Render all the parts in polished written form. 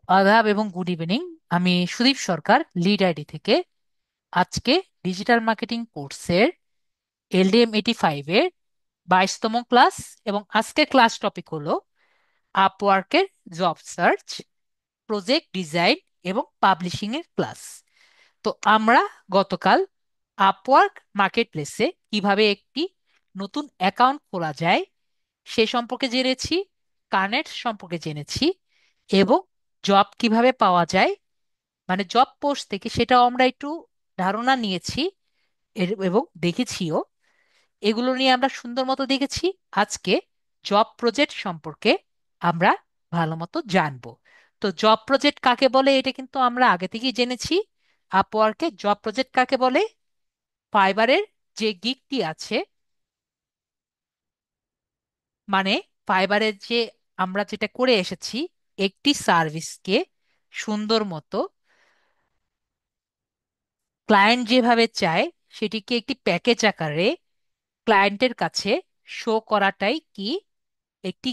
আদাব এবং good evening. আমি সুদীপ সরকার, লিড আইডি থেকে। আজকে ডিজিটাল মার্কেটিং কোর্সের LDM 85 এর 22তম ক্লাস, এবং আজকের ক্লাস টপিক হলো আপওয়ার্কের জব সার্চ, প্রজেক্ট ডিজাইন এবং পাবলিশিং এর ক্লাস। তো আমরা গতকাল আপওয়ার্ক মার্কেট প্লেসে কিভাবে একটি নতুন অ্যাকাউন্ট খোলা যায় সে সম্পর্কে জেনেছি, কানেক্ট সম্পর্কে জেনেছি, এবং জব কিভাবে পাওয়া যায় মানে জব পোস্ট থেকে সেটাও আমরা একটু ধারণা নিয়েছি এবং দেখেছিও। এগুলো নিয়ে আমরা সুন্দর মতো দেখেছি। আজকে জব প্রজেক্ট সম্পর্কে আমরা ভালো মতো জানবো। তো জব প্রজেক্ট কাকে বলে এটা কিন্তু আমরা আগে থেকেই জেনেছি। আপওয়ার্কে জব প্রজেক্ট কাকে বলে? ফাইবারের যে গিগটি আছে, মানে ফাইবারের যে আমরা যেটা করে এসেছি, একটি সার্ভিসকে সুন্দর মতো ক্লায়েন্ট যেভাবে চায় সেটিকে একটি প্যাকেজ আকারে ক্লায়েন্টের কাছে শো করাটাই কি একটি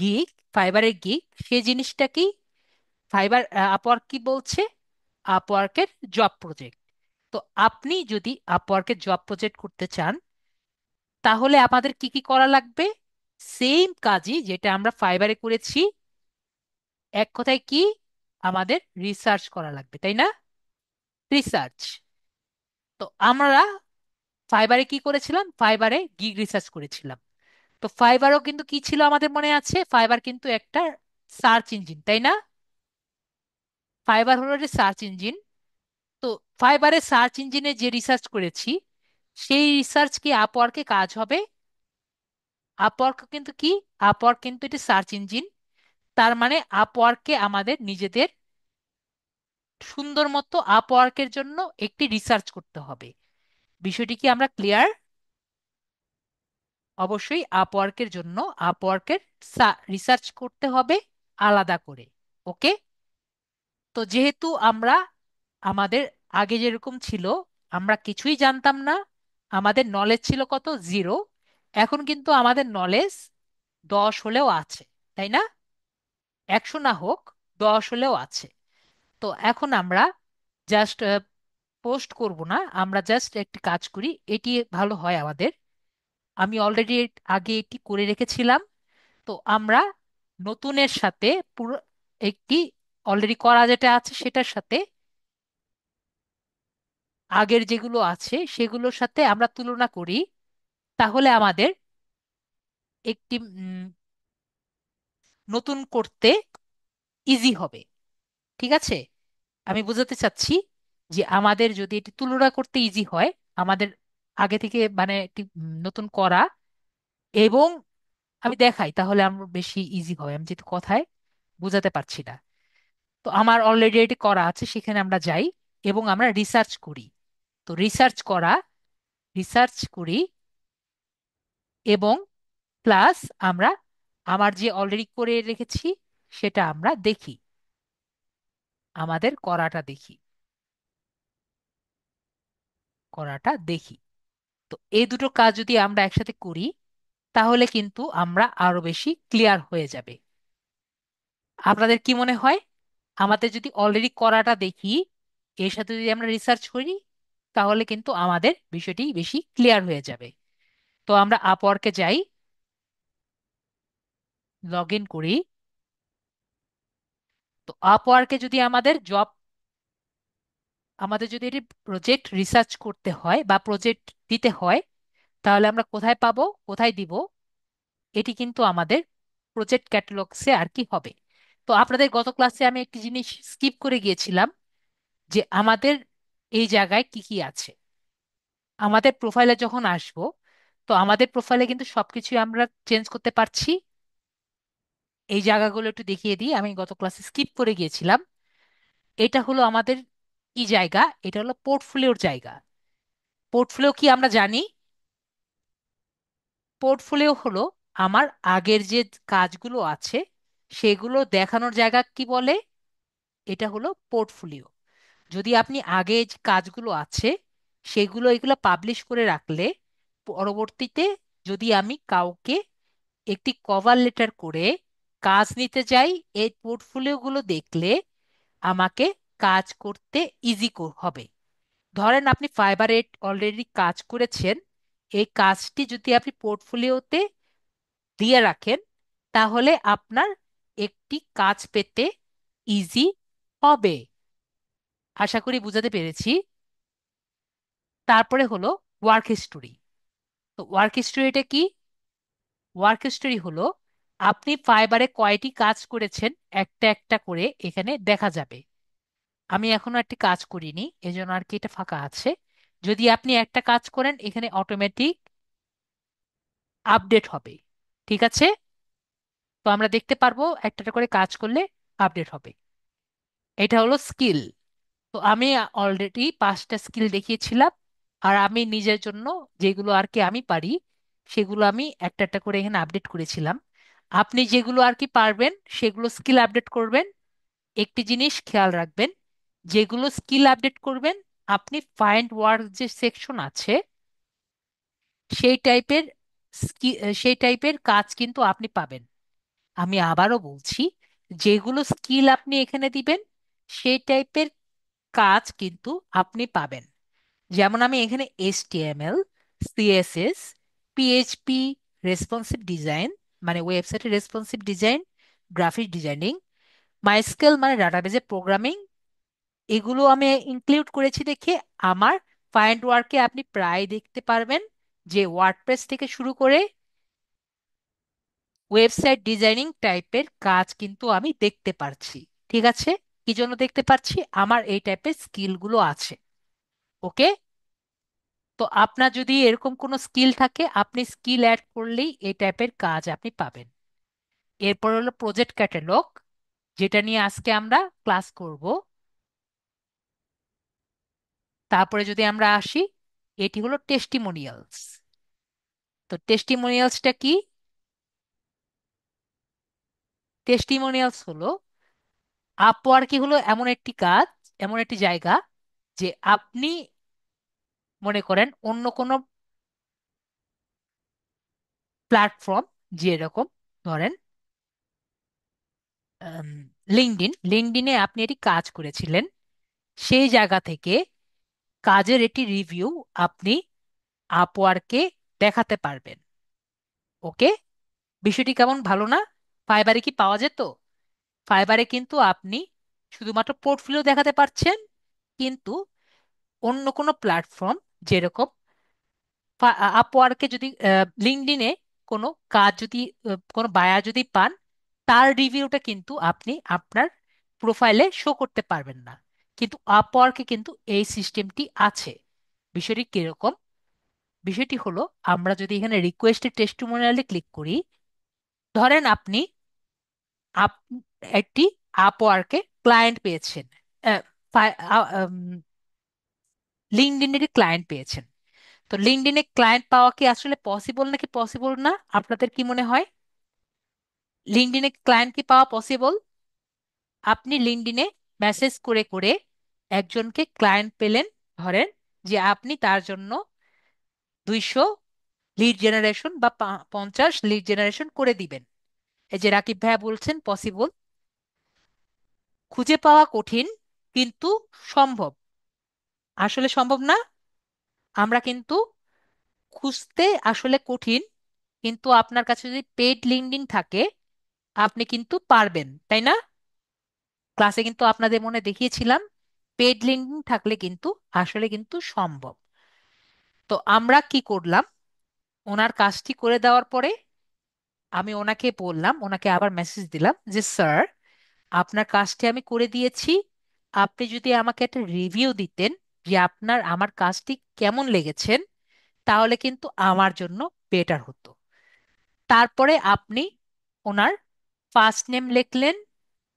গিগ, ফাইবারের গিগ। সেই জিনিসটা কি ফাইবার আপওয়ার্ক কি বলছে? আপওয়ার্কের জব প্রজেক্ট। তো আপনি যদি আপওয়ার্কের জব প্রজেক্ট করতে চান তাহলে আমাদের কি কি করা লাগবে? সেম কাজই যেটা আমরা ফাইবারে করেছি। এক কথায় কি, আমাদের রিসার্চ করা লাগবে, তাই না? রিসার্চ। তো আমরা ফাইবারে কি করেছিলাম? ফাইবারে গিগ রিসার্চ করেছিলাম। তো ফাইবারও কিন্তু কি ছিল আমাদের মনে আছে? ফাইবার কিন্তু একটা সার্চ ইঞ্জিন, তাই না? ফাইবার হলো একটা সার্চ ইঞ্জিন। তো ফাইবারে সার্চ ইঞ্জিনে যে রিসার্চ করেছি সেই রিসার্চ কি আপওয়ার্কে কাজ হবে? আপওয়ার্ক কিন্তু কি, আপওয়ার্ক কিন্তু এটি সার্চ ইঞ্জিন। তার মানে আপওয়ার্ককে আমাদের নিজেদের সুন্দর মতো আপওয়ার্কের জন্য একটি রিসার্চ করতে হবে। বিষয়টি কি আমরা ক্লিয়ার? অবশ্যই আপওয়ার্কের জন্য আপওয়ার্কের রিসার্চ করতে হবে আলাদা করে। ওকে। তো যেহেতু আমরা আমাদের আগে যেরকম ছিল, আমরা কিছুই জানতাম না, আমাদের নলেজ ছিল কত? জিরো। এখন কিন্তু আমাদের নলেজ 10 হলেও আছে, তাই না? 100 না হোক, 10 হলেও আছে। তো এখন আমরা জাস্ট পোস্ট করব না, আমরা জাস্ট একটি কাজ করি, এটি ভালো হয় আমাদের। আমি অলরেডি আগে এটি করে রেখেছিলাম। তো আমরা নতুনের সাথে পুরো একটি অলরেডি করা যেটা আছে সেটার সাথে আগের যেগুলো আছে সেগুলোর সাথে আমরা তুলনা করি, তাহলে আমাদের একটি নতুন করতে ইজি হবে। ঠিক আছে? আমি বোঝাতে চাচ্ছি যে আমাদের যদি এটি তুলনা করতে ইজি হয়, আমাদের আগে থেকে মানে একটি নতুন করা, এবং আমি দেখাই তাহলে আমার বেশি ইজি হবে। আমি যেহেতু কথায় বোঝাতে পারছি না, তো আমার অলরেডি এটি করা আছে, সেখানে আমরা যাই এবং আমরা রিসার্চ করি। তো রিসার্চ করি এবং প্লাস আমরা আমার যে অলরেডি করে রেখেছি সেটা আমরা দেখি, আমাদের করাটা দেখি। তো এই দুটো কাজ যদি আমরা একসাথে করি তাহলে কিন্তু আমরা আরো বেশি ক্লিয়ার হয়ে যাবে। আপনাদের কি মনে হয়? আমাদের যদি অলরেডি করাটা দেখি, এর সাথে যদি আমরা রিসার্চ করি, তাহলে কিন্তু আমাদের বিষয়টি বেশি ক্লিয়ার হয়ে যাবে। তো আমরা আপওয়ার্কে যাই, লগ ইন করি। তো আপওয়ার্কে যদি আমাদের যদি এটি প্রজেক্ট রিসার্চ করতে হয় বা প্রজেক্ট দিতে হয়, তাহলে আমরা কোথায় পাবো, কোথায় দিব? এটি কিন্তু আমাদের প্রজেক্ট ক্যাটালগসে আর কি হবে। তো আপনাদের গত ক্লাসে আমি একটি জিনিস স্কিপ করে গিয়েছিলাম, যে আমাদের এই জায়গায় কি কি আছে। আমাদের প্রোফাইলে যখন আসবো, তো আমাদের প্রোফাইলে কিন্তু সবকিছু আমরা চেঞ্জ করতে পারছি। এই জায়গাগুলো একটু দেখিয়ে দিই, আমি গত ক্লাসে স্কিপ করে গিয়েছিলাম। এটা হলো আমাদের কি জায়গা? এটা হলো পোর্টফোলিওর জায়গা। পোর্টফোলিও কি আমরা জানি? পোর্টফোলিও হলো আমার আগের যে কাজগুলো আছে সেগুলো দেখানোর জায়গা, কি বলে? এটা হলো পোর্টফোলিও। যদি আপনি আগে যে কাজগুলো আছে সেগুলো এগুলো পাবলিশ করে রাখলে, পরবর্তীতে যদি আমি কাউকে একটি কভার লেটার করে কাজ নিতে যাই, এই পোর্টফোলিও গুলো দেখলে আমাকে কাজ করতে ইজি হবে। ধরেন আপনি ফাইবারে অলরেডি কাজ করেছেন, এই কাজটি যদি আপনি পোর্টফোলিওতে দিয়ে রাখেন, তাহলে আপনার একটি কাজ পেতে ইজি হবে। আশা করি বুঝাতে পেরেছি। তারপরে হলো ওয়ার্ক হিস্টোরি। তো ওয়ার্ক হিস্টোরিটা কি? ওয়ার্ক হিস্টোরি হলো আপনি ফাইবারে কয়টি কাজ করেছেন একটা একটা করে এখানে দেখা যাবে। আমি এখনো একটি কাজ করিনি, এজন্য আর কি এটা ফাঁকা আছে। যদি আপনি একটা কাজ করেন, এখানে অটোমেটিক আপডেট হবে। ঠিক আছে? তো আমরা দেখতে পারবো একটা একটা করে কাজ করলে আপডেট হবে। এটা হলো স্কিল। তো আমি অলরেডি 5টা স্কিল দেখিয়েছিলাম, আর আমি নিজের জন্য যেগুলো আর কি আমি পারি সেগুলো আমি একটা একটা করে এখানে আপডেট করেছিলাম। আপনি যেগুলো আর কি পারবেন সেগুলো স্কিল আপডেট করবেন। একটি জিনিস খেয়াল রাখবেন, যেগুলো স্কিল আপডেট করবেন আপনি ফাইন্ড ওয়ার্ক যে সেকশন আছে সেই টাইপের সেই টাইপের কাজ কিন্তু আপনি পাবেন। আমি আবারও বলছি, যেগুলো স্কিল আপনি এখানে দিবেন সেই টাইপের কাজ কিন্তু আপনি পাবেন। যেমন আমি এখানে HTML, CSS, PHP, responsive design মানে ওয়েবসাইটের responsive design, graphic designing, MySQL মানে ডাটাবেজে প্রোগ্রামিং, এগুলো আমি ইনক্লুড করেছি দেখে আমার ফাইন্ড ওয়ার্কে আপনি প্রায় দেখতে পারবেন যে ওয়ার্ডপ্রেস থেকে শুরু করে ওয়েবসাইট ডিজাইনিং টাইপের কাজ কিন্তু আমি দেখতে পারছি। ঠিক আছে? কি জন্য দেখতে পাচ্ছি? আমার এই টাইপের স্কিলগুলো আছে। ওকে? তো আপনার যদি এরকম কোনো স্কিল থাকে, আপনি স্কিল অ্যাড করলেই এই টাইপের কাজ আপনি পাবেন। এরপর হলো প্রজেক্ট ক্যাটালগ, যেটা নিয়ে আজকে আমরা ক্লাস করব। তারপরে যদি আমরা আসি, এটি হলো টেস্টিমোনিয়ালস। তো টেস্টিমোনিয়ালসটা কি? টেস্টিমোনিয়ালস হলো, আপওয়ার্কি হলো এমন একটি কাজ, এমন একটি জায়গা যে আপনি মনে করেন অন্য কোনো প্ল্যাটফর্ম, যেরকম ধরেন লিঙ্কডইনে আপনি এটি কাজ করেছিলেন, সেই জায়গা থেকে কাজের একটি রিভিউ আপনি আপওয়ার্কে দেখাতে পারবেন। ওকে? বিষয়টি কেমন, ভালো না? ফাইবারে কি পাওয়া যেত? ফাইবারে কিন্তু আপনি শুধুমাত্র পোর্টফোলিও দেখাতে পারছেন, কিন্তু অন্য কোনো প্ল্যাটফর্ম যেরকম আপওয়ার্কে যদি লিঙ্কডইনে কোনো কাজ যদি কোনো বায়ার যদি পান, তার রিভিউটা কিন্তু আপনি আপনার প্রোফাইলে শো করতে পারবেন না। কিন্তু আপওয়ার্কে কিন্তু এই সিস্টেমটি আছে। বিষয়টি কিরকম? বিষয়টি হলো, আমরা যদি এখানে রিকোয়েস্টেড টেস্টিমোনিয়ালে ক্লিক করি, ধরেন আপনি আপ একটি আপওয়ার্কে ক্লায়েন্ট পেয়েছেন, লিঙ্কডইনের ক্লায়েন্ট পেয়েছেন। তো লিঙ্কডইনে ক্লায়েন্ট পাওয়া কি আসলে পসিবল নাকি পসিবল না? আপনাদের কি মনে হয়? লিঙ্কডইনে ক্লায়েন্ট কি পাওয়া পসিবল? আপনি লিঙ্কডইনে মেসেজ করে করে একজনকে ক্লায়েন্ট পেলেন, ধরেন যে আপনি তার জন্য 200 লিড জেনারেশন বা 50 লিড জেনারেশন করে দিবেন। এই যে রাকিব ভাইয়া বলছেন পসিবল। খুঁজে পাওয়া কঠিন কিন্তু সম্ভব। আসলে সম্ভব না? আমরা কিন্তু খুঁজতে আসলে কঠিন, কিন্তু আপনার কাছে যদি পেইড লিঙ্কডইন থাকে আপনি কিন্তু পারবেন, তাই না? ক্লাসে কিন্তু আপনাদের মনে দেখিয়েছিলাম পেইড লিঙ্কডইন থাকলে কিন্তু আসলে কিন্তু সম্ভব। তো আমরা কি করলাম, ওনার কাজটি করে দেওয়ার পরে আমি ওনাকে বললাম, ওনাকে আবার মেসেজ দিলাম যে স্যার, আপনার কাজটি আমি করে দিয়েছি, আপনি যদি আমাকে একটা রিভিউ দিতেন যে আপনার আমার কাজটি কেমন লেগেছেন, তাহলে কিন্তু আমার জন্য বেটার হতো। তারপরে আপনি ওনার ফার্স্ট নেম লিখলেন,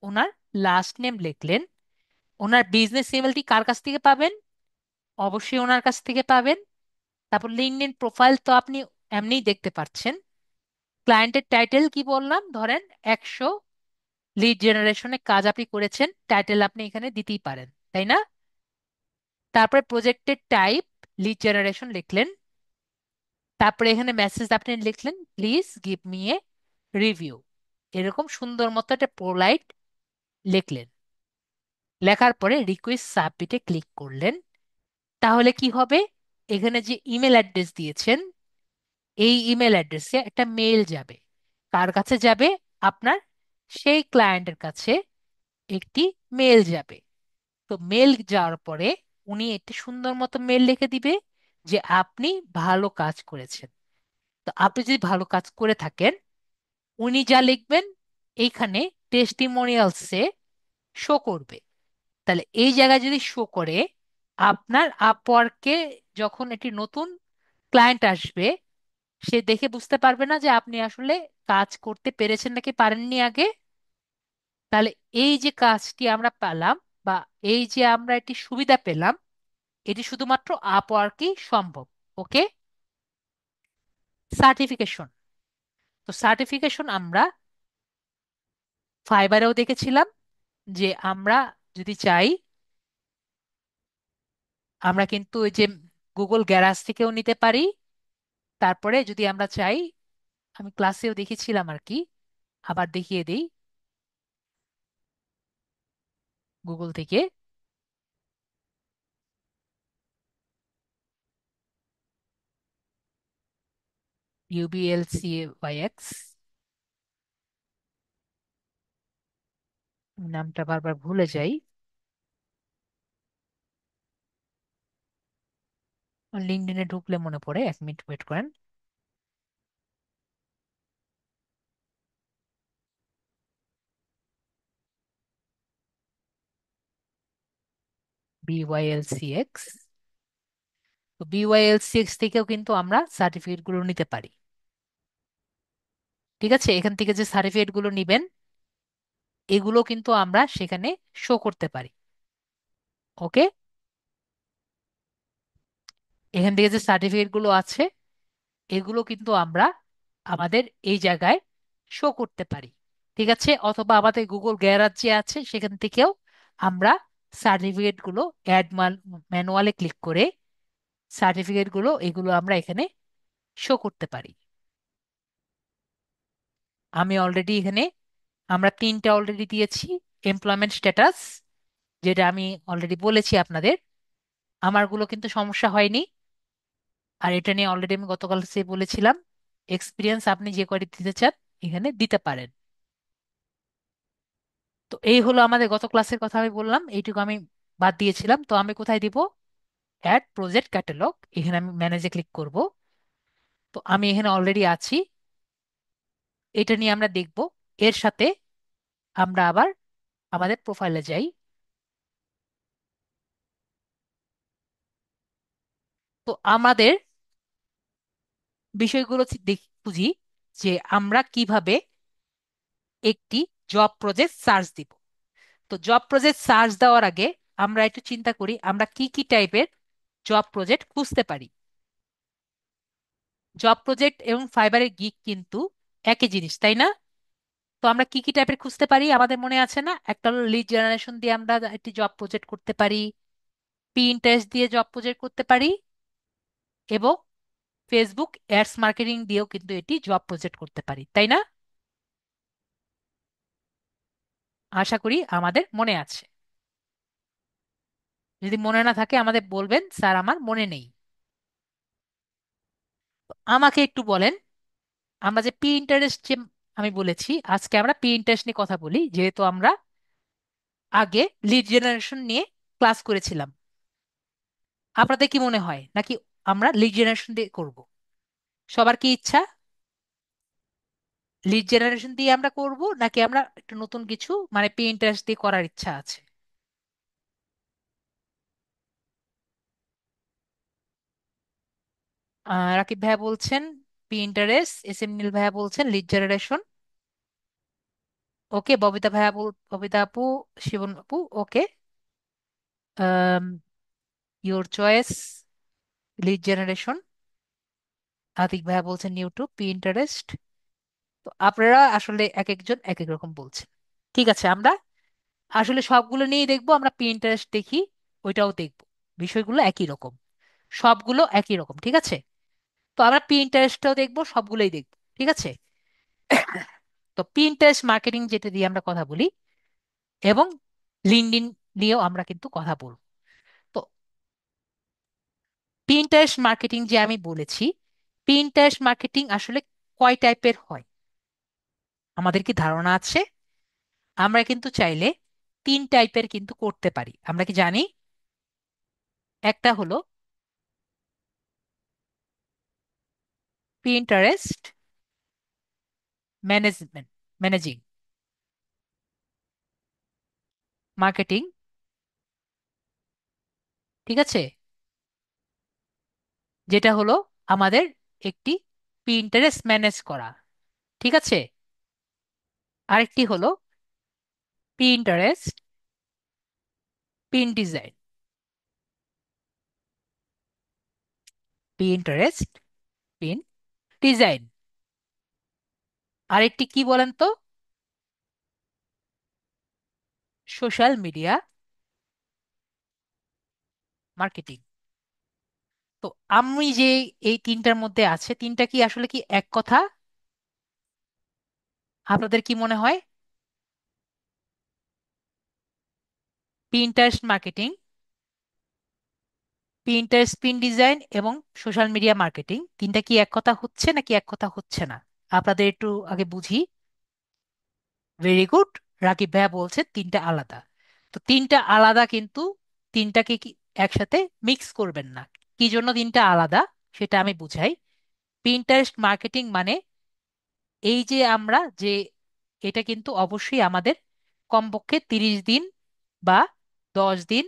ওনার লাস্ট নেম লিখলেন, ওনার বিজনেস ইমেলটি কার কাছ থেকে পাবেন? অবশ্যই ওনার কাছ থেকে পাবেন। তারপর লিঙ্কডইন প্রোফাইল তো আপনি এমনিই দেখতে পাচ্ছেন। ক্লায়েন্টের টাইটেল কি বললাম, ধরেন 100 লিড জেনারেশনে কাজ আপনি করেছেন, টাইটেল আপনি এখানে দিতেই পারেন, তাই না? তারপরে প্রজেক্টের টাইপ লিড জেনারেশন লিখলেন। তারপরে এখানে মেসেজ আপনি লিখলেন, please give me a review. এরকম সুন্দর মতো একটা পোলাইট লিখলেন। লেখার পরে রিকোয়েস্ট সাবমিটে ক্লিক করলেন। তাহলে কি হবে? এখানে যে ইমেল অ্যাড্রেস দিয়েছেন, এই ইমেল অ্যাড্রেসে একটা মেল যাবে। কার কাছে যাবে? আপনার সেই ক্লায়েন্টের কাছে একটি মেল যাবে। তো মেল যাওয়ার পরে উনি একটি সুন্দর মতো মেল লিখে দিবে যে আপনি ভালো কাজ করেছেন। তো আপনি যদি ভালো কাজ করে থাকেন, উনি যা লিখবেন এইখানে টেস্টিমোনিয়ালসে শো করবে। তাহলে এই জায়গায় যদি শো করে, আপনার আপওয়ার্কে যখন একটি নতুন ক্লায়েন্ট আসবে, সে দেখে বুঝতে পারবে না যে আপনি আসলে কাজ করতে পেরেছেন নাকি পারেননি আগে। তাহলে এই যে কাজটি আমরা পেলাম, বা এই যে আমরা একটি সুবিধা পেলাম, এটি শুধুমাত্র আপওয়ার্কই সম্ভব। ওকে। সার্টিফিকেশন। তো সার্টিফিকেশন আমরা ফাইবারেও দেখেছিলাম যে আমরা যদি চাই, আমরা কিন্তু ওই যে গুগল গ্যারাজ থেকেও নিতে পারি। তারপরে যদি আমরা চাই, আমি ক্লাসেও দেখেছিলাম আর কি, আবার দেখিয়ে দিই গুগল থেকে। UBLCYX নামটা বারবার ভুলে যাই। লিঙ্কডইনে ঢুকলে মনে পড়ে, 1 মিনিট ওয়েট করেন। BYLCX। তো BYLCX থেকেও কিন্তু আমরা সার্টিফিকেট গুলো নিতে পারি। ঠিক আছে, এখান থেকে যে সার্টিফিকেট গুলো নিবেন, এগুলো কিন্তু আমরা সেখানে শো করতে পারি। ওকে। এখান থেকে যে সার্টিফিকেট গুলো আছে, এগুলো কিন্তু আমরা আমাদের এই জায়গায় শো করতে পারি। ঠিক আছে, অথবা আমাদের গুগল গ্যারাজ যে আছে সেখান থেকেও আমরা সার্টিফিকেট গুলো অ্যাড ম্যানুয়ালে ক্লিক করে সার্টিফিকেট গুলো এগুলো আমরা এখানে শো করতে পারি। আমি অলরেডি এখানে, আমরা তিনটা অলরেডি দিয়েছি। এমপ্লয়মেন্ট স্ট্যাটাস, যেটা আমি অলরেডি বলেছি আপনাদের, আমারগুলো কিন্তু সমস্যা হয়নি। আর এটা নিয়ে অলরেডি আমি গতকাল সে বলেছিলাম, এক্সপিরিয়েন্স আপনি যে কয়টি দিতে চান এখানে দিতে পারেন। তো এই হলো আমাদের গত ক্লাসের কথা আমি বললাম, এইটুকু আমি বাদ দিয়েছিলাম। তো আমি কোথায় দিব? অ্যাড প্রজেক্ট ক্যাটালগ, এখানে আমি ম্যানেজে ক্লিক করব। তো আমি এখানে অলরেডি আছি। এটা নিয়ে আমরা দেখব। এর সাথে আমরা আবার আমাদের প্রোফাইলে যাই। তো আমাদের বিষয়গুলো বুঝি যে আমরা কিভাবে একটি জব প্রজেক্ট সার্চ দিব। তো জব প্রজেক্ট সার্চ দেওয়ার আগে আমরা একটু চিন্তা করি আমরা কি কি টাইপের জব প্রজেক্ট খুঁজতে পারি। জব প্রজেক্ট এবং ফাইবারের গিগ কিন্তু একই জিনিস, তাই না? তো আমরা কি কি টাইপের খুঁজতে পারি আমাদের মনে আছে না? একটা হলো লিড জেনারেশন দিয়ে আমরা একটি জব প্রজেক্ট করতে পারি, পিন্টারেস্ট দিয়ে জব প্রজেক্ট করতে পারি, এবং ফেসবুক অ্যাডস মার্কেটিং দিয়েও কিন্তু এটি জব প্রজেক্ট করতে পারি, তাই না? আশা করি আমাদের মনে আছে। যদি মনে না থাকে আমাদের বলবেন, স্যার আমার মনে নেই। তো আমাকে একটু বলেন, আমরা যে পি ইন্টারেস্ট যে আমি বলেছি, আজকে আমরা পি ইন্টারেস্ট নিয়ে কথা বলি, যেহেতু আমরা আগে লিড জেনারেশন নিয়ে ক্লাস করেছিলাম। আপনাদের কি মনে হয়, নাকি আমরা লিড জেনারেশন দিয়ে করব? সবার কি ইচ্ছা? লিড জেনারেশন দিয়ে আমরা করব, নাকি আমরা একটু নতুন কিছু মানে পে ইন্টারেস্ট দিয়ে করার ইচ্ছা আছে? রাকিব ভাইয়া বলছেন পি ইন্টারেস্ট, এস এম নীল ভাইয়া বলছেন লিড জেনারেশন। ওকে, ববিতা ভাইয়া ববিতা আপু, শিবন আপু, okay, your choice, lead generation. Atik ভাইয়া বলছেন ইউটিউব পি ইন্টারেস্ট। তো আপনারা আসলে এক একজন এক এক রকম বলছেন। ঠিক আছে, আমরা আসলে সবগুলো নিয়েই দেখবো। আমরা পি ইন্টারেস্ট দেখি, ওইটাও দেখবো। বিষয়গুলো একই রকম, সবগুলো একই রকম, ঠিক আছে। তো আমরা পি ইন্টারেস্টটাও দেখবো, সবগুলোই দেখবো, ঠিক আছে। তো পি ইন্টারেস্ট মার্কেটিং যেটা দিয়ে আমরা কথা বলি, এবং লিঙ্কডইন নিয়েও আমরা কিন্তু কথা বলবো। তো পিন্টারেস্ট মার্কেটিং যে আমি বলেছি, পিন্টারেস্ট মার্কেটিং আসলে কয় টাইপের হয় আমাদের কি ধারণা আছে? আমরা কিন্তু চাইলে 3 টাইপের কিন্তু করতে পারি, আমরা কি জানি? একটা হলো পিন্টারেস্ট ম্যানেজমেন্ট, ম্যানেজিং মার্কেটিং, ঠিক আছে, যেটা হলো আমাদের একটি পিন্টারেস্ট ম্যানেজ করা, ঠিক আছে। আরেকটি হলো Pinterest pin design, Pinterest pin design. আরেকটি কি বলেন তো? Social media marketing. তো আমি যে এই তিনটার মধ্যে আছে, তিনটা কি আসলে কি এক কথা? আপনাদের কি মনে হয়? Pinterest marketing, Pinterest pin design এবং সোশ্যাল মিডিয়া মার্কেটিং, তিনটা কি এক কথা হচ্ছে নাকি এক কথা হচ্ছে না? আপনাদের একটু আগে বুঝি। Very good. রাকিব ভাইয়া বলছে তিনটা আলাদা। তো তিনটা আলাদা কিন্তু, তিনটাকে কি একসাথে মিক্স করবেন না। কি জন্য তিনটা আলাদা সেটা আমি বুঝাই। পিন্টারেস্ট মার্কেটিং মানে এই যে আমরা যে, এটা কিন্তু অবশ্যই আমাদের কমপক্ষে 30 দিন বা 10 দিন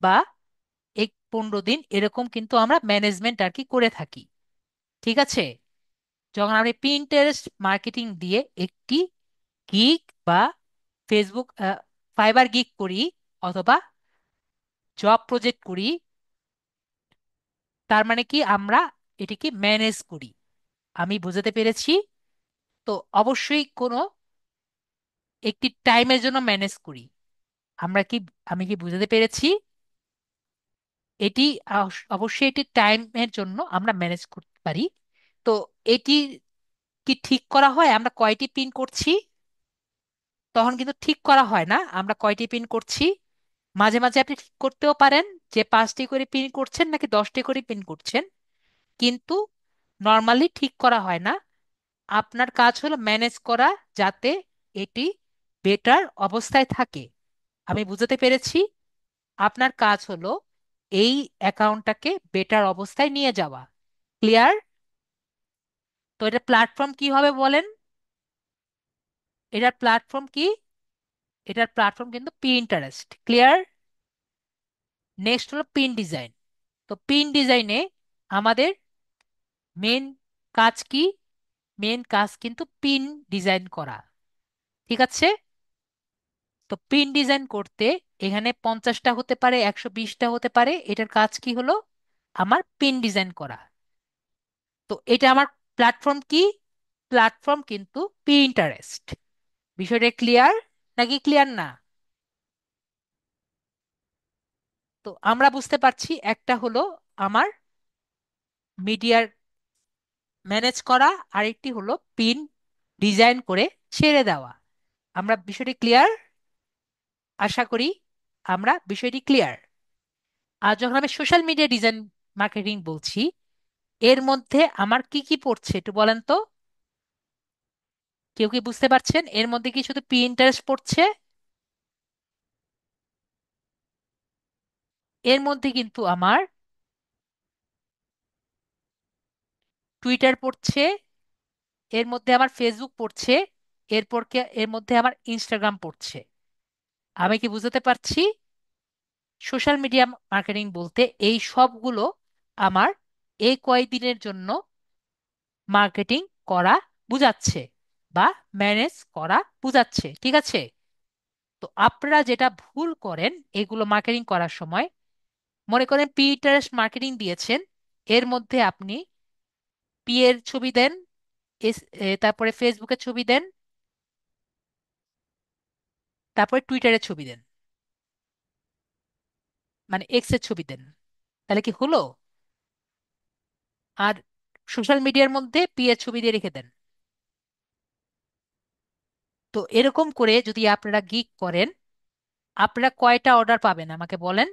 বা 15 দিন এরকম কিন্তু আমরা ম্যানেজমেন্ট আর কি করে থাকি, ঠিক আছে। যখন আমি পিন্টারেস্ট মার্কেটিং দিয়ে একটি গিগ বা ফেসবুক ফাইবার গিগ করি অথবা জব প্রজেক্ট করি, তার মানে কি আমরা এটিকে ম্যানেজ করি। আমি বুঝাতে পেরেছি? তো অবশ্যই কোনো একটি টাইমের জন্য ম্যানেজ করি আমরা কি, আমি কি বুঝাতে পেরেছি? এটি অবশ্যই এটি টাইমের জন্য আমরা ম্যানেজ করতে পারি। তো এটি কি ঠিক করা হয় আমরা কয়টি পিন করছি? তখন কিন্তু ঠিক করা হয় না আমরা কয়টি পিন করছি। মাঝে মাঝে আপনি ঠিক করতেও পারেন যে 5টি করে পিন করছেন নাকি 10টি করে পিন করছেন, কিন্তু নর্মালি ঠিক করা হয় না। আপনার কাজ হলো ম্যানেজ করা, যাতে এটি বেটার অবস্থায় থাকে। আমি বুঝাতে পেরেছি? আপনার কাজ হলো এই অ্যাকাউন্টটাকে বেটার অবস্থায় নিয়ে যাওয়া। ক্লিয়ার? তো এটা প্ল্যাটফর্ম কি হবে বলেন? এটার প্ল্যাটফর্ম কি? এটার প্ল্যাটফর্ম কিন্তু পিন্টারেস্ট। ক্লিয়ার? নেক্সট হলো পিন ডিজাইন। তো পিন ডিজাইনে আমাদের মেন কাজ কি? মেন কাজ কিন্তু পিন ডিজাইন করা, ঠিক আছে। তো পিন ডিজাইন করতে এখানে 50টা হতে পারে, 120টা হতে পারে, এটার কাজ কি হলো আমার পিন ডিজাইন করা। তো এটা আমার প্ল্যাটফর্ম কি? প্ল্যাটফর্ম কিন্তু পিন্টারেস্ট। বিষয়টা ক্লিয়ার নাকি ক্লিয়ার না? তো আমরা বুঝতে পারছি একটা হলো আমার মিডিয়ার ম্যানেজ করা, আরেকটি হলো পিন ডিজাইন করে ছেড়ে দেওয়া। আমরা বিষয়টি ক্লিয়ার? আশা করি আমরা বিষয়টি ক্লিয়ার। আর যখন আমি সোশ্যাল মিডিয়া ডিজাইন মার্কেটিং বলছি, এর মধ্যে আমার কি কি পড়ছে একটু বলেন তো। কেউ কি বুঝতে পারছেন এর মধ্যে কি শুধু পিন্টারেস্ট পড়ছে? এর মধ্যে কিন্তু আমার টুইটার পড়ছে, এর মধ্যে আমার ফেসবুক পড়ছে, এর মধ্যে আমার ইনস্টাগ্রাম পড়ছে। আমি কি বুঝতে পারছি? সোশ্যাল মিডিয়া মার্কেটিং বলতে এই সবগুলো আমার এই কয়েকদিনের জন্য মার্কেটিং করা বুঝাচ্ছে বা ম্যানেজ করা বুঝাচ্ছে, ঠিক আছে। তো আপনারা যেটা ভুল করেন এগুলো মার্কেটিং করার সময়, মনে করেন পিটারেস্ট মার্কেটিং দিয়েছেন, এর মধ্যে আপনি পি এর ছবি দেন, তারপরে ফেসবুকের ছবি দেন, তারপরে টুইটারের ছবি দেন, মানে এক্স এর ছবি দেন, তাহলে কি হলো? আর সোশ্যাল মিডিয়ার মধ্যে পি এর ছবি দিয়ে রেখে দেন। তো এরকম করে যদি আপনারা গিগ করেন, আপনারা কয়টা অর্ডার পাবেন আমাকে বলেন।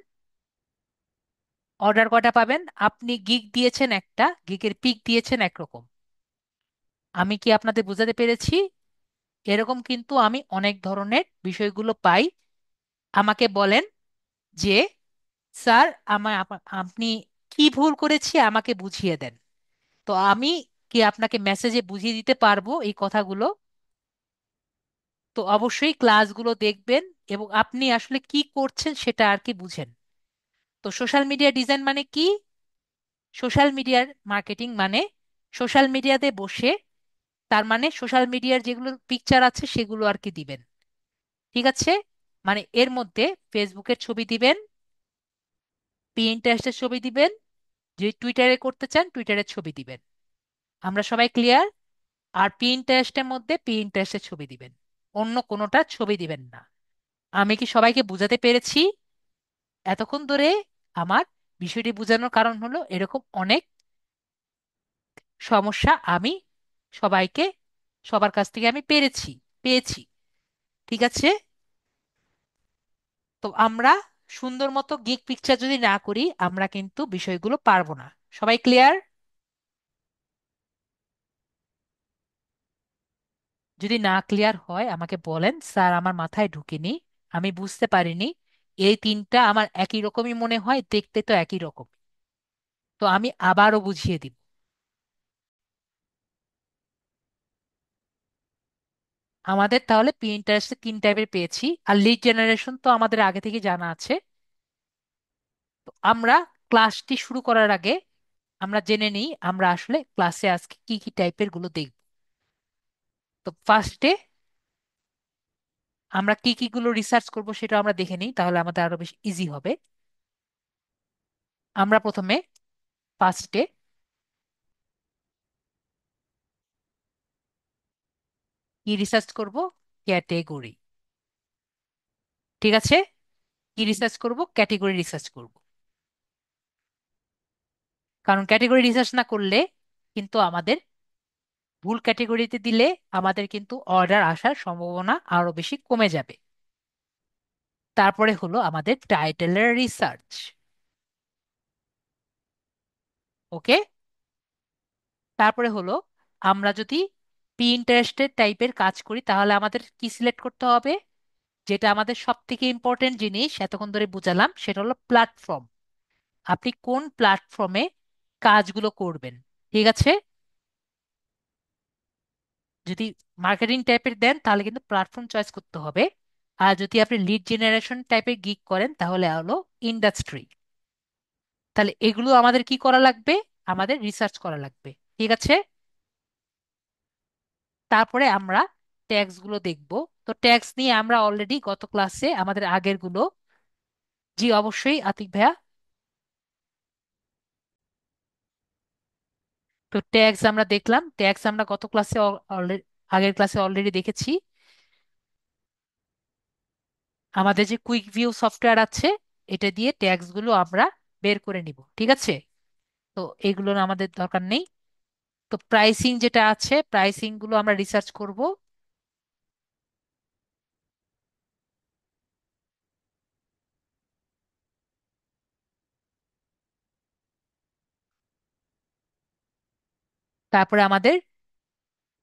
অর্ডার কয়টা পাবেন? আপনি গিগ দিয়েছেন একটা, গিগের পিক দিয়েছেন একরকম। আমি কি আপনাদের বোঝাতে পেরেছি? এরকম কিন্তু আমি অনেক ধরনের বিষয়গুলো পাই। আমাকে বলেন যে স্যার, আপনি কি ভুল করেছি আমাকে বুঝিয়ে দেন। তো আমি কি আপনাকে মেসেজে বুঝিয়ে দিতে পারবো এই কথাগুলো? তো অবশ্যই ক্লাসগুলো দেখবেন এবং আপনি আসলে কি করছেন সেটা আর কি বুঝেন। তো সোশ্যাল মিডিয়া ডিজাইন মানে কি? সোশ্যাল মিডিয়ার মার্কেটিং মানে সোশ্যাল মিডিয়াতে বসে, তার মানে সোশ্যাল মিডিয়ার যেগুলো পিকচার আছে সেগুলো আর কি দিবেন। ঠিক আছে? মানে এর মধ্যে ফেসবুকের ছবি দিবেন, পিন্টারেস্টের ছবি দিবেন, যদি টুইটারে করতে চান টুইটারের ছবি দিবেন। আমরা সবাই ক্লিয়ার? আর পিন্টারেস্টের মধ্যে পিন্টারেস্টের ছবি দিবেন, অন্য কোনোটা ছবি দিবেন না। আমি কি সবাইকে বুঝাতে পেরেছি এতক্ষণ ধরে? আমার বিষয়টি বোঝানোর কারণ হলো এরকম অনেক সমস্যা আমি সবাইকে, সবার কাছ থেকে আমি পেয়েছি। ঠিক আছে? তো আমরা সুন্দর মতো গিগ পিকচার যদি না করি আমরা কিন্তু বিষয়গুলো পারবো না। সবাই ক্লিয়ার? যদি না ক্লিয়ার হয় আমাকে বলেন, স্যার আমার মাথায় ঢুকেনি, আমি বুঝতে পারিনি, এই তিনটা আমার একই রকমই মনে হয়, দেখতে তো একই রকম। তো আমি আবারও বুঝিয়ে দিব। আমাদের তাহলে প্রিন্টারেস্টে তিন টাইপের পেয়েছি, আর লিড জেনারেশন তো আমাদের আগে থেকে জানা আছে। তো আমরা ক্লাসটি শুরু করার আগে আমরা জেনে নিই আমরা আসলে ক্লাসে আজকে কি কি টাইপের গুলো দেখব। তো ফার্স্টে আমরা কি কি গুলো রিসার্চ করব সেটা আমরা দেখে নিই, তাহলে আমাদের আরো বেশি ইজি হবে। আমরা প্রথমে ফার্স্টে কি রিসার্চ করব? ক্যাটেগরি। ঠিক আছে? কি রিসার্চ করব? ক্যাটেগরি রিসার্চ করব। কারণ ক্যাটেগরি রিসার্চ না করলে কিন্তু আমাদের ভুল ক্যাটেগরিতে দিলে আমাদের কিন্তু অর্ডার আসার সম্ভাবনা আরো বেশি কমে যাবে। তারপরে হলো আমাদের টাইটেলের রিসার্চ। ওকে? তারপরে হলো আমরা যদি ইন্টারেস্টেড টাইপের কাজ করি তাহলে আমাদের কি সিলেক্ট করতে হবে? যেটা আমাদের সব থেকে ইম্পর্টেন্ট জিনিস এতক্ষণ ধরে বুঝালাম, সেটা হলো প্ল্যাটফর্ম। আপনি কোন প্ল্যাটফর্মে কাজগুলো করবেন। ঠিক আছে? যদি মার্কেটিং টাইপের দেন তাহলে কিন্তু প্ল্যাটফর্ম চয়েস করতে হবে। আর যদি আপনি লিড জেনারেশন টাইপের গিগ করেন তাহলে হলো ইন্ডাস্ট্রি। তাহলে এগুলো আমাদের কি করা লাগবে? আমাদের রিসার্চ করা লাগবে। ঠিক আছে? তারপরে আমরা ট্যাগস গুলো দেখব। তো ট্যাগস নিয়ে আমরা অলরেডি গত ক্লাসে আমাদের আগের গুলো, জি অবশ্যই আতিক ভাইয়া। তো ট্যাগস আমরা দেখলাম, ট্যাগস আমরা গত ক্লাসে আগের ক্লাসে অলরেডি দেখেছি। আমাদের যে কুইক ভিউ সফটওয়্যার আছে এটা দিয়ে ট্যাগস গুলো আমরা বের করে নিব। ঠিক আছে? তো এগুলোর আমাদের দরকার নেই। তো প্রাইসিং যেটা আছে প্রাইসিং গুলো আমরা রিসার্চ করব। তারপরে আমাদের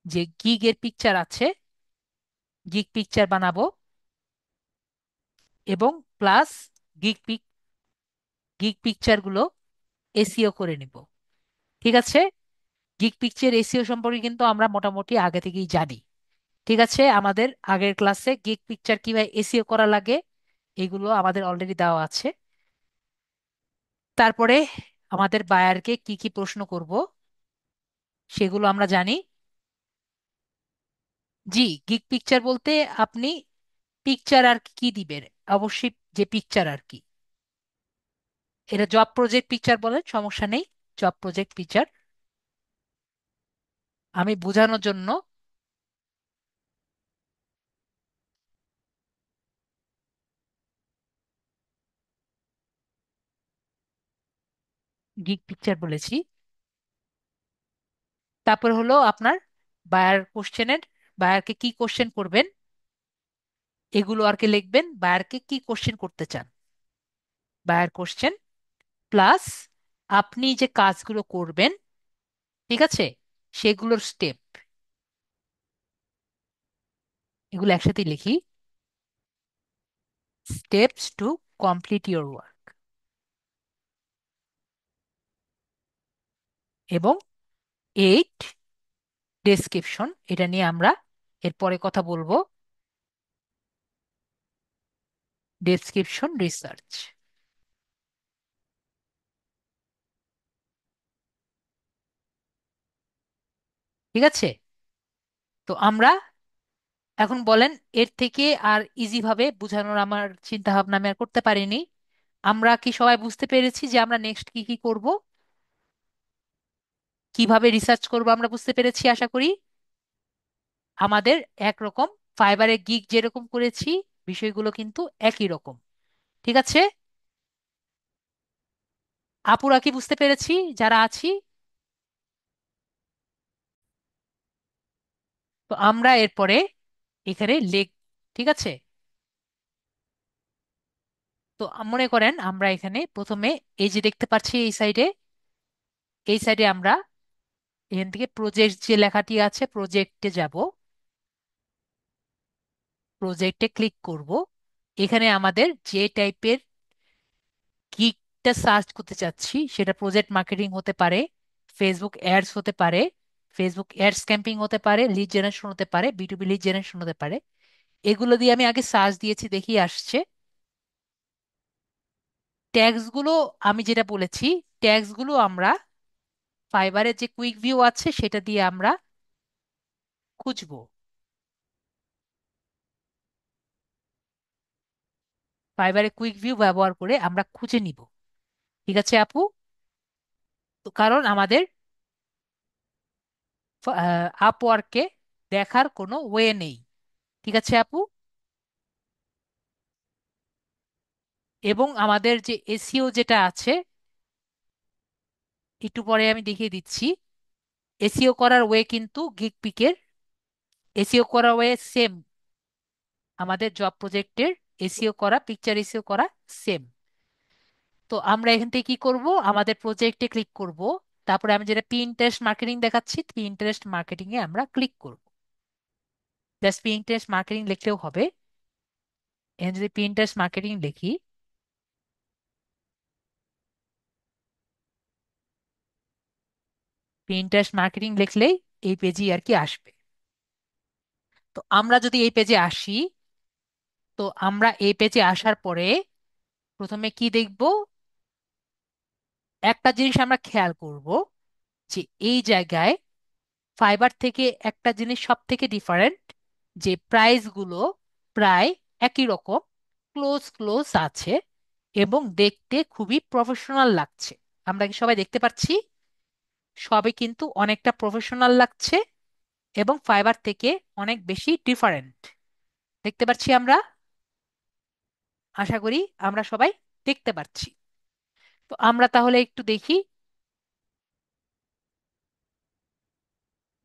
যে গিগ এর পিকচার আছে, গিগ পিকচার বানাবো এবং plus gig pic gig picture গুলো এসইও করে নিব। ঠিক আছে? গিগ পিকচার এসইও সম্পর্কে কিন্তু আমরা মোটামুটি আগে থেকেই জানি। ঠিক আছে? আমাদের আগের ক্লাসে গিগ পিকচার কিভাবে এসইও করা লাগে এগুলো আমাদের অলরেডি দেওয়া আছে। তারপরে আমাদের বায়ারকে কি কি প্রশ্ন করব সেগুলো আমরা জানি। জি, গিগ পিকচার বলতে আপনি পিকচার আর কি দিবেন, অবশ্যই যে পিকচার আর কি, এটা জব প্রজেক্ট পিকচার বলে সমস্যা নেই। জব প্রজেক্ট পিকচার আমি বোঝানোর জন্য গিগ পিকচার বলেছি। তারপর হলো আপনার বায়ার কোশ্চেনের, বায়ারকে কি কোশ্চেন করবেন এগুলো আর কি লিখবেন, বায়ারকে কি কোশ্চেন করতে চান, বায়ার কোশ্চেন প্লাস আপনি যে কাজগুলো করবেন, ঠিক আছে, সেগুলোর স্টেপ, এগুলো একসাথে লিখি, steps to complete your work, এবং 8 ডেসক্রিপশন, এটা নিয়ে আমরা এরপরে কথা বলবো, ডেসক্রিপশন রিসার্চ। ঠিক আছে? তো আমরা এখন বলেন, এর থেকে আর ইজি ভাবে বোঝানোর আমার চিন্তা ভাবনা আমি আর করতে পারিনি। আমরা কি সবাই বুঝতে পেরেছি যে আমরা নেক্সট কি কি করব, কিভাবে রিসার্চ করব? আমরা বুঝতে পেরেছি আশা করি। আমাদের একরকম ফাইবারের গিগ যেরকম করেছি, বিষয়গুলো কিন্তু একই রকম। ঠিক আছে? আপুরা কি বুঝতে পেরেছি যারা আছি? তো আমরা এরপরে এখানে লেখ, ঠিক আছে, তো মনে করেন আমরা এখানে প্রথমে এই যে দেখতে পাচ্ছি এই সাইডে, এই সাইডে আমরা এখান থেকে প্রজেক্ট যে লেখাটি আছে প্রজেক্টে যাব, প্রজেক্টে ক্লিক করব। এখানে আমাদের যে টাইপের গিগটা সার্চ করতে চাচ্ছি, সেটা প্রজেক্ট মার্কেটিং হতে পারে, ফেসবুক অ্যাডস হতে পারে, ফেসবুক অ্যাডস ক্যাম্পিং হতে পারে, লিড জেনারেশন হতে পারে, বিটুবি লিড জেনারেশন হতে পারে। এগুলো দিয়ে আমি আগে সার্চ দিয়েছি, দেখি আসছে ট্যাগস গুলো। আমি যেটা বলেছি, ট্যাগস গুলো আমরা ফাইবারের যে কুইক ভিউ আছে সেটা দিয়ে আমরা খুঁজবো, ফাইবারের কুইক ভিউ ব্যবহার করে আমরা খুঁজে নিব। ঠিক আছে আপু? তো কারণ আমাদের আপওয়ার্কে দেখার কোনো ওয়ে নেই। ঠিক আছে আপু? এবং আমাদের যে এসইও যেটা আছে, একটু পরে আমি দেখিয়ে দিচ্ছি, এসইও করার ওয়ে কিন্তু গিগপিকের এসইও করার ওয়ে সেম, আমাদের জব প্রজেক্টের এসইও করা, পিকচার এসইও করা সেম। তো আমরা এখান থেকে কি করব, আমাদের প্রজেক্টে ক্লিক করব, তারপরে আমি যেটা পিন্টারেস্ট মার্কেটিং দেখাচ্ছি, পিন্টারেস্ট মার্কেটিং এ আমরা ক্লিক করব। জাস্ট পিন্টারেস্ট মার্কেটিং লিখলেও হবে। এখানে যদি পিন্টারেস্ট মার্কেটিং লিখি, পিন্টারেস্ট মার্কেটিং লিখলেই এই পেজই আর কি আসবে। তো আমরা যদি এই পেজে আসি, তো আমরা এই পেজে আসার পরে প্রথমে কি দেখব, একটা জিনিস আমরা খেয়াল করব যে এই জায়গায় ফাইবার থেকে একটা জিনিস সব থেকে ডিফারেন্ট, যে প্রাইস গুলো প্রায় একই রকম, ক্লোজ ক্লোজ আছে, এবং দেখতে খুবই প্রফেশনাল লাগছে। আমরা কি সবাই দেখতে পাচ্ছি? সবই কিন্তু অনেকটা প্রফেশনাল লাগছে এবং ফাইবার থেকে অনেক বেশি ডিফারেন্ট দেখতে পাচ্ছি আমরা। আশা করি আমরা সবাই দেখতে পাচ্ছি। তো আমরা তাহলে একটু দেখি,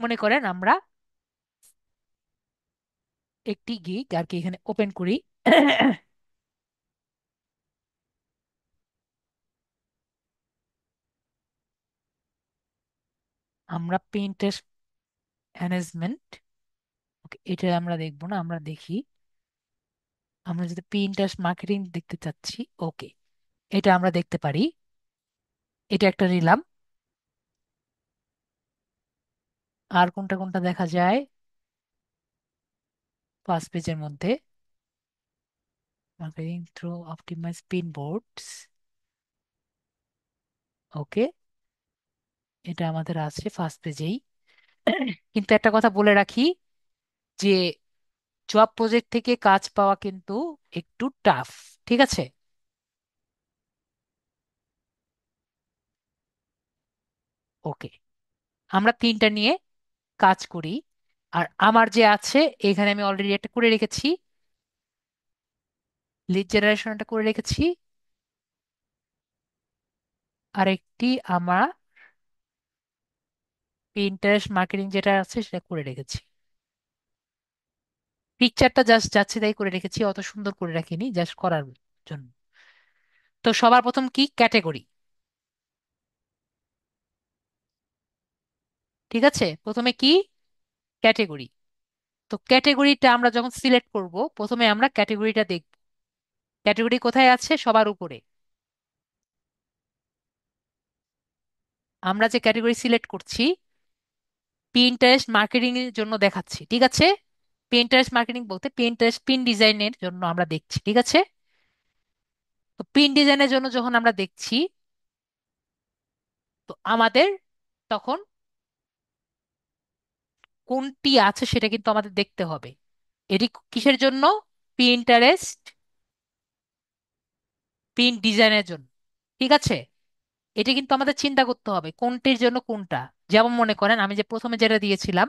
মনে করেন আমরা একটি গিগ আর কি এখানে ওপেন করি। আমরা প্রিন্টারেস্ট ম্যানেজমেন্ট, ওকে, এটা আমরা দেখবো না, আমরা দেখি, আমরা যদি প্রিন্টারেস্ট মার্কেটিং দেখতে চাচ্ছি, ওকে, এটা আমরা দেখতে পারি। এটা একটা নিলাম। আর কোনটা কোনটা দেখা যায় ফার্স্ট পেজের মধ্যে? Marketing through optimize pin boards, okay, এটা আমাদের আছে ফার্স্ট পেজেই। কিন্তু একটা কথা বলে রাখি যে জব প্রজেক্ট থেকে কাজ পাওয়া কিন্তু একটু টাফ। ঠিক আছে? ওকে, আমরা তিনটা নিয়ে কাজ করি। আর আমার যে আছে, এখানে আমি অলরেডি একটা করে রেখেছি, লিড জেনারেশনটা করে রেখেছি, আর একটি আমার ইন্টারেস্ট মার্কেটিং যেটা আছে সেটা করে রেখেছি। পিকচারটা জাস্ট যাচ্ছে তাই করে রেখেছি, অত সুন্দর করে রাখিনি, জাস্ট করার জন্য। তো সবার প্রথম কি ক্যাটেগরি, ঠিক আছে, প্রথমে কি ক্যাটেগরি। তো ক্যাটেগরিটা আমরা যখন সিলেক্ট করব, প্রথমে আমরা ক্যাটেগরিটা দেখব। ক্যাটেগরি কোথায় আছে? সবার উপরে। আমরা যে ক্যাটেগরি সিলেক্ট করছি, পিন্টারেস্ট মার্কেটিং এর জন্য দেখাচ্ছি, ঠিক আছে। পিন্টারেস্ট মার্কেটিং বলতে পিন্টারেস্ট পিন ডিজাইনের জন্য আমরা দেখছি, ঠিক আছে। তো পিন ডিজাইনের জন্য যখন আমরা দেখছি, তো আমাদের তখন কোনটি আছে সেটা কিন্তু আমাদের দেখতে হবে। এটি কিসের জন্য? পিন্টারেস্ট পিন ডিজাইনের জন্য, ঠিক আছে। এটা কিন্তু আমাদের চিন্তা করতে হবে কোনটির জন্য কোনটা। যেমন মনে করেন আমি যে প্রথমে যেটা দিয়েছিলাম,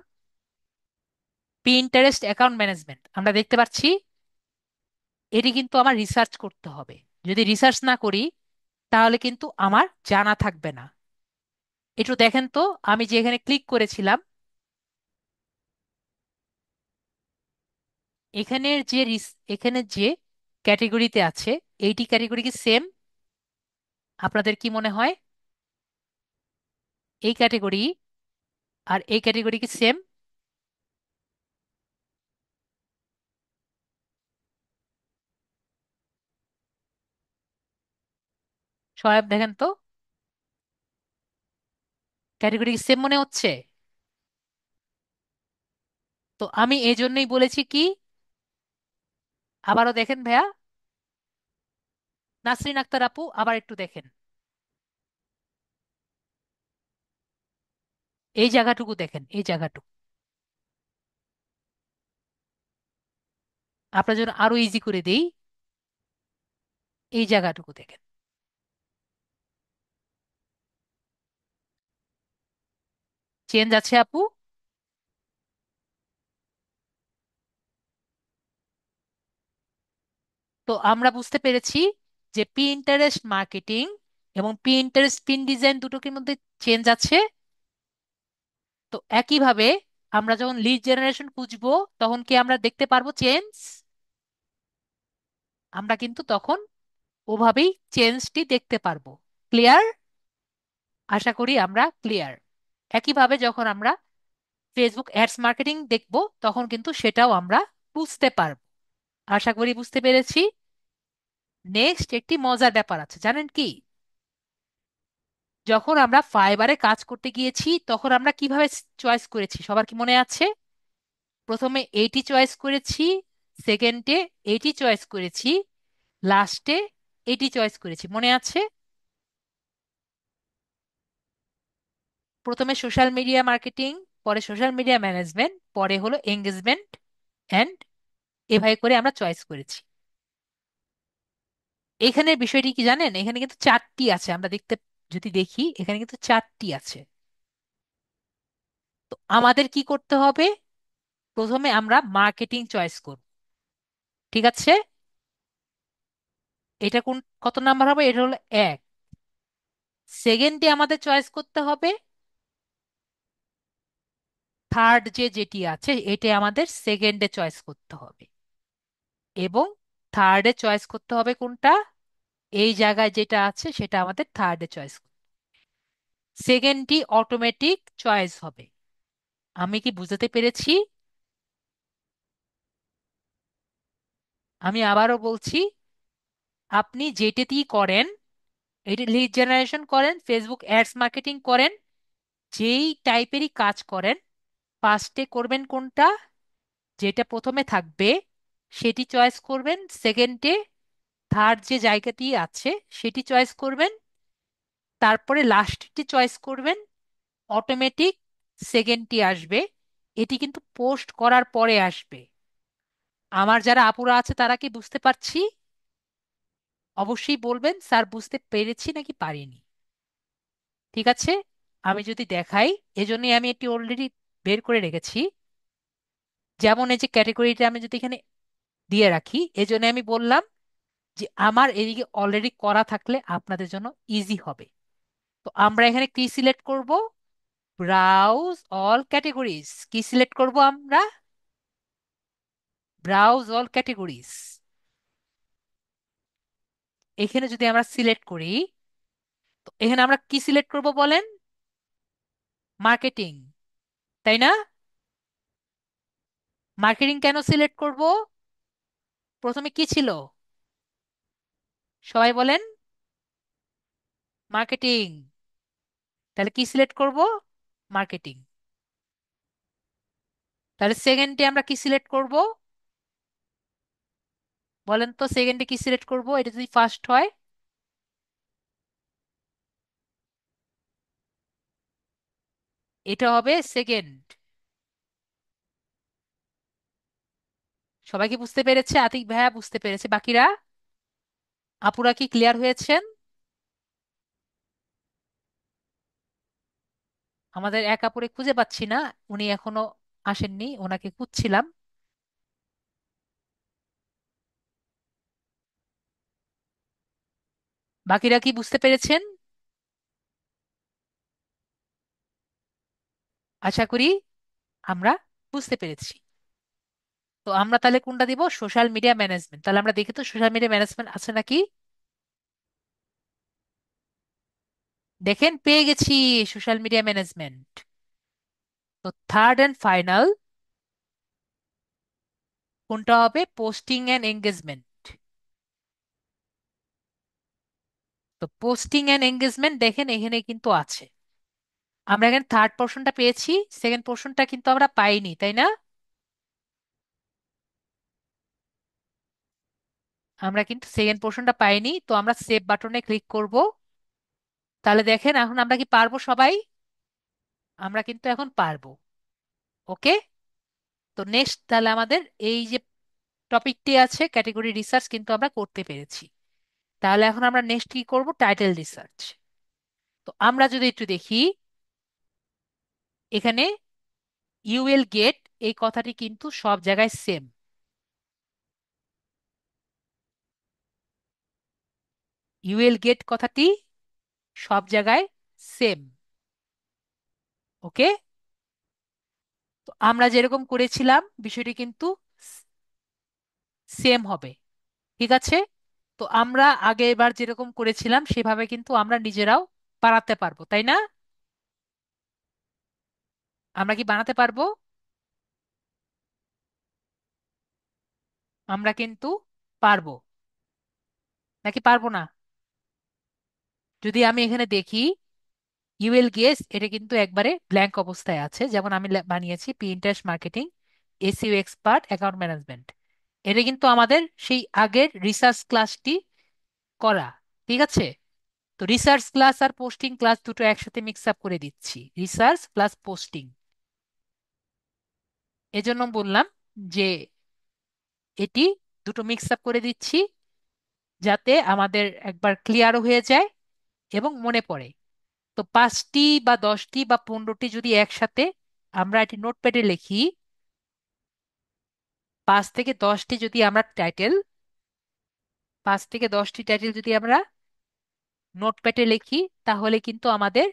পিন্টারেস্ট অ্যাকাউন্ট ম্যানেজমেন্ট, আমরা দেখতে পাচ্ছি এটি কিন্তু আমার রিসার্চ করতে হবে। যদি রিসার্চ না করি তাহলে কিন্তু আমার জানা থাকবে না। একটু দেখেন তো, আমি যে এখানে ক্লিক করেছিলাম, এখানের যে এখানে যে ক্যাটেগরিতে আছে, এইটি ক্যাটেগরি কি সেম? আপনাদের কি মনে হয় এই ক্যাটেগরি আর এই ক্যাটেগরি কি সেম? সবাই দেখেন তো, ক্যাটেগরি কি সেম মনে হচ্ছে? তো আমি এই জন্যই বলেছি কি, আবারও দেখেন ভাইয়া, নাসরিন আক্তার আপু আবার একটু দেখেন, এই জায়গাটুকু দেখেন, এই জায়গাটুকু আপনার জন্য আরো ইজি করে দেই, এই জায়গাটুকু দেখেন। চেঞ্জ আছে আপু? তো আমরা বুঝতে পেরেছি যে পিন্টারেস্ট মার্কেটিং এবং পিন্টারেস্ট পিন ডিজাইন দুটোর মধ্যে চেঞ্জ আছে। তো একইভাবে আমরা যখন লিড জেনারেশন খুঁজবো, তখন কি আমরা দেখতে পারবো চেঞ্জ? আমরা কিন্তু তখন ওভাবেই চেঞ্জটি দেখতে পারবো। ক্লিয়ার? আশা করি আমরা ক্লিয়ার। একইভাবে যখন আমরা ফেসবুক অ্যাডস মার্কেটিং দেখব, তখন কিন্তু সেটাও আমরা বুঝতে পারবো। আশা করি বুঝতে পেরেছি। নেক্সট একটি মজার ব্যাপার আছে, জানেন কি? যখন আমরা ফাইবারে কাজ করতে গিয়েছি, তখন আমরা কিভাবে চয়েস করেছি সবার কি মনে আছে? প্রথমে এইটি চয়েস করেছি, সেকেন্ডে এইটি চয়েস করেছি, লাস্টে এইটি চয়েস করেছি, মনে আছে? প্রথমে সোশ্যাল মিডিয়া মার্কেটিং, পরে সোশ্যাল মিডিয়া ম্যানেজমেন্ট, পরে হলো এঙ্গেজমেন্ট অ্যান্ড, এভাবে করে আমরা চয়েস করেছি। এখানে বিষয়টি কি জানেন? এখানে কিন্তু চারটি আছে, আমরা দেখতে, যদি দেখি এখানে কিন্তু চারটি আছে। তো আমাদের কি করতে হবে? প্রথমে আমরা মার্কেটিং চয়েস করব, ঠিক আছে। এটা কোন, কত নাম্বার হবে? এটা হলো এক। সেকেন্ডে আমাদের চয়েস করতে হবে থার্ড, যেটি আছে এটা আমাদের সেকেন্ডে চয়েস করতে হবে। এবং থার্ডে চয়েস করতে হবে কোনটা? এই জায়গায় যেটা আছে সেটা আমাদের থার্ডে চয়েস করতে, সেকেন্ডটি অটোমেটিক চয়েস হবে। আমি কি বুঝাতে পেরেছি? আমি আবারও বলছি, আপনি যেটাতেই করেন, এটি লিড জেনারেশন করেন, ফেসবুক অ্যাডস মার্কেটিং করেন, যেই টাইপেরই কাজ করেন, ফার্স্টে করবেন কোনটা? যেটা প্রথমে থাকবে সেটি চয়েস করবেন, সেকেন্ডে থার্ড যে জায়গাটি আছে সেটি চয়েস করবেন, তারপরে লাস্টটি চয়েস করবেন, অটোমেটিক সেকেন্ডটি আসবে। এটি কিন্তু পোস্ট করার পরে আসবে। আমার যারা আপুরা আছে তারা কি বুঝতে পারছি? অবশ্যই বলবেন স্যার বুঝতে পেরেছি নাকি পারিনি। ঠিক আছে, আমি যদি দেখাই, এজন্যই আমি এটি অলরেডি বের করে রেখেছি। যেমন এই যে ক্যাটেগরিটা আমি যদি এখানে দিয়ে রাখি, এজন্য আমি বললাম যে আমার এদিকে অলরেডি করা থাকলে আপনাদের জন্য ইজি হবে। তো আমরা এখানে কি সিলেক্ট করব? Browse all categories. কি সিলেক্ট করব আমরা? ব্রাউজ অল ক্যাটেগরিজ, এখানে যদি আমরা সিলেক্ট করি, তো এখানে আমরা কি সিলেক্ট করব বলেন? মার্কেটিং, তাই না? মার্কেটিং কেন সিলেক্ট করব? প্রথমে কি ছিল? সবাই বলেন। মার্কেটিং। তাহলে কি সিলেক্ট করব? মার্কেটিং। তাহলে সেকেন্ডে আমরা কি সিলেক্ট করব? বলেন তো, সেকেন্ডে কি সিলেক্ট করব এটা যদি ফার্স্ট হয়? এটা হবে সেকেন্ড। সবাই কি বুঝতে পেরেছে? আতিক ভাইয়া বুঝতে পেরেছে, বাকিরা আপুরা কি ক্লিয়ার হয়েছেন? আমাদের এক আপুরে খুঁজে পাচ্ছি না, উনি এখনো আসেননি, ওনাকে খুঁজছিলাম। বাকিরা কি বুঝতে পেরেছেন? আশা করি আমরা বুঝতে পেরেছি। তো আমরা তাহলে কোনটা দিব? Social media management. তাহলে আমরা দেখি তো সোশ্যাল মিডিয়া ম্যানেজমেন্ট আছে নাকি। দেখেন, পেয়ে গেছি সোশ্যাল মিডিয়া ম্যানেজমেন্ট। তো থার্ড অ্যান্ড ফাইনাল কোনটা হবে? Posting and engagement. তো পোস্টিং অ্যান্ড এঙ্গেজমেন্ট দেখেন এখানে কিন্তু আছে। আমরা এখানে থার্ড পোর্শনটা পেয়েছি, সেকেন্ড পোর্শনটা কিন্তু আমরা পাইনি, তাই না? আমরা কিন্তু সেকেন্ড পোর্শনটা পাইনি, তো আমরা সেভ বাটনে ক্লিক করব। তাহলে দেখেন এখন আমরা কি পারবো সবাই? আমরা কিন্তু এখন পারবো। ওকে। তো নেক্সট তাহলে আমাদের এই যে টপিকটি আছে ক্যাটেগরি রিসার্চ কিন্তু আমরা করতে পেরেছি। তাহলে এখন আমরা নেক্সট কি করব? Title research. তো আমরা যদি একটু দেখি, এখানে ইউ উইল গেট, এই কথাটি কিন্তু সব জায়গায় সেম। ইউ উইল গেট কথাটি সব জায়গায় সেম। ওকে। তো আমরা যেরকম করেছিলাম বিষয়টি কিন্তু সেম হবে। ঠিক আছে। তো আমরা আগে এবার যেরকম করেছিলাম সেভাবে কিন্তু আমরা নিজেরাও বানাতে পারবো, তাই না? আমরা কি বানাতে পারবো? আমরা কিন্তু পারবো, নাকি পারবো না? যদি আমি এখানে দেখি, ইউ উইল গেস এটা কিন্তু একবারে ব্ল্যাঙ্ক অবস্থায় আছে, যেমন আমি বানিয়েছি Pinterest marketing SEO expert account management. এটা কিন্তু আমাদের সেই আগের রিসার্চ ক্লাসটি করা। ঠিক আছে। তো রিসার্চ ক্লাস আর পোস্টিং ক্লাস দুটো একসাথে মিক্স আপ করে দিচ্ছি, রিসার্চ প্লাস পোস্টিং। এজন্য বললাম যে এটি দুটো মিক্স আপ করে দিচ্ছি, যাতে আমাদের একবার ক্লিয়ারও হয়ে যায় এবং মনে পড়ে। তো 5টি বা 10টি বা 15টি যদি একসাথে আমরা এটি নোটপ্যাডে লিখি, 5 থেকে 10টি যদি আমরা টাইটেল, 5 থেকে 10টি টাইটেল যদি আমরা নোটপ্যাডে লিখি, তাহলে কিন্তু আমাদের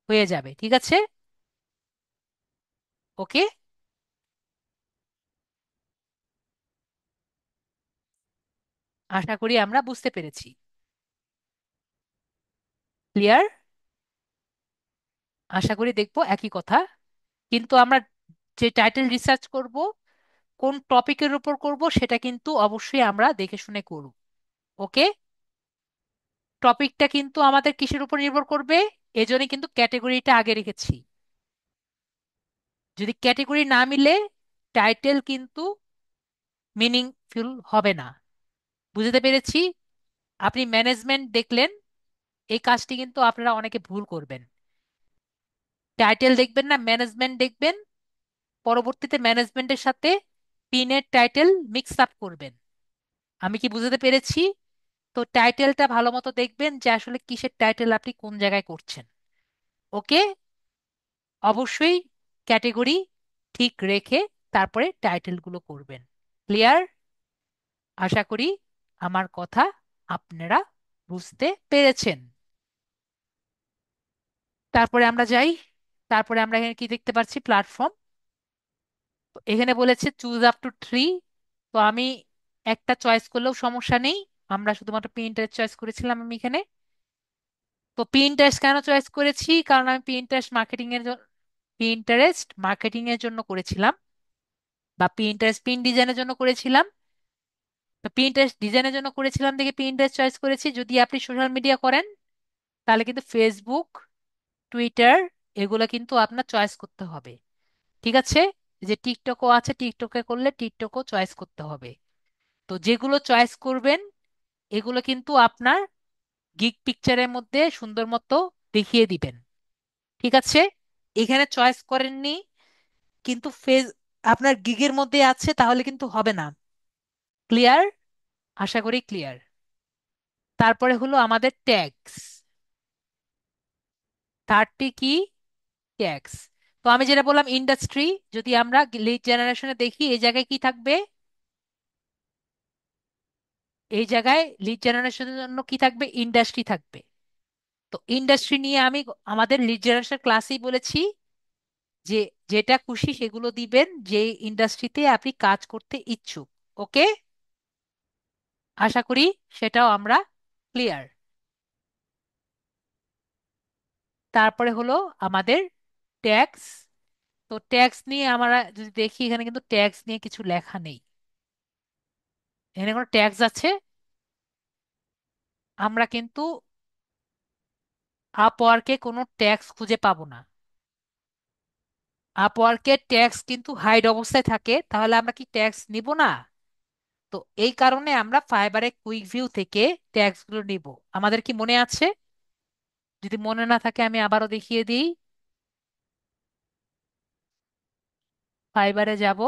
হয়ে যাবে। ঠিক আছে। ওকে। আশা করি আমরা বুঝতে পেরেছি। ক্লিয়ার? আশা করি দেখবো একই কথা। কিন্তু আমরা যে টাইটেল রিসার্চ করব, কোন টপিকের উপর করব, সেটা কিন্তু অবশ্যই আমরা দেখে শুনে করব। ওকে। টপিকটা কিন্তু আমাদের কিসের উপর নির্ভর করবে? এজন্যই কিন্তু ক্যাটেগরিটা আগে রেখেছি। যদি ক্যাটেগরি না মিলে, টাইটেল কিন্তু মিনিংফুল হবে না। বুঝতে পেরেছি। আপনি ম্যানেজমেন্ট দেখলেন, এই কাজটি কিন্তু আপনারা অনেকে ভুল করবেন। টাইটেল দেখবেন না, ম্যানেজমেন্ট দেখবেন, পরবর্তীতে ম্যানেজমেন্টের সাথে পিনের টাইটেল মিক্স আপ করবেন। আমি কি বুঝতে পেরেছি? তো টাইটেলটা ভালো মতো দেখবেন যে আসলে কিসের টাইটেল আপনি কোন জায়গায় করছেন। ওকে। অবশ্যই ক্যাটেগরি ঠিক রেখে তারপরে টাইটেলগুলো করবেন। ক্লিয়ার? আশা করি আমার কথা আপনারা বুঝতে পেরেছেন। তারপরে আমরা যাই। তারপরে আমরা এখানে কি দেখতে পাচ্ছি? প্ল্যাটফর্ম। এখানে বলেছে চুজ আপ টু 3। তো আমি একটা চয়েস করলেও সমস্যা নেই। আমরা শুধুমাত্র প্রিন্টারেস্ট চয়েস করেছিলাম আমি এখানে। তো প্রিন্টারেস্ট কেন চয়েস করেছি? কারণ আমি প্রিন্টারেস্ট মার্কেটিং এর জন্য করেছিলাম, বা প্রিন্টারেস্ট প্রিন্ট ডিজাইনের জন্য করেছিলাম। তো প্রিন্টারেস্ট ডিজাইনের জন্য করেছিলাম দেখে প্রিন্টারেস্ট চয়েস করেছি। যদি আপনি সোশ্যাল মিডিয়া করেন তাহলে কিন্তু ফেসবুক, টুইটার, এগুলো কিন্তু আপনার চয়েস করতে হবে। ঠিক আছে? যে টিকটকও আছে, টিকটকে করলে টিকটকও চয়েস করতে হবে। তো যেগুলো চয়েস করবেন এগুলো কিন্তু আপনার গিগ পিকচারের মধ্যে সুন্দর মতো দেখিয়ে দিবেন। ঠিক আছে? এখানে চয়েস করেননি কিন্তু আপনার গিগের মধ্যে আছে, তাহলে কিন্তু হবে না। ক্লিয়ার? আশা করি ক্লিয়ার। তারপরে হলো আমাদের ট্যাগস। থার্ডটি কি? ট্যাক্স। তো আমি যেটা বললাম ইন্ডাস্ট্রি, যদি আমরা লিড জেনারেশনে দেখি এই জায়গায় কি থাকবে? এই জায়গায় লিড জেনারেশনের জন্য কি থাকবে? ইন্ডাস্ট্রি থাকবে। তো ইন্ডাস্ট্রি নিয়ে আমি আমাদের লিড জেনারেশন ক্লাসেই বলেছি যে যেটা খুশি সেগুলো দিবেন যে ইন্ডাস্ট্রিতে আপনি কাজ করতে ইচ্ছুক। ওকে? আশা করি সেটাও আমরা ক্লিয়ার। তারপরে হলো আমাদের ট্যাক্স। তো ট্যাক্স নিয়ে আমরা যদি দেখি এখানে কিন্তু ট্যাক্স নিয়ে কিছু লেখা নেই। এখানে কোনো ট্যাক্স আছে? আমরা কিন্তু আপওয়ার্কে কোনো ট্যাক্স খুঁজে পাবো না। আপওয়ার্কের ট্যাক্স কিন্তু হাইড অবস্থায় থাকে, তাহলে আমরা কি ট্যাক্স নিব না? তো এই কারণে আমরা ফাইবারে কুইক ভিউ থেকে ট্যাক্স গুলো নিব। আমাদের কি মনে আছে? যদি মনে না থাকে আমি আবারও দেখিয়ে দিই। ফাইবারে যাব,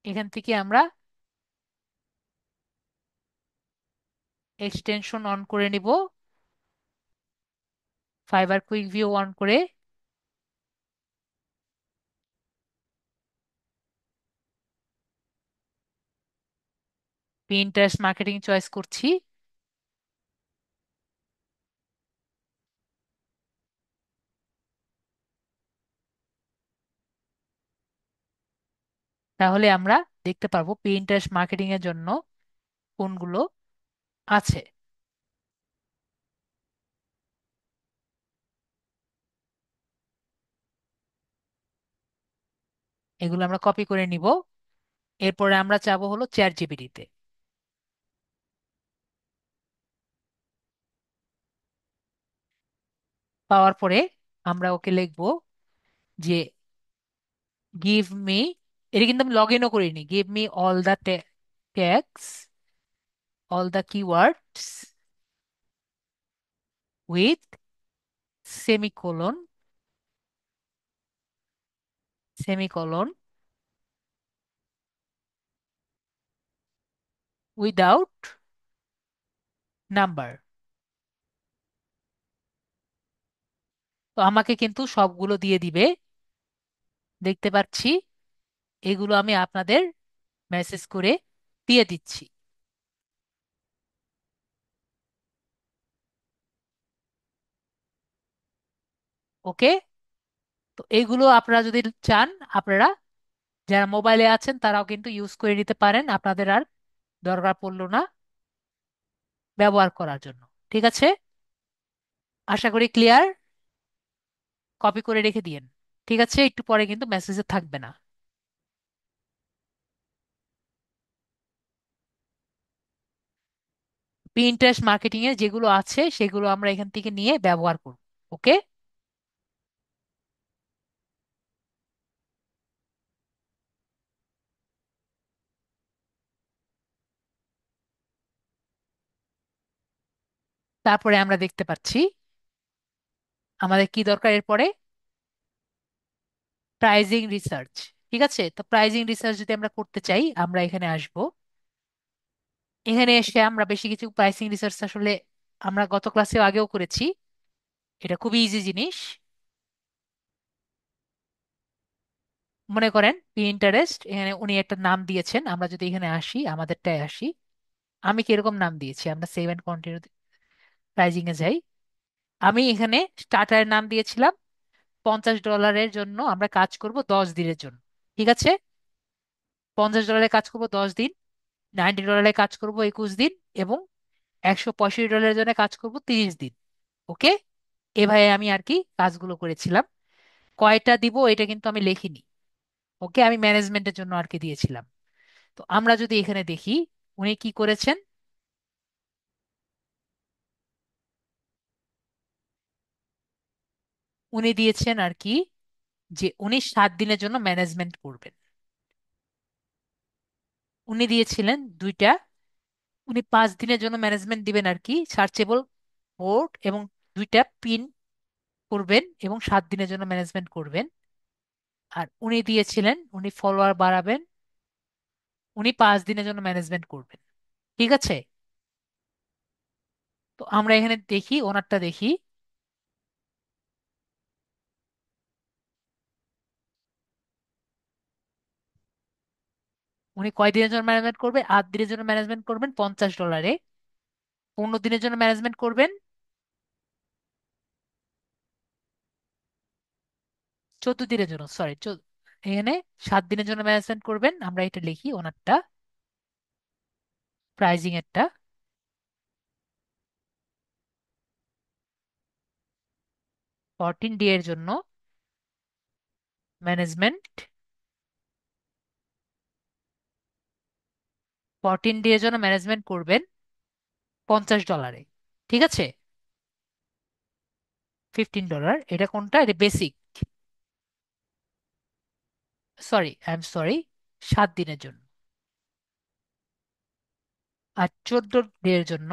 এখান থেকে আমরা এক্সটেনশন অন করে নিব। ফাইবার কুইক ভিউ অন করে পিন্টারেস্ট মার্কেটিং চয়েস করছি। তাহলে আমরা দেখতে পারবো পিন্টারেস্ট মার্কেটিং এর জন্য কোনগুলো আছে। এগুলো আমরা কপি করে নিব। এরপরে আমরা যাবো হলো চ্যাট জিপিটিতে। পাওয়ার পরে আমরা ওকে লিখবো যে গিভ মি, এটা কিন্তু আমি লগ ইনও করিনি, give me all the tags, all the keywords with semicolon, semicolon, without number. তো আমাকে কিন্তু সবগুলো দিয়ে দিবে, দেখতে পাচ্ছি। এগুলো আমি আপনাদের মেসেজ করে দিয়ে দিচ্ছি। ওকে? তো এইগুলো আপনারা যদি চান, আপনারা যারা মোবাইলে আছেন তারাও কিন্তু ইউজ করে নিতে পারেন, আপনাদের আর দরকার পড়লো না ব্যবহার করার জন্য। ঠিক আছে? আশা করি ক্লিয়ার। কপি করে রেখে দিয়েন। ঠিক আছে? একটু পরে কিন্তু মেসেজে থাকবে না। পিন্টারেস্ট মার্কেটিং এর যেগুলো আছে সেগুলো আমরা এখান থেকে নিয়ে ব্যবহার করব। ওকে? তারপরে আমরা দেখতে পাচ্ছি আমাদের কি দরকার এরপরে? Pricing research. ঠিক আছে? তো প্রাইজিং রিসার্চ যদি আমরা করতে চাই আমরা এখানে আসব। এখানে এসে আমরা বেশি কিছু প্রাইসিং রিসার্চ আসলে আমরা গত ক্লাসে আগেও করেছি, এটা খুবই ইজি জিনিস। মনে করেন পিন্টারেস্ট, এখানে উনি একটা নাম দিয়েছেন, আমরা যদি এখানে আসি আমাদেরটায় আসি, আমি কিরকম নাম দিয়েছি, আমরা সেভ এন্ড কন্টিনিউ প্রাইজিং এ যাই। আমি এখানে স্টার্টারের নাম দিয়েছিলাম $50 জন্য আমরা কাজ করব 10 দিনের জন্য। ঠিক আছে, $50 কাজ করব 10 দিন, $90 কাজ করব 21 দিন, এবং $165 জন্য কাজ করব 30 দিন। ওকে, এভাবে আমি আর কি কাজগুলো করেছিলাম। কয়টা দিব এটা কিন্তু আমি লিখিনি। ওকে, আমি ম্যানেজমেন্টের জন্য আর কি দিয়েছিলাম। তো আমরা যদি এখানে দেখি উনি কি করেছেন। উনি দিয়েছেন আর কি যে উনি 7 দিনের জন্য ম্যানেজমেন্ট করবেন। উনি দিয়েছিলেন দুইটা। উনি 5 দিনের জন্য ম্যানেজমেন্ট দিবেন আর কি, সার্চেবল বোর্ড এবং দুইটা পিন করবেন, এবং 7 দিনের জন্য ম্যানেজমেন্ট করবেন। আর উনি দিয়েছিলেন উনি ফলোয়ার বাড়াবেন, উনি 5 দিনের জন্য ম্যানেজমেন্ট করবেন। ঠিক আছে, তো আমরা এখানে দেখি ওনারটা দেখি। উনি কয় দিনের জন্য ম্যানেজমেন্ট করবে? 8 দিনের জন্য ম্যানেজমেন্ট করবেন $50। 15 দিনের জন্য ম্যানেজমেন্ট করবেন 14 দিনের জন্য, সরি, এখানে 7 দিনের জন্য ম্যানেজমেন্ট করবেন। আমরা এটা লিখি ওনারটা, প্রাইজিং এরটা। 14 ডে এর জন্য ম্যানেজমেন্ট, 14 ডে এর জন্য ম্যানেজমেন্ট করবেন $50। ঠিক আছে, $15। এটা কোনটা? এটা basic, sorry, I am sorry, 7 দিনের জন্য। আর 14 ডে এর জন্য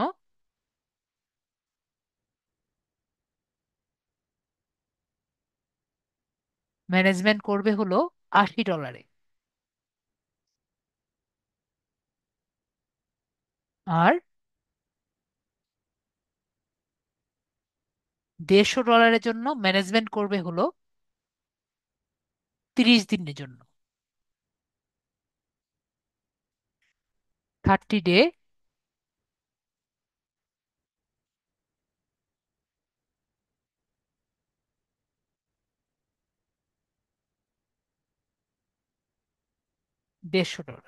ম্যানেজমেন্ট করবে হলো $80। আর $150 জন্য ম্যানেজমেন্ট করবে হলো 30 দিনের জন্য। 30 ডে, $150।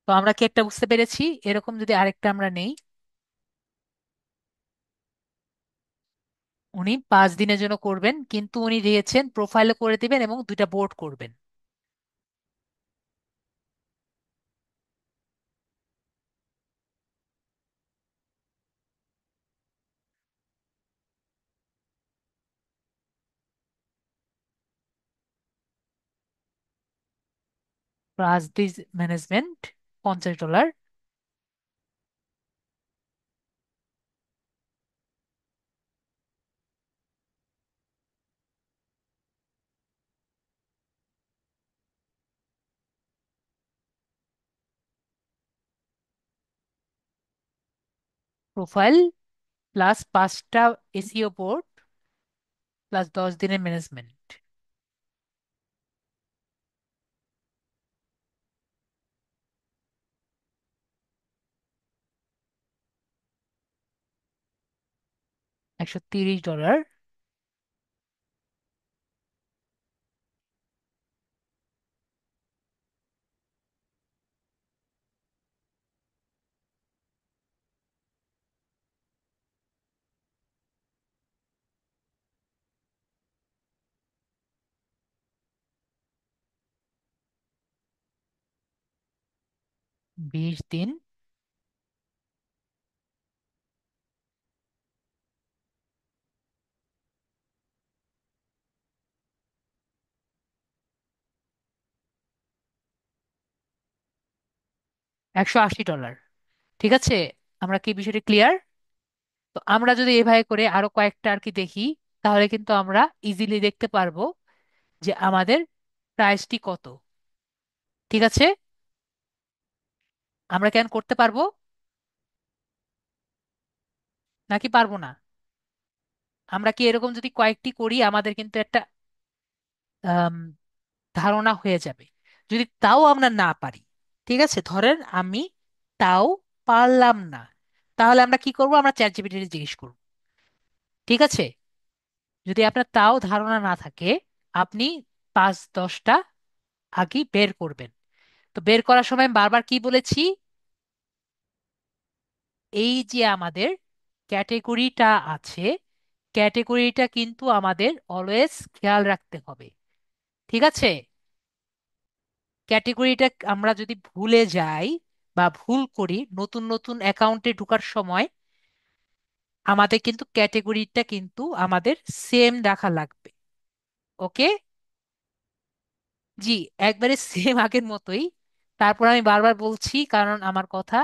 তো আমরা কি একটা বুঝতে পেরেছি? এরকম যদি আরেকটা আমরা নেই, উনি 5 দিনের জন্য করবেন, কিন্তু উনি দিয়েছেন প্রোফাইলে করে দিবেন এবং দুইটা বোর্ড করবেন। 5 দিন ম্যানেজমেন্ট, $50। প্রোফাইল প্লাস 5টা এসিও বোর্ড প্লাস 10 দিনের ম্যানেজমেন্ট, 130। 20 দিন, 180। ঠিক আছে, আমরা কি বিষয়টা ক্লিয়ার? তো আমরা যদি এভাবে করে আরো কয়েকটা আর কি দেখি, তাহলে কিন্তু আমরা ইজিলি দেখতে পারবো যে আমাদের প্রাইসটি কত। ঠিক আছে, আমরা কেন করতে পারবো নাকি পারবো না? আমরা কি এরকম যদি কয়েকটি করি আমাদের কিন্তু একটা আম, ধারণা হয়ে যাবে। যদি তাও আমরা না পারি, ঠিক আছে, ধরেন আমি তাও পারলাম না, তাহলে আমরা কি করব? আমরা চ্যাট জিপিটি জিজ্ঞেস করব। ঠিক আছে, যদি আপনার তাও ধারণা না থাকে, আপনি 5-10টা আগে বের করবেন। তো বের করার সময় আমি বারবার কি বলেছি? এই যে আমাদের ক্যাটেগরিটা আছে, ক্যাটেগরিটা কিন্তু আমাদের অলওয়েজ খেয়াল রাখতে হবে। ঠিক আছে, ক্যাটেগরিটা আমরা যদি ভুলে যাই বা ভুল করি নতুন নতুন অ্যাকাউন্টে ঢোকার সময়, আমাদের কিন্তু ক্যাটেগরিটা কিন্তু আমাদের সেম রাখা লাগবে। ওকে? জি, একবারে সেম আগের মতোই। তারপর আমি বারবার বলছি কারণ আমার কথা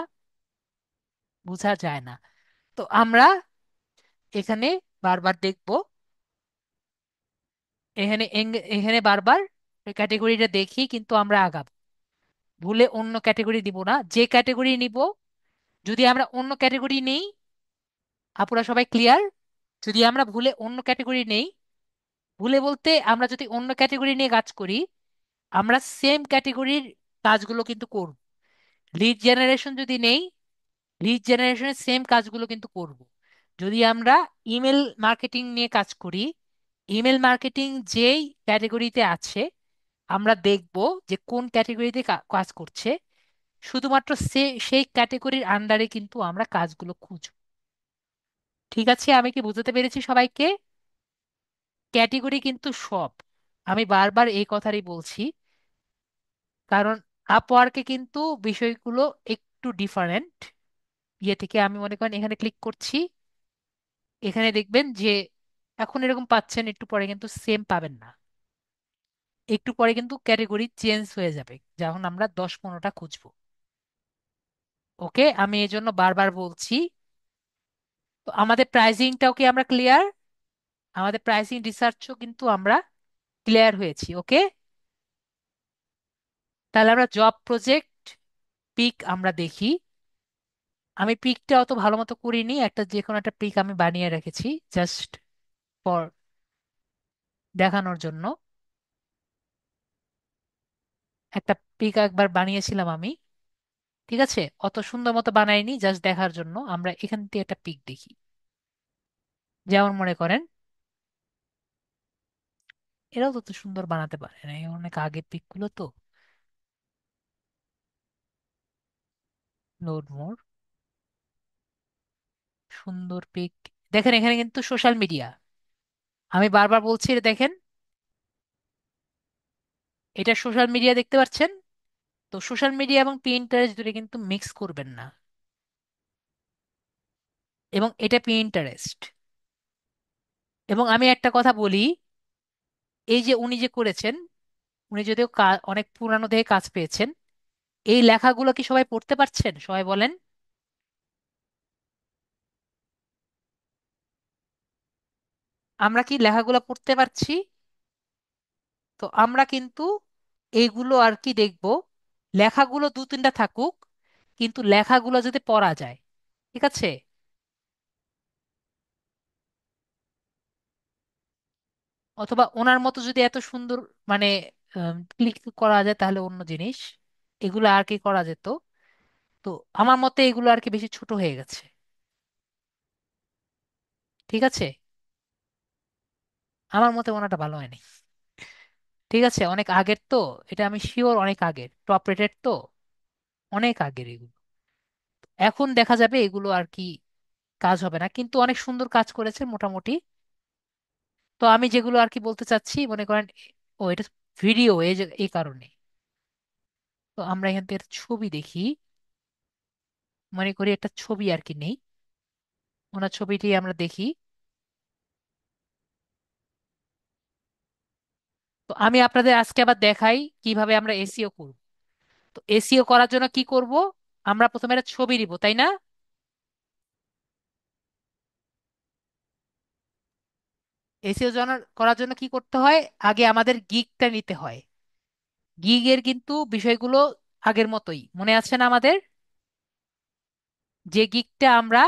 বোঝা যায় না। তো আমরা এখানে বারবার দেখব, এখানে বারবার ক্যাটেগরিটা দেখি কিন্তু আমরা আগাবো। ভুলে অন্য ক্যাটেগরি দিব না, যে ক্যাটেগরি নিব। যদি আমরা অন্য ক্যাটেগরি নেই, আপুরা সবাই ক্লিয়ার? যদি আমরা ভুলে অন্য ক্যাটেগরি নেই, ভুলে বলতে আমরা যদি অন্য ক্যাটেগরি নিয়ে কাজ করি, আমরা সেম ক্যাটেগরির কাজগুলো কিন্তু করব। লিড জেনারেশন যদি নেই, লিড জেনারেশনের সেম কাজগুলো কিন্তু করব। যদি আমরা ইমেল মার্কেটিং নিয়ে কাজ করি, ইমেল মার্কেটিং যেই ক্যাটেগরিতে আছে, আমরা দেখব যে কোন ক্যাটেগরিতে কাজ করছে, শুধুমাত্র সেই ক্যাটেগরির আন্ডারে কিন্তু আমরা কাজগুলো খুঁজব। ঠিক আছে, আমি কি বুঝাতে পেরেছি সবাইকে? ক্যাটেগরি কিন্তু সব, আমি বারবার এই কথাই বলছি, কারণ আপওয়ার্কে কিন্তু বিষয়গুলো একটু ডিফারেন্ট। ইয়ে থেকে আমি মনে করেন এখানে ক্লিক করছি, এখানে দেখবেন যে এখন এরকম পাচ্ছেন, একটু পরে কিন্তু সেম পাবেন না। একটু পরে কিন্তু ক্যাটেগরি চেঞ্জ হয়ে যাবে যখন আমরা 10-15টা খুঁজবো। ওকে, আমি এই জন্য বারবার বলছি। তো আমাদের প্রাইসিংটাও কি আমরা ক্লিয়ার? আমাদের প্রাইসিং রিসার্চও কিন্তু আমরা ক্লিয়ার হয়েছি। ওকে, তাহলে আমরা জব প্রজেক্ট পিক আমরা দেখি। আমি পিকটা অত ভালো মতো করিনি, একটা যে কোনো একটা পিক আমি বানিয়ে রেখেছি জাস্ট ফর দেখানোর জন্য। একটা পিক একবার বানিয়েছিলাম আমি। ঠিক আছে, অত সুন্দর মতো বানাইনি, জাস্ট দেখার জন্য। আমরা এখান থেকে একটা পিক দেখি। যেমন মনে করেন, এরাও তত সুন্দর বানাতে পারে না, এই অনেক আগের পিক গুলো তো। লোড মোর, সুন্দর পিক। দেখেন এখানে কিন্তু সোশ্যাল মিডিয়া, আমি বারবার বলছি, এটা দেখেন, এটা সোশ্যাল মিডিয়া, দেখতে পাচ্ছেন? তো সোশ্যাল মিডিয়া এবং পিন্টারেস্ট দুটো কিন্তু মিক্স করবেন না। এবং এটা পিন্টারেস্ট। এবং আমি একটা কথা বলি, এই যে উনি যে করেছেন, উনি যদিও অনেক পুরানো দেখে কাজ পেয়েছেন, এই লেখাগুলো কি সবাই পড়তে পারছেন? সবাই বলেন। আমরা কি লেখাগুলো পড়তে পারছি? তো আমরা কিন্তু এইগুলো আর কি দেখব, লেখাগুলো 2-3টা থাকুক, কিন্তু লেখাগুলো যদি পড়া যায়। ঠিক আছে, অথবা ওনার মতো যদি এত সুন্দর মানে ক্লিক করা যায় তাহলে অন্য জিনিস, এগুলো আর কি করা যেত। তো আমার মতে এগুলো আর কি বেশি ছোট হয়ে গেছে। ঠিক আছে, আমার মতে ওনাটা ভালো হয়নি। ঠিক আছে, অনেক আগের তো, এটা আমি শিওর, অনেক আগের, টপ রেটেড তো, অনেক আগের এগুলো। এখন দেখা যাবে এগুলো আর কি কাজ হবে না, কিন্তু অনেক সুন্দর কাজ করেছে মোটামুটি। তো আমি যেগুলো আর কি বলতে চাচ্ছি, মনে করেন, ও এটা ভিডিও, এই যে এই কারণে। তো আমরা এখান থেকে একটা ছবি দেখি, মনে করি একটা ছবি আর কি নেই, ওনার ছবিটি আমরা দেখি। তো আমি আপনাদের আজকে আবার দেখাই কিভাবে আমরা এসিও করব। তো এসিও করার জন্য কি করব? আমরা প্রথমে একটা ছবি দিব, তাই না? এসিও করার জন্য কি করতে হয়? আগে আমাদের গিগটা নিতে হয়। গিগের কিন্তু বিষয়গুলো আগের মতোই মনে আছে না আমাদের? যে গিগটা আমরা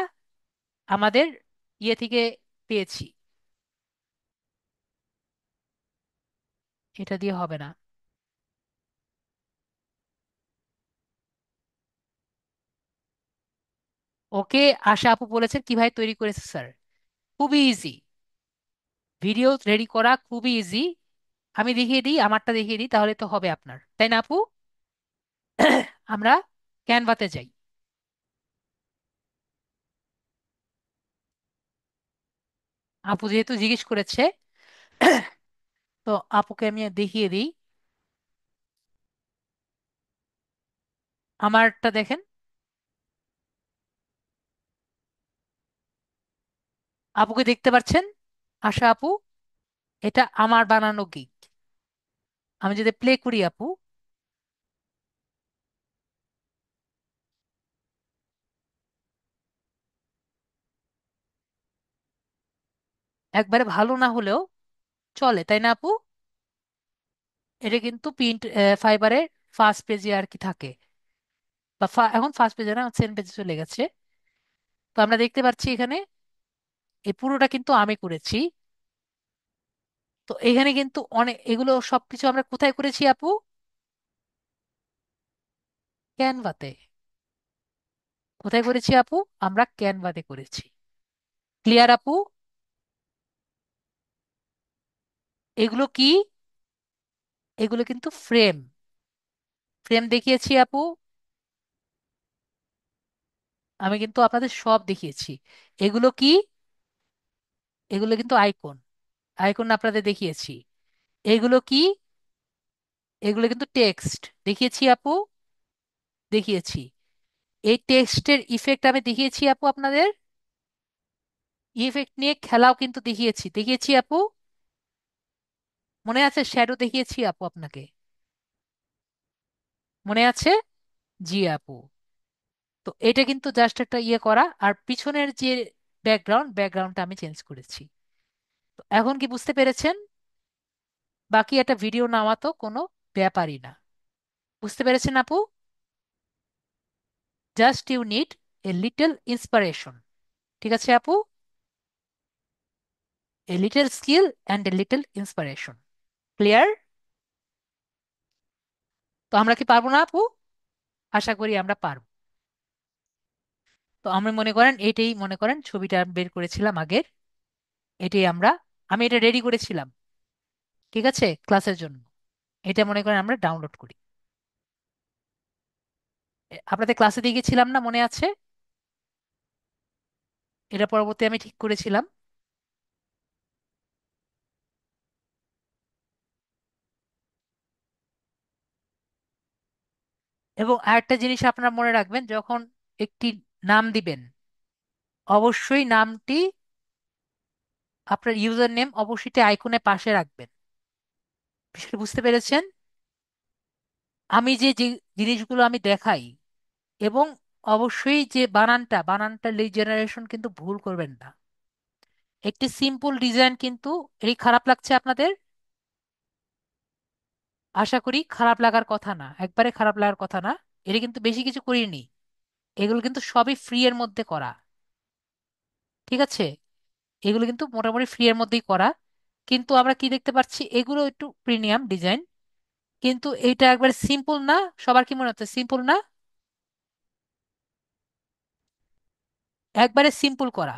আমাদের ইয়ে থেকে পেয়েছি। এটা দিয়ে হবে না। ওকে। আশা আপু বলেছেন কিভাবে তৈরি করেছে স্যার। খুবই ইজি। ভিডিও রেডি করা খুবই ইজি। আমি দেখিয়ে দিই, আমারটা দেখিয়ে দিই, তাহলে তো হবে আপনার, তাই না আপু? আমরা ক্যানভাতে যাই। আপু যেহেতু জিজ্ঞেস করেছে, তো আপুকে আমি দেখিয়ে দিই। আমারটা দেখেন। আপুকে দেখতে পাচ্ছেন? আশা আপু, এটা আমার বানানো গিগ। আমি যদি প্লে করি আপু, একবারে ভালো না হলেও চলে, তাই না আপু? এটা কিন্তু প্রিন্ট ফাইবারের ফার্স্ট পেজে আর কি থাকে, বা এখন ফার্স্ট পেজে না, সেকেন্ড পেজে চলে গেছে। তো আমরা দেখতে পাচ্ছি এখানে এই পুরোটা কিন্তু আমি করেছি। তো এখানে কিন্তু অনেক, এগুলো সবকিছু আমরা কোথায় করেছি আপু? ক্যানভাতে। কোথায় করেছি আপু? আমরা ক্যানভাতে করেছি। ক্লিয়ার আপু? এগুলো কি? এগুলো কিন্তু ফ্রেম। ফ্রেম দেখিয়েছি আপু। আমি কিন্তু আপনাদের সব দেখিয়েছি। এগুলো কি? এগুলো কিন্তু আইকন। আইকন আপনাদের দেখিয়েছি। এগুলো কি? এগুলো কিন্তু টেক্সট দেখিয়েছি আপু। দেখিয়েছি। এই টেক্সটের ইফেক্ট আমি দেখিয়েছি আপু আপনাদের। ইফেক্ট নিয়ে খেলাও কিন্তু দেখিয়েছি, দেখিয়েছি আপু। মনে আছে? শ্যাডো দেখিয়েছি আপু আপনাকে। মনে আছে? জি আপু। তো এটা কিন্তু জাস্ট একটা ইয়ে করা, আর পিছনের যে ব্যাকগ্রাউন্ডটা আমি চেঞ্জ করেছি। তো এখন কি বুঝতে পেরেছেন? বাকি একটা ভিডিও নেওয়া তো কোনো ব্যাপারই না। বুঝতে পেরেছেন আপু? Just you need a little inspiration. ঠিক আছে আপু? A little skill and a little inspiration. Clear? তো আমরা কি পারবো না আপু? আশা করি আমরা পারবো। তো আমরা মনে করেন এটাই, মনে করেন ছবিটা বের করেছিলাম আগের। এটাই আমি এটা রেডি করেছিলাম, ঠিক আছে, ক্লাসের জন্য। এটা মনে করেন আমরা ডাউনলোড করি। আপনাদের ক্লাসে দিয়ে গেছিলাম না, মনে আছে? এটা পরবর্তী আমি ঠিক করেছিলাম। এবং আরেকটা জিনিস আপনারা মনে রাখবেন, যখন একটি নাম দিবেন, অবশ্যই নামটি, আপনার ইউজার নেম অবশ্যই আইকনের পাশে রাখবেন। বিষয়টা বুঝতে পেরেছেন? আমি যে যে জিনিসগুলো আমি দেখাই, এবং অবশ্যই যে বানানটা লিড জেনারেশন কিন্তু ভুল করবেন না। একটি সিম্পল ডিজাইন কিন্তু, এই খারাপ লাগছে আপনাদের? আশা করি খারাপ লাগার কথা না, একবারে খারাপ লাগার কথা না। এটা কিন্তু বেশি কিছু করিনি। এগুলো কিন্তু সবই ফ্রি এর মধ্যে করা, ঠিক আছে? এগুলো কিন্তু মোটামুটি ফ্রি এর মধ্যেই করা। কিন্তু আমরা কি দেখতে পাচ্ছি, এগুলো একটু প্রিমিয়াম ডিজাইন। কিন্তু এইটা একবার সিম্পল না? সবার কি মনে হচ্ছে সিম্পল না? একবারে সিম্পল করা।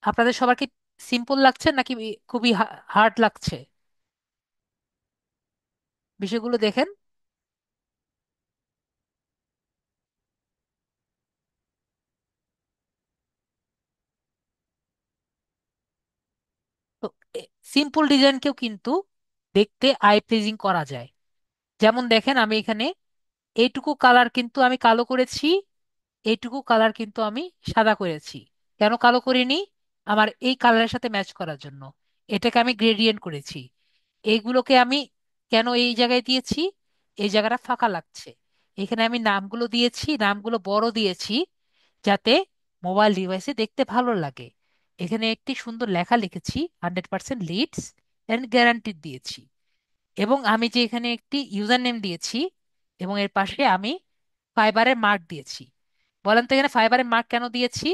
আপনাদের সবার কি সিম্পল লাগছে নাকি খুবই হার্ড লাগছে? বিষয়গুলো দেখেন। তো সিম্পল ডিজাইনকেও কিন্তু দেখতে আই প্লিজিং করা যায়। যেমন দেখেন, আমি এখানে এইটুকু কালার কিন্তু আমি কালো করেছি, এইটুকু কালার কিন্তু আমি সাদা করেছি। কেন কালো করিনি? আমার এই কালারের সাথে ম্যাচ করার জন্য। এটাকে আমি গ্রেডিয়েন্ট করেছি। এইগুলোকে আমি কেন এই জায়গায় দিয়েছি? এই জায়গাটা ফাঁকা লাগছে। এখানে আমি নামগুলো দিয়েছি, নামগুলো বড় দিয়েছি, যাতে মোবাইল ডিভাইসে দেখতে ভালো লাগে। এখানে একটি সুন্দর লেখা লিখেছি, 100% লিডস এন্ড গ্যারান্টি দিয়েছি। এবং আমি যে এখানে একটি ইউজার নেম দিয়েছি, এবং এর পাশে আমি ফাইবারের মার্ক দিয়েছি। বলেন তো এখানে ফাইবারের মার্ক কেন দিয়েছি?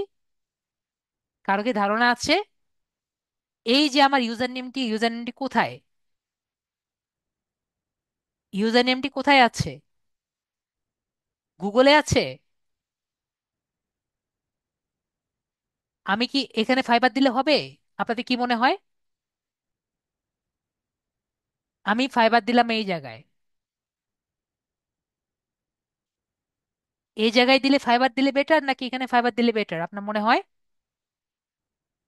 কারো কি ধারণা আছে? এই যে আমার ইউজার নেমটি কোথায়? ইউজার নেমটি কোথায় আছে? গুগলে আছে? আমি কি এখানে ফাইবার দিলে হবে? আপনাদের কি মনে হয়? আমি ফাইবার দিলাম এই জায়গায়। এই জায়গায় দিলে ফাইবার দিলে বেটার নাকি এখানে ফাইবার দিলে বেটার আপনার মনে হয়?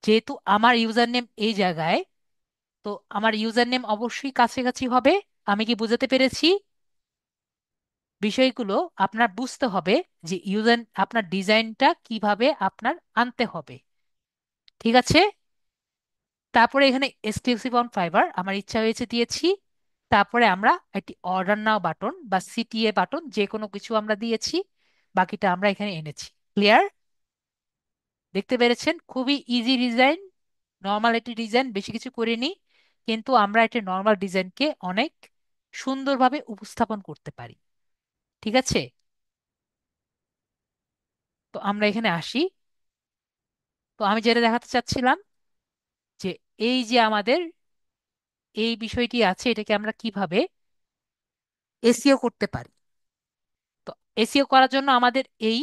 যেহেতু আমার ইউজার নেম এই জায়গায়, তো আমার ইউজার নেম অবশ্যই কাছাকাছি হবে। আমি কি বুঝাতে পেরেছি? বিষয়গুলো আপনার বুঝতে হবে যে ইউজার আপনার ডিজাইনটা কিভাবে আপনার আনতে হবে। ঠিক আছে? তারপরে এখানে এক্সক্লুসিভ অন ফাইবার আমার ইচ্ছা হয়েছে দিয়েছি। তারপরে আমরা একটি অর্ডার নাও বাটন বা সিটিএ বাটন যে কোনো কিছু আমরা দিয়েছি। বাকিটা আমরা এখানে এনেছি। ক্লিয়ার? দেখতে পেরেছেন খুবই ইজি ডিজাইন, নর্মাল একটি ডিজাইন, বেশি কিছু করিনি। কিন্তু আমরা একটা নর্মাল ডিজাইনকে অনেক সুন্দরভাবে উপস্থাপন করতে পারি। ঠিক আছে? তো আমরা এখানে আসি। তো আমি যেটা দেখাতে চাচ্ছিলাম যে এই যে আমাদের এই বিষয়টি আছে, এটাকে আমরা কিভাবে এসইও করতে পারি। তো এসইও করার জন্য আমাদের এই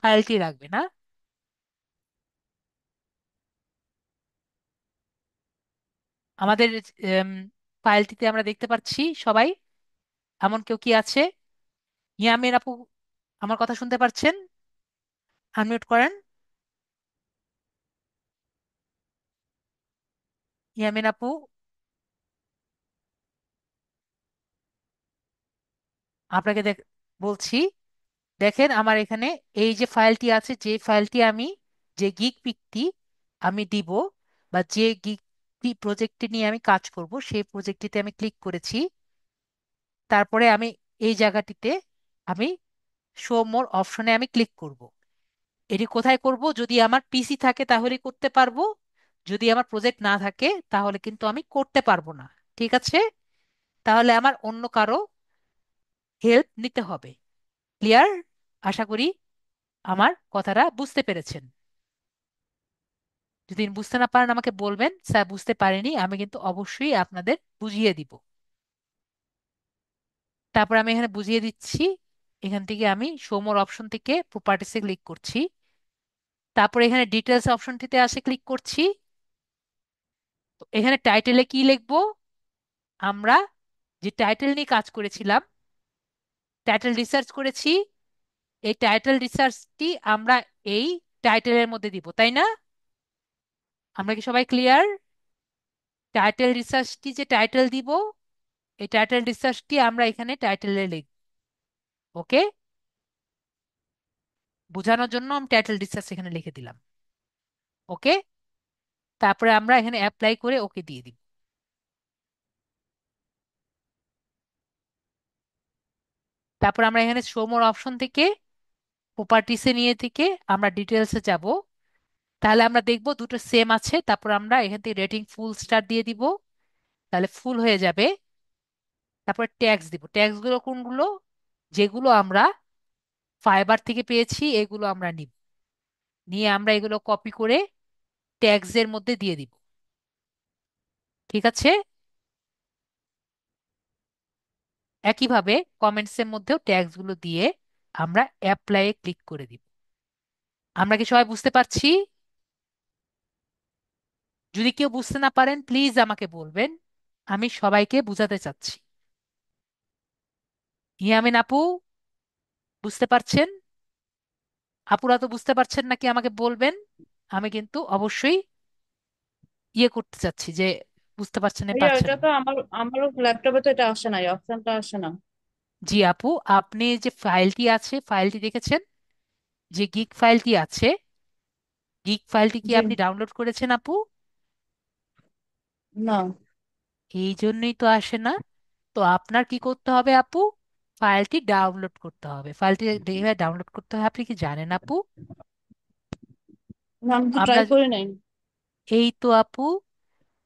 ফাইলটি লাগবে না? আমাদের ফাইলটিতে আমরা দেখতে পাচ্ছি সবাই, এমন কেউ কি আছে? ইয়ামিন আপু, আমার কথা শুনতে পাচ্ছেন? আনমিউট করেন। ইয়ামিন আপু, আপনাকে বলছি, দেখেন আমার এখানে এই যে ফাইলটি আছে, যে ফাইলটি আমি, যে গিগ পিকটি আমি দিব বা যে গিগ প্রজেক্টটি নিয়ে আমি কাজ করব সেই প্রজেক্টটিতে আমি ক্লিক করেছি। তারপরে আমি এই জায়গাটিতে আমি শো মোর অপশনে আমি ক্লিক করব। এটি কোথায় করব? যদি আমার পিসি থাকে তাহলে করতে পারবো, যদি আমার প্রজেক্ট না থাকে তাহলে কিন্তু আমি করতে পারবো না। ঠিক আছে? তাহলে আমার অন্য কারো হেল্প নিতে হবে। ক্লিয়ার? আশা করি আমার কথাটা বুঝতে পেরেছেন। যদি বুঝতে না পারেন আমাকে বলবেন, স্যার বুঝতে পারিনি, আমি কিন্তু অবশ্যই আপনাদের বুঝিয়ে দিব। তারপর আমি এখানে বুঝিয়ে দিচ্ছি। এখান থেকে আমি শো মোর অপশন থেকে প্রপার্টিসে ক্লিক করছি। তারপর এখানে ডিটেলস অপশনটিতে আসে ক্লিক করছি। তো এখানে টাইটেলে কি লিখবো? আমরা যে টাইটেল নিয়ে কাজ করেছিলাম, টাইটেল রিসার্চ করেছি, এই টাইটেল রিসার্চটি আমরা এই টাইটেলের মধ্যে দিব, তাই না? আমরা কি সবাই ক্লিয়ার? টাইটেল রিসার্চটি যে টাইটেল দিব, এই টাইটেল রিসার্চটি আমরা এখানে টাইটেলে লিখব। ওকে? বোঝানোর জন্য আমি টাইটেল রিসার্চ এখানে লিখে দিলাম। ওকে? তারপরে আমরা এখানে অ্যাপ্লাই করে ওকে দিয়ে দিব। তারপর আমরা এখানে শো মোর অপশন থেকে প্রপার্টিসে নিয়ে থেকে আমরা ডিটেলসে যাব। তাহলে আমরা দেখব দুটো সেম আছে। তারপর আমরা এখান থেকে রেটিং ফুল স্টার দিয়ে দিব। তাহলে ফুল হয়ে যাবে। তারপর ট্যাক্স দিব। ট্যাক্স গুলো কোনগুলো? যেগুলো আমরা ফাইবার থেকে পেয়েছি এগুলো আমরা নিব। নিয়ে আমরা এগুলো কপি করে ট্যাক্সের মধ্যে দিয়ে দিব। ঠিক আছে? একইভাবে কমেন্টসের মধ্যেও ট্যাক্স গুলো দিয়ে আমরা অ্যাপ্লাই ক্লিক করে দিব। আমরা কি সবাই বুঝতে পারছি? যদি কেউ বুঝতে না পারেন প্লিজ আমাকে বলবেন, আমি সবাইকে বুঝাতে চাচ্ছি। ইয়ামিন আপু, বুঝতে পারছেন? আপুরা তো বুঝতে পারছেন নাকি আমাকে বলবেন। আমি কিন্তু অবশ্যই ইয়ে করতে চাচ্ছি যে বুঝতে পারছেন না ভাইয়া পারছেন ওইটা না। তো আমারও ল্যাপটপে তো এটা আসে না, এই অপশনটা আসে না। জি আপু, আপনি যে ফাইলটি আছে ফাইলটি দেখেছেন? যে গিগ ফাইলটি আছে, গিগ ফাইলটি কি জি। আপনি ডাউনলোড করেছেন আপু? না। এই জন্যই তো আসে না। তো আপনার কি করতে হবে আপু? ফাইলটি ডাউনলোড করতে হবে। ফাইলটি কিভাবে ডাউনলোড করতে হবে আপনি কি জানেন আপু? না, আমি তো ট্রাই আমরা করি নাই। এই তো আপু,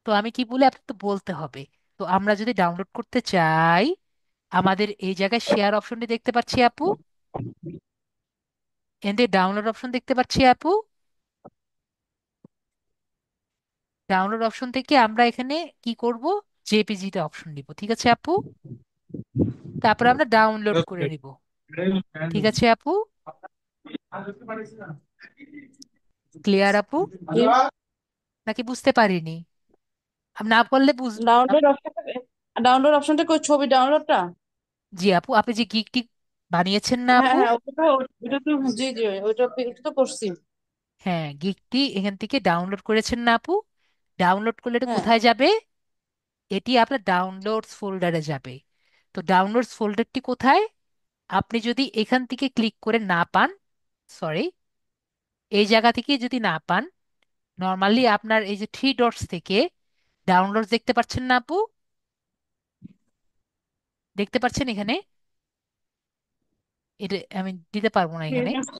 তো আমি কি বলি আপনাকে তো বলতে হবে। তো আমরা যদি ডাউনলোড করতে চাই, আমাদের এই জায়গায় শেয়ার অপশনটি দেখতে পাচ্ছি আপু, এতে ডাউনলোড অপশন দেখতে পাচ্ছি আপু। ডাউনলোড অপশন থেকে আমরা এখানে কি করব? জেপিজিতে অপশন নিব। ঠিক আছে আপু? তারপর আমরা ডাউনলোড করে নিব। ঠিক আছে আপু? ক্লিয়ার আপু? জি। নাকি বুঝতে পারিনি? আমি না বললে বুঝ। ডাউনলোড অপশনটা, ডাউনলোড অপশনটা কই, ছবি ডাউনলোডটা? জি আপু, আপনি যে গিগটি বানিয়েছেন না হ্যাঁ আপু? হ্যাঁ, ওটা তো, জি জি, ওটা তো করছি। হ্যাঁ, গিগটি এখান থেকে ডাউনলোড করেছেন না আপু? ডাউনলোড করলে এটা হ্যাঁ। কোথায় যাবে? এটি আপনার ডাউনলোডস ফোল্ডারে যাবে। তো ডাউনলোডস ফোল্ডারটি কোথায়? আপনি যদি এখান থেকে ক্লিক করে না পান, সরি, এই জায়গা থেকে যদি না পান, নর্মালি আপনার এই যে থ্রি ডটস থেকে ডাউনলোডস দেখতে পাচ্ছেন না আপু? দেখতে পাচ্ছেন এখানে? এটা আমি দিতে পারবো না এখানে। ঠিক আছে।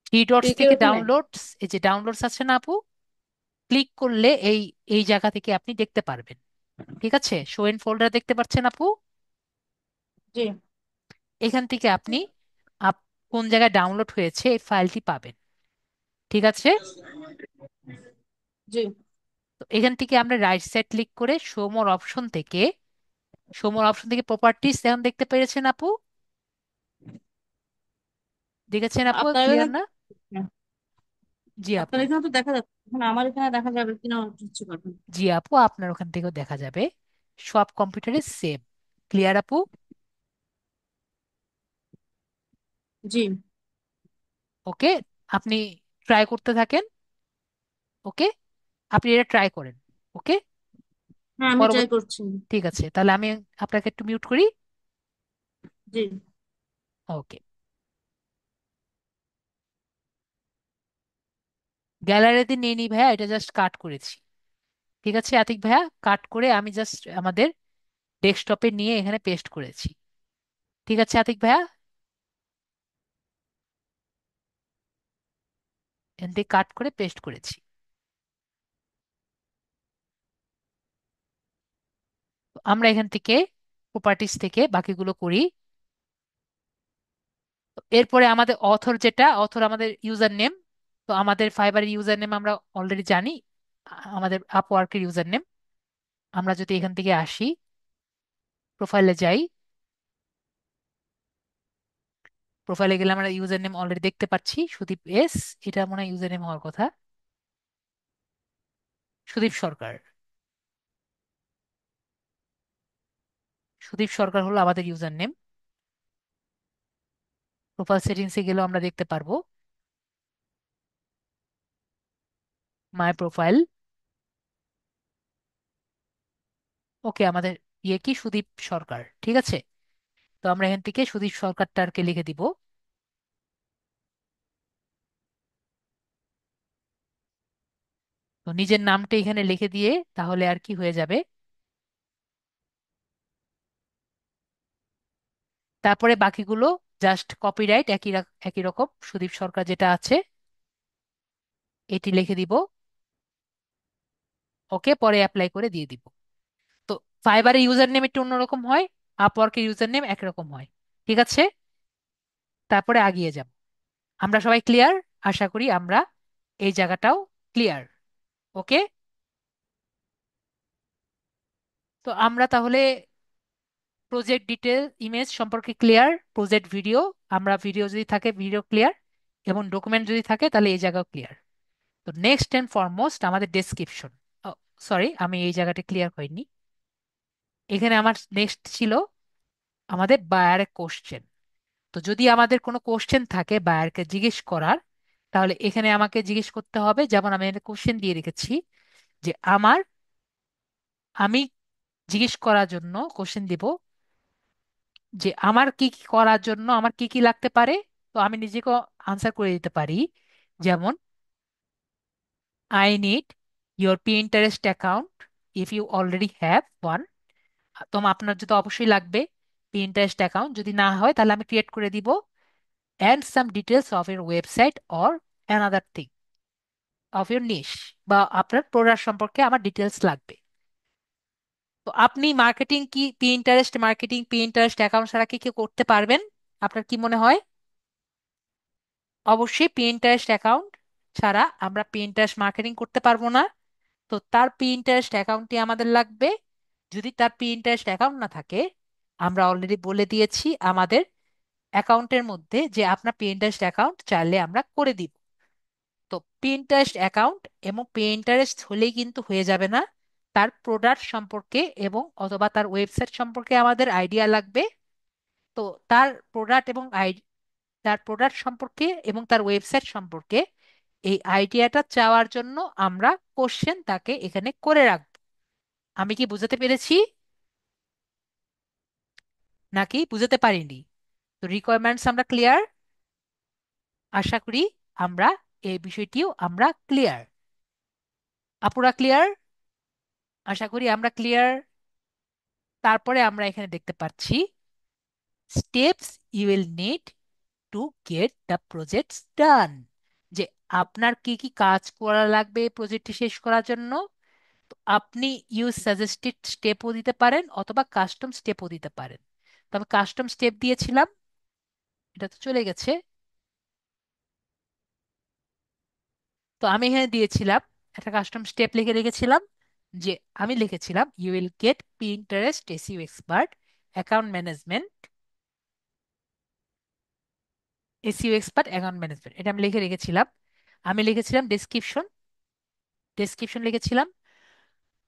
থ্রি ডটস ঠিক থেকে ওখানে। ডাউনলোডস, এই যে ডাউনলোডস আছে না আপু? ক্লিক করলে এই এই জায়গা থেকে আপনি দেখতে পারবেন। ঠিক আছে, শো এন্ড ফোল্ডার দেখতে পাচ্ছেন আপু? জি এখান থেকে আপনি আপ কোন জায়গায় ডাউনলোড হয়েছে এই ফাইলটি পাবেন। ঠিক আছে? জি। তো এখান থেকে আমরা রাইট সাইড ক্লিক করে শো মোর অপশন থেকে প্রপার্টিজ এখন দেখতে পেরেছেন আপু? দেখেছেন আপু? আপনার ক্লিয়ার এখানে, না? জি আপনার আপু। এখানে তো দেখা যাচ্ছে, এখন আমার এখানে দেখা যাবে কিনা হচ্ছে কথা। জি আপু, আপনার ওখান থেকেও দেখা যাবে। সব কম্পিউটারে সেম। ক্লিয়ার আপু? জি। ওকে, আপনি ট্রাই করতে থাকেন। ওকে, আপনি এটা ট্রাই করেন। ওকে, হ্যাঁ আমি ট্রাই পরবর্তী। করছি। ঠিক আছে, তাহলে আমি আপনাকে একটু মিউট করি। জি। ওকে, গ্যালারিতে নিয়ে নি ভাইয়া, এটা জাস্ট কাট করেছি। ঠিক আছে আতিক ভাইয়া, কাট করে আমি জাস্ট আমাদের ডেস্কটপে নিয়ে এখানে পেস্ট করেছি। ঠিক আছে আতিক ভাইয়া, এখান থেকে কাট করে পেস্ট করেছি। তো আমরা এখান থেকে প্রপার্টিজ থেকে বাকিগুলো করি। তো এরপরে আমাদের অথর, যেটা অথর আমাদের ইউজার নেম। তো আমাদের ফাইবারের ইউজার নেম আমরা অলরেডি জানি, আমাদের আপওয়ার্কের ইউজার নেম। আমরা যদি এখান থেকে আসি, প্রোফাইলে যাই, প্রোফাইলে গেলে আমরা ইউজার নেম অলরেডি দেখতে পাচ্ছি, সুদীপ এস। এটা মনে হয় ইউজার নেম হওয়ার কথা, সুদীপ সরকার। সুদীপ সরকার হলো আমাদের ইউজার নেম। প্রোফাইল সেটিংসে গেলেও আমরা দেখতে পারবো মাই প্রোফাইল। ওকে, আমাদের ইয়ে কি সুদীপ সরকার। ঠিক আছে, তো আমরা এখান থেকে সুদীপ সরকারটাকে লিখে দিব। তো নিজের নামটা এখানে লিখে দিয়ে তাহলে আর কি হয়ে যাবে। তারপরে বাকিগুলো জাস্ট কপিরাইট একই রকম সুদীপ সরকার যেটা আছে এটি লিখে দিব। ওকে, পরে অ্যাপ্লাই করে দিয়ে দিব। তো ফাইবারের ইউজার নেম একটু অন্যরকম হয়, আপওয়ার্কের ইউজার নেম একরকম হয়। ঠিক আছে, তারপরে আগিয়ে যাব। আমরা সবাই ক্লিয়ার? আশা করি আমরা এই জায়গাটাও ক্লিয়ার। ওকে, তো আমরা তাহলে প্রজেক্ট ডিটেল ইমেজ সম্পর্কে ক্লিয়ার, প্রজেক্ট ভিডিও, আমরা ভিডিও যদি থাকে ভিডিও ক্লিয়ার, এবং ডকুমেন্ট যদি থাকে তাহলে এই জায়গাও ক্লিয়ার। তো নেক্সট অ্যান্ড ফরমোস্ট আমাদের ডেসক্রিপশন। সরি, আমি এই জায়গাটা ক্লিয়ার হয়নি। এখানে আমার নেক্সট ছিল আমাদের বায়ারের কোশ্চেন। তো যদি আমাদের কোনো কোশ্চেন থাকে বায়ারকে জিজ্ঞেস করার, তাহলে এখানে আমাকে জিজ্ঞেস করতে হবে। যেমন আমি এখানে কোশ্চেন দিয়ে রেখেছি যে আমি জিজ্ঞেস করার জন্য কোশ্চেন দিব যে আমার কি কি করার জন্য আমার কি কি লাগতে পারে। তো আমি নিজেকে আনসার করে দিতে পারি। যেমন, I need your Pinterest account if you already have one. তো আপনার যদি অবশ্যই লাগবে Pinterest অ্যাকাউন্ট, যদি না হয় তাহলে আমি ক্রিয়েট করে দিব। And some details of your website or another thing of your niche, বা আপনার প্রোডাক্ট সম্পর্কে আমার ডিটেলস লাগবে। তো আপনি মার্কেটিং কি Pinterest অ্যাকাউন্ট ছাড়া কি কি করতে পারবেন? আপনার কি মনে হয়? অবশ্যই Pinterest অ্যাকাউন্ট ছাড়া আমরা Pinterest মার্কেটিং করতে পারবো না। তো তার Pinterest অ্যাকাউন্টটি আমাদের লাগবে। যদি তার Pinterest অ্যাকাউন্ট না থাকে, আমরা অলরেডি বলে দিয়েছি আমাদের অ্যাকাউন্টের মধ্যে যে আপনার পিন্টারেস্ট অ্যাকাউন্ট চাইলে আমরা করে দিব। তো পিন্টারেস্ট অ্যাকাউন্ট এবং পিন্টারেস্ট হলেই কিন্তু হয়ে যাবে না, তার প্রোডাক্ট সম্পর্কে এবং অথবা তার ওয়েবসাইট সম্পর্কে আমাদের আইডিয়া লাগবে। তো তার প্রোডাক্ট এবং তার প্রোডাক্ট সম্পর্কে এবং তার ওয়েবসাইট সম্পর্কে এই আইডিয়াটা চাওয়ার জন্য আমরা কোশ্চেন তাকে এখানে করে রাখবো। আমি কি বুঝাতে পেরেছি নাকি বুঝাতে পারিনি? তো রিকোয়ারমেন্টস আমরা ক্লিয়ার? আশা করি আমরা এই বিষয়টিও আমরা ক্লিয়ার। আপুরা ক্লিয়ার? আশা করি আমরা ক্লিয়ার। তারপরে আমরা এখানে দেখতে পাচ্ছি steps you will need to get the projects done, যে আপনার কি কি কাজ করা লাগবে প্রজেক্টটি শেষ করার জন্য। তো আপনি ইউজ সাজেস্টেড স্টেপও দিতে পারেন অথবা কাস্টম স্টেপও দিতে পারেন। তো আমি কাস্টম স্টেপ দিয়েছিলাম, এটা তো চলে গেছে। তো আমি এখানে দিয়েছিলাম একটা কাস্টম স্টেপ লিখে রেখেছিলাম, যে আমি লিখেছিলাম you will get Pinterest SEO expert, account management, SEO expert account management, এটা আমি লিখে রেখেছিলাম। আমি লিখেছিলাম ডেসক্রিপশন, ডেসক্রিপশন লিখেছিলাম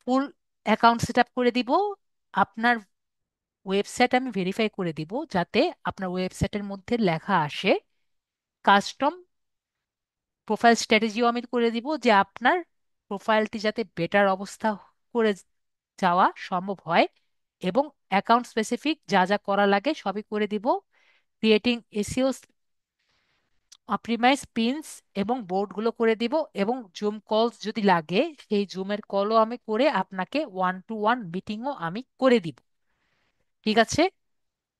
ফুল অ্যাকাউন্ট সেট আপ করে দিব। আপনার ওয়েবসাইট আমি ভেরিফাই করে দিব যাতে আপনার ওয়েবসাইটের মধ্যে লেখা আসে কাস্টম প্রোফাইল স্ট্র্যাটেজিও আমি করে দিব, যে আপনার প্রোফাইলটি যাতে বেটার অবস্থা করে যাওয়া সম্ভব হয়, এবং অ্যাকাউন্ট স্পেসিফিক যা যা করা লাগে সবই করে দিব। ক্রিয়েটিং এসইও অপটিমাইজ পিনস এবং বোর্ডগুলো করে দিব, এবং জুম কলস যদি লাগে সেই জুমের কলও আমি করে আপনাকে ওয়ান টু ওয়ান মিটিংও আমি করে দিব। ঠিক আছে?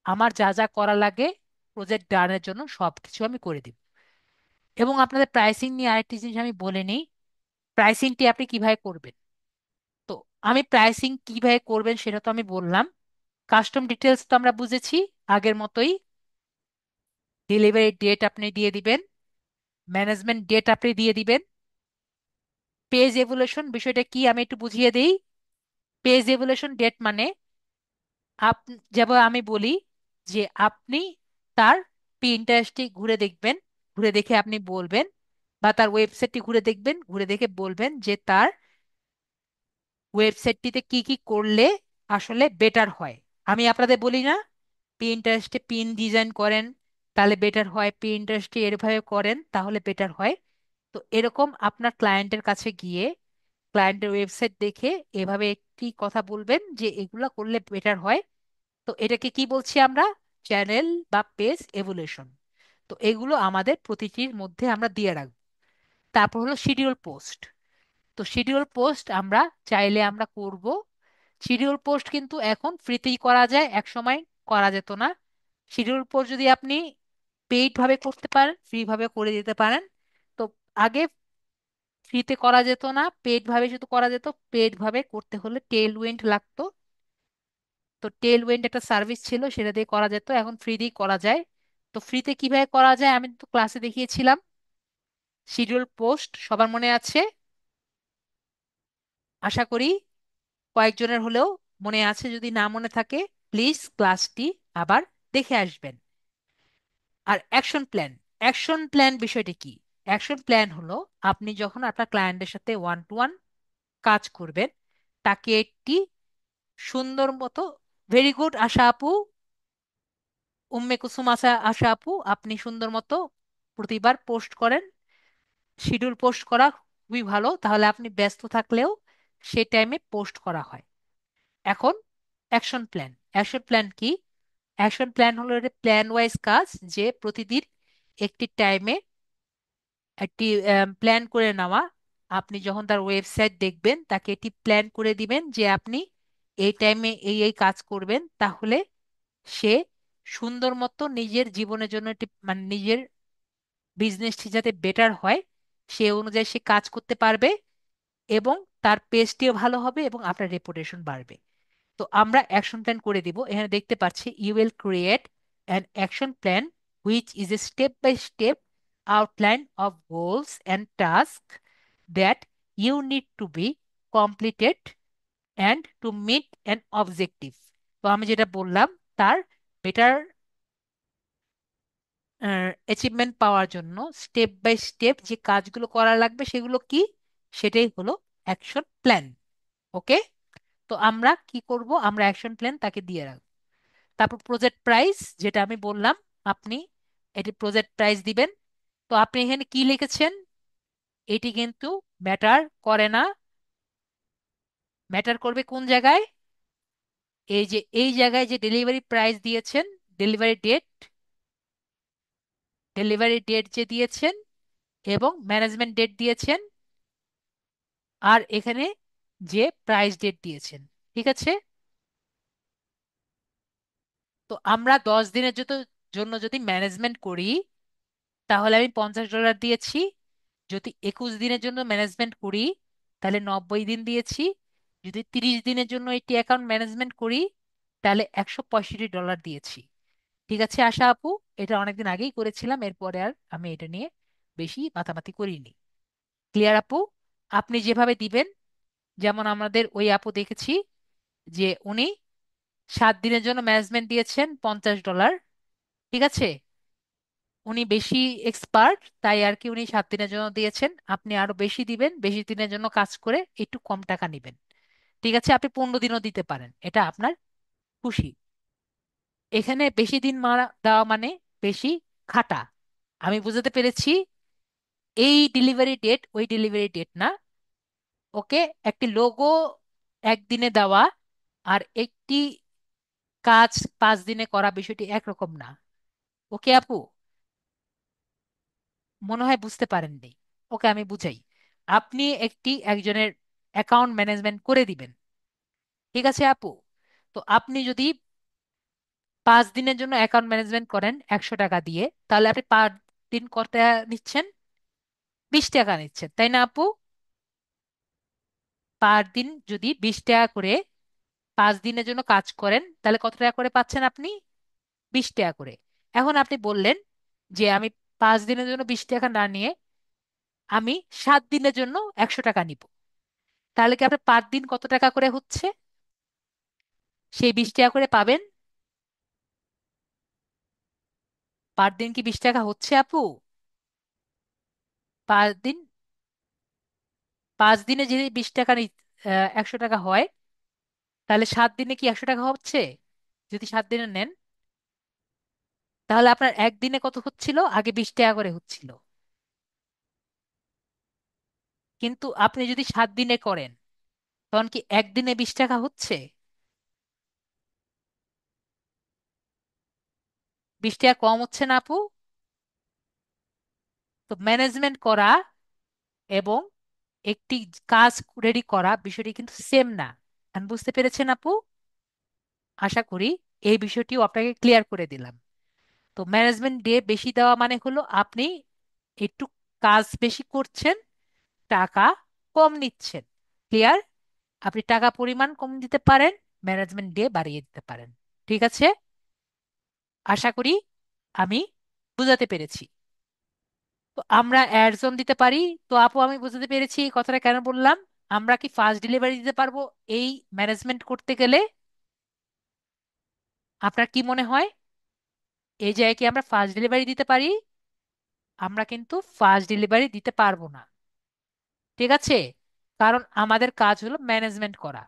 আমার যা যা করা লাগে প্রজেক্ট ডানের জন্য সবকিছু আমি করে দিব। এবং আপনাদের প্রাইসিং নিয়ে আরেকটি জিনিস আমি বলে নিই, প্রাইসিংটি আপনি কিভাবে করবেন। তো আমি প্রাইসিং কিভাবে করবেন সেটা তো আমি বললাম। কাস্টম ডিটেলস তো আমরা বুঝেছি আগের মতোই। ডেলিভারি ডেট আপনি দিয়ে দিবেন, ম্যানেজমেন্ট ডেট আপনি দিয়ে দিবেন। পেজ এভুলেশন বিষয়টা কি আমি একটু বুঝিয়ে দিই। পেজ এভুলেশন ডেট মানে আপ যেমন আমি বলি যে আপনি তার পিন্টারেস্টটি ঘুরে দেখবেন, ঘুরে দেখে আপনি বলবেন, বা তার ওয়েবসাইটটি ঘুরে দেখবেন, ঘুরে দেখে বলবেন যে তার ওয়েবসাইটটিতে কি কি করলে আসলে বেটার হয়। আমি আপনাদের বলি না পিন্টারেস্টে পিন ডিজাইন করেন তাহলে বেটার হয়, পিন্টারেস্টে এভাবে করেন তাহলে বেটার হয়। তো এরকম আপনার ক্লায়েন্টের কাছে গিয়ে ক্লায়েন্টের ওয়েবসাইট দেখে এভাবে একটি কথা বলবেন যে এগুলা করলে বেটার হয়। তো এটাকে কি বলছি আমরা? চ্যানেল বা পেজ এভুলেশন। তো এগুলো আমাদের প্রতিটির মধ্যে আমরা দিয়ে রাখবো। তারপর হলো শিডিউল পোস্ট। তো শিডিউল পোস্ট আমরা চাইলে আমরা করব। শিডিউল পোস্ট কিন্তু এখন ফ্রিতেই করা যায়, এক সময় করা যেত না। শিডিউল পোস্ট যদি আপনি পেইড ভাবে করতে পারেন, ফ্রি ভাবে করে দিতে পারেন। তো আগে ফ্রিতে করা যেত না, পেইড ভাবে শুধু করা যেত। পেইড ভাবে করতে হলে টেল উইন্ড লাগতো। তো টেল উইন্ড একটা সার্ভিস ছিল, সেটা দিয়ে করা যেত, এখন ফ্রি দিয়ে করা যায়। তো ফ্রিতে কিভাবে করা যায় আমি তো ক্লাসে দেখিয়েছিলাম। শিডিউল পোস্ট সবার মনে আছে আশা করি, কয়েকজনের হলেও মনে আছে। যদি না মনে থাকে প্লিজ ক্লাসটি আবার দেখে আসবেন। আর অ্যাকশন প্ল্যান, অ্যাকশন প্ল্যান বিষয়টি কি? অ্যাকশন প্ল্যান হলো আপনি যখন আপনার ক্লায়েন্টের সাথে ওয়ান টু ওয়ান কাজ করবেন, তাকে একটি সুন্দর মতো, ভেরি গুড আশা আপু, উম্মে কুসুম আশা আপু, আপনি সুন্দর মতো প্রতিবার পোস্ট করেন। শিডিউল পোস্ট করা খুবই ভালো, তাহলে আপনি ব্যস্ত থাকলেও সে টাইমে পোস্ট করা হয়। এখন অ্যাকশন প্ল্যান, অ্যাকশন প্ল্যান কি? অ্যাকশন প্ল্যান হলো এটা প্ল্যান ওয়াইজ কাজ, যে প্রতিদিন একটি টাইমে একটি প্ল্যান করে নেওয়া। আপনি যখন তার ওয়েবসাইট দেখবেন তাকে এটি প্ল্যান করে দিবেন যে আপনি এই টাইমে এই এই কাজ করবেন, তাহলে সে সুন্দর মতো নিজের জীবনের জন্য একটি মানে নিজের বিজনেসটি যাতে বেটার হয় সে অনুযায়ী সে কাজ করতে পারবে, এবং তার পেজটিও ভালো হবে এবং আপনার রেপুটেশন বাড়বে। তো আমরা অ্যাকশন প্ল্যান করে দিব। এখানে দেখতে পাচ্ছি you will create an action plan which is a step by step outline of goals and task that you need to be completed and to meet an objective. তো আমি যেটা বললাম তার বেটার অ্যাচিভমেন্ট পাওয়ার জন্য স্টেপ বাই স্টেপ যে কাজগুলো করা লাগবে সেগুলো কি, সেটাই হলো অ্যাকশন প্ল্যান। ওকে, তো আমরা কি করব, আমরা অ্যাকশন প্ল্যান তাকে দিয়ে রাখবো। তারপর প্রজেক্ট প্রাইস, যেটা আমি বললাম, আপনি এটি প্রজেক্ট প্রাইস দিবেন। তো আপনি এখানে কি লিখেছেন, এটি কিন্তু ম্যাটার করে না। ম্যাটার করবে কোন জায়গায়, এই যে এই জায়গায় যে ডেলিভারি প্রাইস দিয়েছেন, ডেলিভারি ডেট, ডেলিভারি ডেট যে দিয়েছেন এবং ম্যানেজমেন্ট ডেট দিয়েছেন, আর এখানে যে প্রাইস ডেট দিয়েছেন। ঠিক আছে, তো আমরা 10 দিনের জন্য যদি ম্যানেজমেন্ট করি, তাহলে আমি $50 দিয়েছি। যদি 21 দিনের জন্য ম্যানেজমেন্ট করি, তাহলে 90 দিন দিয়েছি। যদি 30 দিনের জন্য এটি অ্যাকাউন্ট ম্যানেজমেন্ট করি, তাহলে $165 দিয়েছি। ঠিক আছে আশা আপু, এটা অনেকদিন আগেই করেছিলাম, এরপরে আর আমি এটা নিয়ে বেশি মাথামাতি করিনি। ক্লিয়ার আপু? আপনি যেভাবে দিবেন, যেমন আমাদের ওই আপু দেখেছি যে উনি 7 দিনের জন্য ম্যানেজমেন্ট দিয়েছেন $50। ঠিক আছে, উনি বেশি এক্সপার্ট, তাই আর কি উনি 7 দিনের জন্য দিয়েছেন। আপনি আরো বেশি দিবেন, বেশি দিনের জন্য কাজ করে একটু কম টাকা নেবেন। ঠিক আছে, আপনি 15 দিনও দিতে পারেন, এটা আপনার খুশি। এখানে বেশি দিন মারা দেওয়া মানে বেশি খাটা। আমি বুঝাতে পেরেছি? এই ডেলিভারি ডেট ওই ডেলিভারি ডেট না। ওকে, একটি লোগো একদিনে দেওয়া আর একটি কাজ 5 দিনে করা বিষয়টি একরকম না। ওকে আপু, মনে হয় বুঝতে পারেননি। ওকে, আমি বুঝাই। আপনি একজনের অ্যাকাউন্ট ম্যানেজমেন্ট করে দিবেন। ঠিক আছে আপু, তো আপনি যদি 5 দিনের জন্য অ্যাকাউন্ট ম্যানেজমেন্ট করেন 100 টাকা দিয়ে, তাহলে আপনি 5 দিন করতে নিচ্ছেন 20 টাকা নিচ্ছেন, তাই না আপু? পার দিন যদি 20 টাকা করে 5 দিনের জন্য কাজ করেন, তাহলে কত টাকা করে পাচ্ছেন আপনি? 20 টাকা করে। এখন আপনি বললেন যে আমি 5 দিনের জন্য 20 টাকা না নিয়ে আমি 7 দিনের জন্য 100 টাকা নিব। তাহলে কি আপনার পার দিন কত টাকা করে হচ্ছে, সেই 20 টাকা করে পাবেন? পার দিন কি 20 টাকা হচ্ছে আপু? 5 দিন, 5 দিনে যদি 20 টাকা 100 টাকা হয়, তাহলে 7 দিনে কি 100 টাকা হচ্ছে? যদি 7 দিনে নেন, তাহলে আপনার একদিনে কত হচ্ছিল, আগে 20 টাকা করে হচ্ছিল। কিন্তু আপনি যদি 7 দিনে করেন, তখন কি একদিনে 20 টাকা হচ্ছে? 20 টাকা কম হচ্ছে না আপু? তো ম্যানেজমেন্ট করা এবং একটি কাজ রেডি করা বিষয়টি কিন্তু সেম না। আমি বুঝতে পেরেছেন আপু? আশা করি এই বিষয়টিও আপনাকে ক্লিয়ার করে দিলাম। তো ম্যানেজমেন্ট ডে বেশি দেওয়া মানে হলো আপনি একটু কাজ বেশি করছেন, টাকা কম নিচ্ছেন। ক্লিয়ার? আপনি টাকা পরিমাণ কম দিতে পারেন, ম্যানেজমেন্ট ডে বাড়িয়ে দিতে পারেন। ঠিক আছে, আশা করি আমি বুঝাতে পেরেছি। তো আমরা অ্যাড জোন দিতে পারি। তো আপু আমি বুঝতে পেরেছি এই কথাটা কেন বললাম। আমরা কি ফাস্ট ডেলিভারি দিতে পারবো এই ম্যানেজমেন্ট করতে গেলে? আপনার কি মনে হয়, এই জায়গায় কি আমরা ফাস্ট ডেলিভারি দিতে পারি? আমরা কিন্তু ফাস্ট ডেলিভারি দিতে পারবো না। ঠিক আছে, কারণ আমাদের কাজ হলো ম্যানেজমেন্ট করা।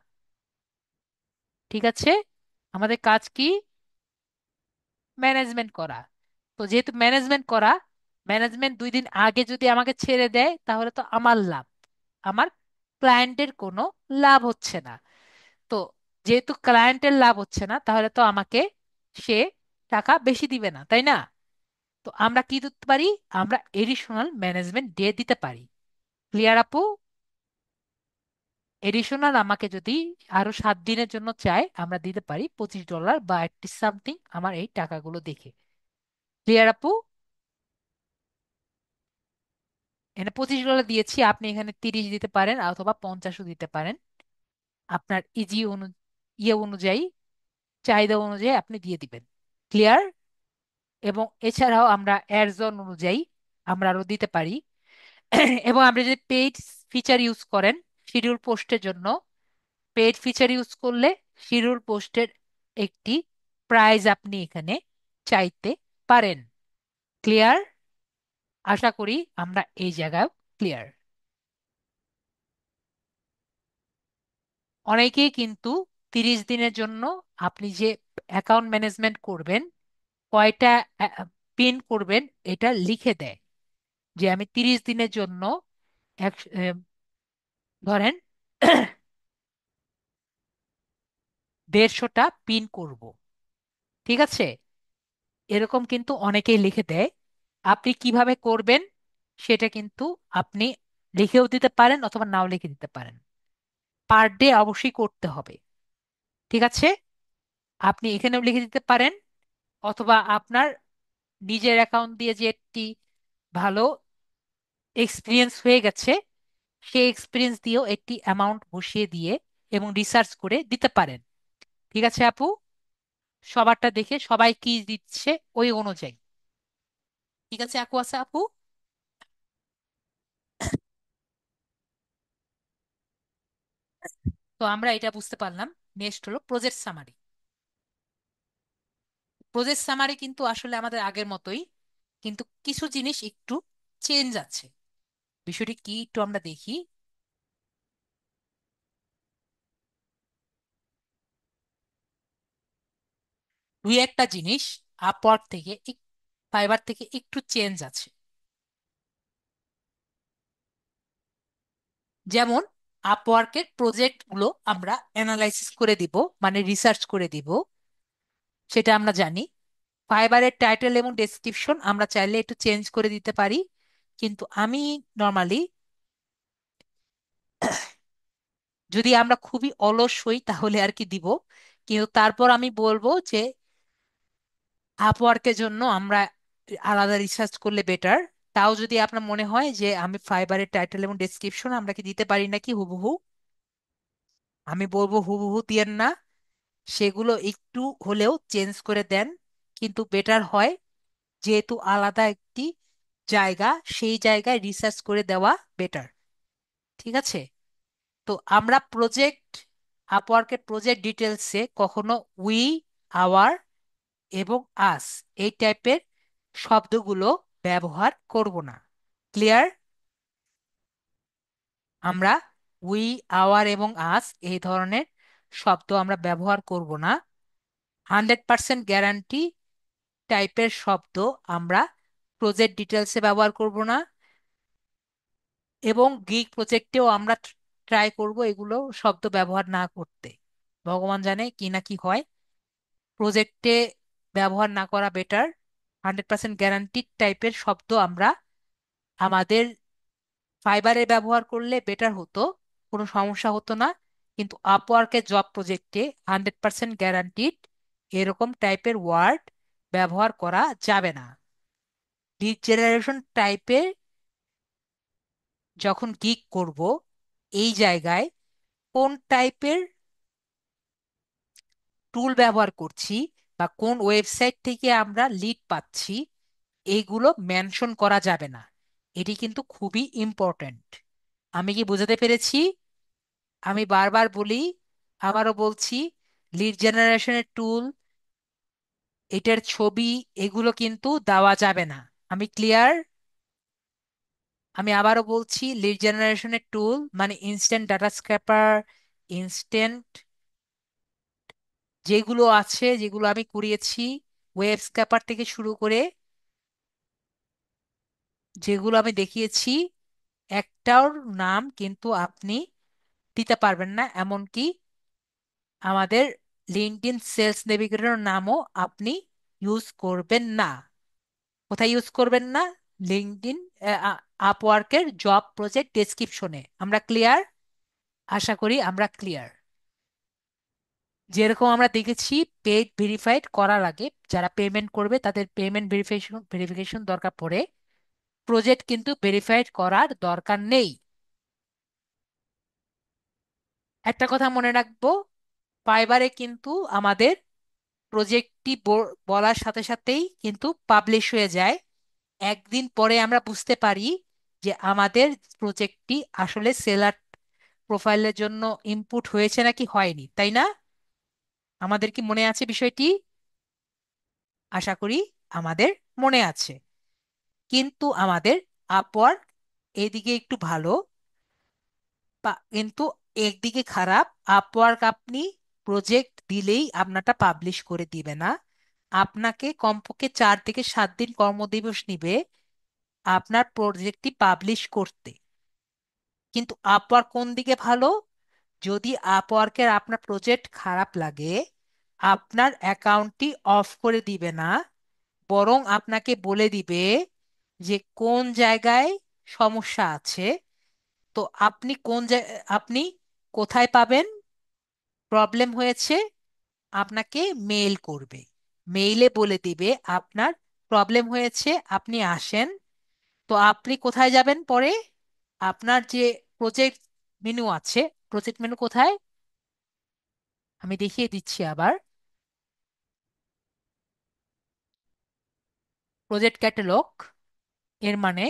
ঠিক আছে, আমাদের কাজ কি? ম্যানেজমেন্ট করা। তো যেহেতু ম্যানেজমেন্ট করা, ম্যানেজমেন্ট 2 দিন আগে যদি আমাকে ছেড়ে দেয়, তাহলে তো আমার লাভ, আমার ক্লায়েন্টের কোনো লাভ হচ্ছে না। তো যেহেতু ক্লায়েন্টের লাভ হচ্ছে না, তাহলে তো আমাকে সে টাকা বেশি দিবে না, তাই না? তো আমরা কি দিতে পারি, আমরা এডিশনাল ম্যানেজমেন্ট ডে দিতে পারি। ক্লিয়ার আপু? এডিশনাল আমাকে যদি আরো 7 দিনের জন্য চায়, আমরা দিতে পারি $25 বা একটি সামথিং, আমার এই টাকাগুলো দেখে। ক্লিয়ার আপু? এখানে $25 দিয়েছি, আপনি এখানে 30 দিতে পারেন অথবা 50ও দিতে পারেন। আপনার ইয়ে অনুযায়ী, চাহিদা অনুযায়ী আপনি দিয়ে দিবেন। ক্লিয়ার? এবং এছাড়াও আমরা অ্যাডজন অনুযায়ী আমরা আরো দিতে পারি। এবং আপনি যদি পেইড ফিচার ইউজ করেন শিডিউল পোস্টের জন্য, পেইড ফিচার ইউজ করলে শিডিউল পোস্টের একটি প্রাইজ আপনি এখানে চাইতে পারেন। ক্লিয়ার? আশা করি আমরা এই জায়গায় ক্লিয়ার। অনেকেই কিন্তু 30 দিনের জন্য আপনি যে অ্যাকাউন্ট ম্যানেজমেন্ট করবেন, কয়টা পিন করবেন, এটা লিখে দেয় যে আমি 30 দিনের জন্য ধরেন 150টা পিন করব। ঠিক আছে? এরকম কিন্তু অনেকেই লিখে দেয়। আপনি কিভাবে করবেন সেটা কিন্তু আপনি লিখেও দিতে পারেন অথবা নাও লিখে দিতে পারেন। পার ডে অবশ্যই করতে হবে। ঠিক আছে? আপনি এখানেও লিখে দিতে পারেন, অথবা আপনার নিজের অ্যাকাউন্ট দিয়ে যে একটি ভালো এক্সপিরিয়েন্স হয়ে গেছে সেই এক্সপিরিয়েন্স দিয়েও একটি অ্যামাউন্ট বসিয়ে দিয়ে এবং রিসার্চ করে দিতে পারেন। ঠিক আছে আপু? সবারটা দেখে সবাই কি দিচ্ছে ওই অনুযায়ী। ঠিক আছে আপু? আছে আপু? তো আমরা এটা বুঝতে পারলাম। নেক্সট হলো প্রজেক্ট সামারি। প্রজেক্ট সামারি কিন্তু আসলে আমাদের আগের মতোই, কিন্তু কিছু জিনিস একটু চেঞ্জ আছে। বিষয়টি কি একটু আমরা দেখি। দুই একটা জিনিস আপওয়ার্ক থেকে ফাইবার থেকে একটু চেঞ্জ আছে। যেমন আপওয়ার্কের প্রজেক্ট গুলো আমরা অ্যানালাইসিস করে দিব, মানে রিসার্চ করে দিব, সেটা আমরা জানি। ফাইবারের টাইটেল এবং ডেসক্রিপশন আমরা চাইলে একটু চেঞ্জ করে দিতে পারি, কিন্তু আমি নর্মালি, যদি আমরা খুবই অলস হই তাহলে আর কি দিব, কিন্তু তারপর আমি বলবো যে আপওয়ার্কের জন্য আমরা আলাদা রিসার্চ করলে বেটার। তাও যদি আপনার মনে হয় যে আমি ফাইবারের টাইটেল এবং ডেসক্রিপশন আমরা কি দিতে পারি নাকি হুবহু, আমি বলবো হুবহু দিয়েন না, সেগুলো একটু হলেও চেঞ্জ করে দেন। কিন্তু বেটার হয়, যেহেতু আলাদা একটি জায়গা, সেই জায়গায় রিসার্চ করে দেওয়া বেটার। ঠিক আছে? তো আমরা প্রজেক্ট, আপওয়ার্কের প্রজেক্ট ডিটেলসে কখনো উই, আওয়ার এবং আস এই টাইপের শব্দগুলো ব্যবহার করব না। ক্লিয়ার? আমরা উই, আওয়ার এবং আস এই ধরনের শব্দ আমরা ব্যবহার করব না। 100% গ্যারান্টি টাইপের শব্দ আমরা প্রজেক্ট ডিটেলসে ব্যবহার করব না। এবং গিগ প্রজেক্টেও আমরা ট্রাই করব এগুলো শব্দ ব্যবহার না করতে। ভগবান জানে কি না কি হয়। প্রজেক্টে ব্যবহার না করা বেটার। 100% গ্যারান্টি টাইপের শব্দ আমরা আমাদের ফাইবারে ব্যবহার করলে বেটার হতো, কোনো সমস্যা হতো না। কিন্তু আপওয়ার্কের জব প্রজেক্টে 100% গ্যারান্টিড এরকম টাইপের ওয়ার্ড ব্যবহার করা যাবে না। লিড জেনারেশন টাইপের যখন গিগ করব, এই জায়গায় কোন টাইপের টুল ব্যবহার করছি বা কোন ওয়েবসাইট থেকে আমরা লিড পাচ্ছি, এইগুলো মেনশন করা যাবে না। এটি কিন্তু খুবই ইম্পর্ট্যান্ট। আমি কি বোঝাতে পেরেছি? আমি বারবার বলি, আবারও বলছি, লিড জেনারেশনের টুল, এটার ছবি, এগুলো কিন্তু দেওয়া যাবে না। আমি ক্লিয়ার? আমি আবারও বলছি, লিড জেনারেশনের টুল মানে ইনস্ট্যান্ট ডাটা স্ক্র্যাপার, ইনস্ট্যান্ট যেগুলো আছে, যেগুলো আমি করিয়েছি, ওয়েব স্ক্র্যাপার থেকে শুরু করে যেগুলো আমি দেখিয়েছি, একটার নাম কিন্তু আপনি দিতে পারবেন না। এমনকি আমাদের লিঙ্কডইন সেলস নেভিগেটর নামও আপনি ইউজ করবেন না। কোথায় ইউজ করবেন না? লিঙ্কডইন, আপওয়ার্কের জব প্রজেক্ট ডেসক্রিপশনে। আমরা ক্লিয়ার? আশা করি আমরা ক্লিয়ার। যেরকম আমরা দেখেছি, পেড ভেরিফাইড করার আগে যারা পেমেন্ট করবে তাদের পেমেন্ট ভেরিফিকেশন ভেরিফিকেশন দরকার পড়ে, প্রজেক্ট কিন্তু ভেরিফাইড করার দরকার নেই। একটা কথা মনে রাখবো, ফাইবারে কিন্তু আমাদের প্রজেক্টটি বলার সাথে সাথেই কিন্তু পাবলিশ হয়ে যায়। একদিন পরে আমরা বুঝতে পারি যে আমাদের প্রজেক্টটি আসলে সেলার প্রোফাইলের জন্য ইনপুট হয়েছে নাকি হয়নি, তাই না? আমাদের কি মনে আছে বিষয়টি? আশা করি আমাদের মনে আছে। কিন্তু আমাদের আপওয়ার্ক এইদিকে একটু ভালো, কিন্তু একদিকে খারাপ। আপওয়ার্ক আপনি প্রজেক্ট দিলেই আপনারটা পাবলিশ করে দিবে না, আপনাকে কমপক্ষে 4 থেকে 7 দিন কর্মদিবস নিবে আপনার প্রজেক্টটি পাবলিশ করতে। কিন্তু আপওয়ার্ক কোন দিকে ভালো? যদি আপওয়ার্কের আপনার প্রজেক্ট খারাপ লাগে, আপনার অ্যাকাউন্টটি অফ করে দিবে না, বরং আপনাকে বলে দিবে যে কোন জায়গায় সমস্যা আছে। তো আপনি আপনি কোথায় পাবেন প্রবলেম হয়েছে, আপনাকে মেইল করবে, মেইলে বলে দিবে আপনার প্রবলেম হয়েছে, আপনি আসেন। তো আপনি কোথায় যাবেন পরে? আপনার যে প্রজেক্ট মেনু আছে, প্রজেক্ট মেনু কোথায় আমি দেখিয়ে দিচ্ছি আবার। প্রজেক্ট ক্যাটালগ এর মানে,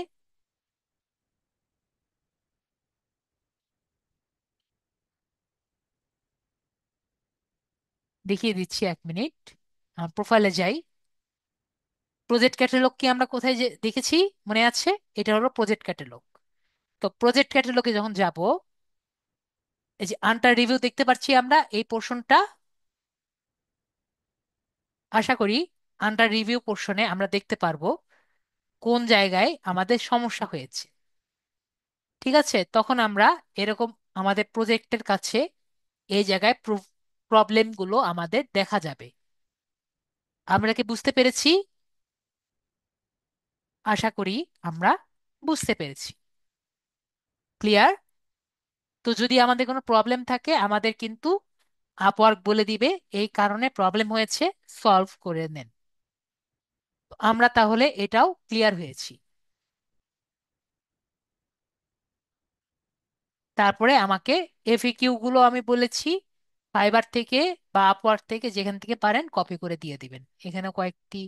দেখিয়ে দিচ্ছি 1 মিনিট, প্রোফাইলে যাই। প্রজেক্ট ক্যাটালগ কি আমরা কোথায় যে দেখেছি মনে আছে? এটা হলো প্রজেক্ট ক্যাটালগ। তো প্রজেক্ট ক্যাটালগে যখন যাব, এই যে আন্ডার রিভিউ দেখতে পাচ্ছি আমরা এই পোর্শনটা। আশা করি আন্ডার রিভিউ পোর্শনে আমরা দেখতে পারবো কোন জায়গায় আমাদের সমস্যা হয়েছে। ঠিক আছে, তখন আমরা এরকম আমাদের প্রজেক্টের কাছে এই জায়গায় প্রবলেমগুলো আমাদের দেখা যাবে। আমরা কি বুঝতে পেরেছি? আশা করি আমরা বুঝতে পেরেছি। ক্লিয়ার? তো যদি আমাদের কোনো প্রবলেম থাকে আমাদের কিন্তু আপওয়ার্ক বলে দিবে এই কারণে প্রবলেম হয়েছে, সলভ করে নেন। তো আমরা তাহলে এটাও ক্লিয়ার হয়েছি। তারপরে আমাকে এফএকিউ গুলো আমি বলেছি ফাইবার থেকে বা আপওয়ার্ক থেকে যেখান থেকে পারেন কপি করে দিয়ে দিবেন। এখানে কয়েকটি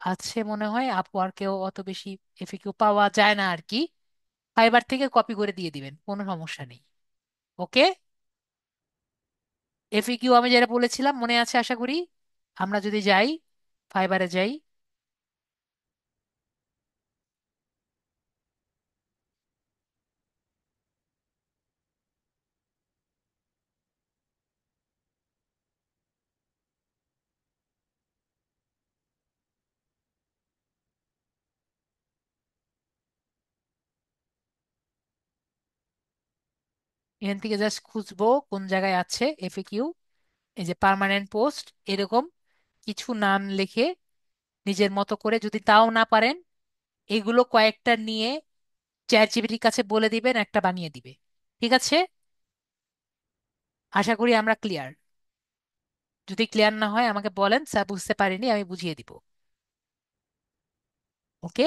আছে মনে হয়, আপওয়ার্কেও অত বেশি এফএকিউ পাওয়া যায় না আর কি। ফাইবার থেকে কপি করে দিয়ে দিবেন, কোনো সমস্যা নেই। ওকে, এফএকিউ আমি যেটা বলেছিলাম মনে আছে আশা করি। আমরা যদি যাই, ফাইবারে যাই, এখান থেকে জাস্ট খুঁজবো কোন জায়গায় আছে এফএকিউ। এই যে পার্মানেন্ট পোস্ট, এরকম কিছু নাম লিখে নিজের মতো করে, যদি তাও না পারেন এগুলো কয়েকটা নিয়ে চ্যাট জিপিটির কাছে বলে দিবেন, একটা বানিয়ে দিবে। ঠিক আছে, আশা করি আমরা ক্লিয়ার। যদি ক্লিয়ার না হয় আমাকে বলেন, স্যার বুঝতে পারিনি, আমি বুঝিয়ে দিব। ওকে।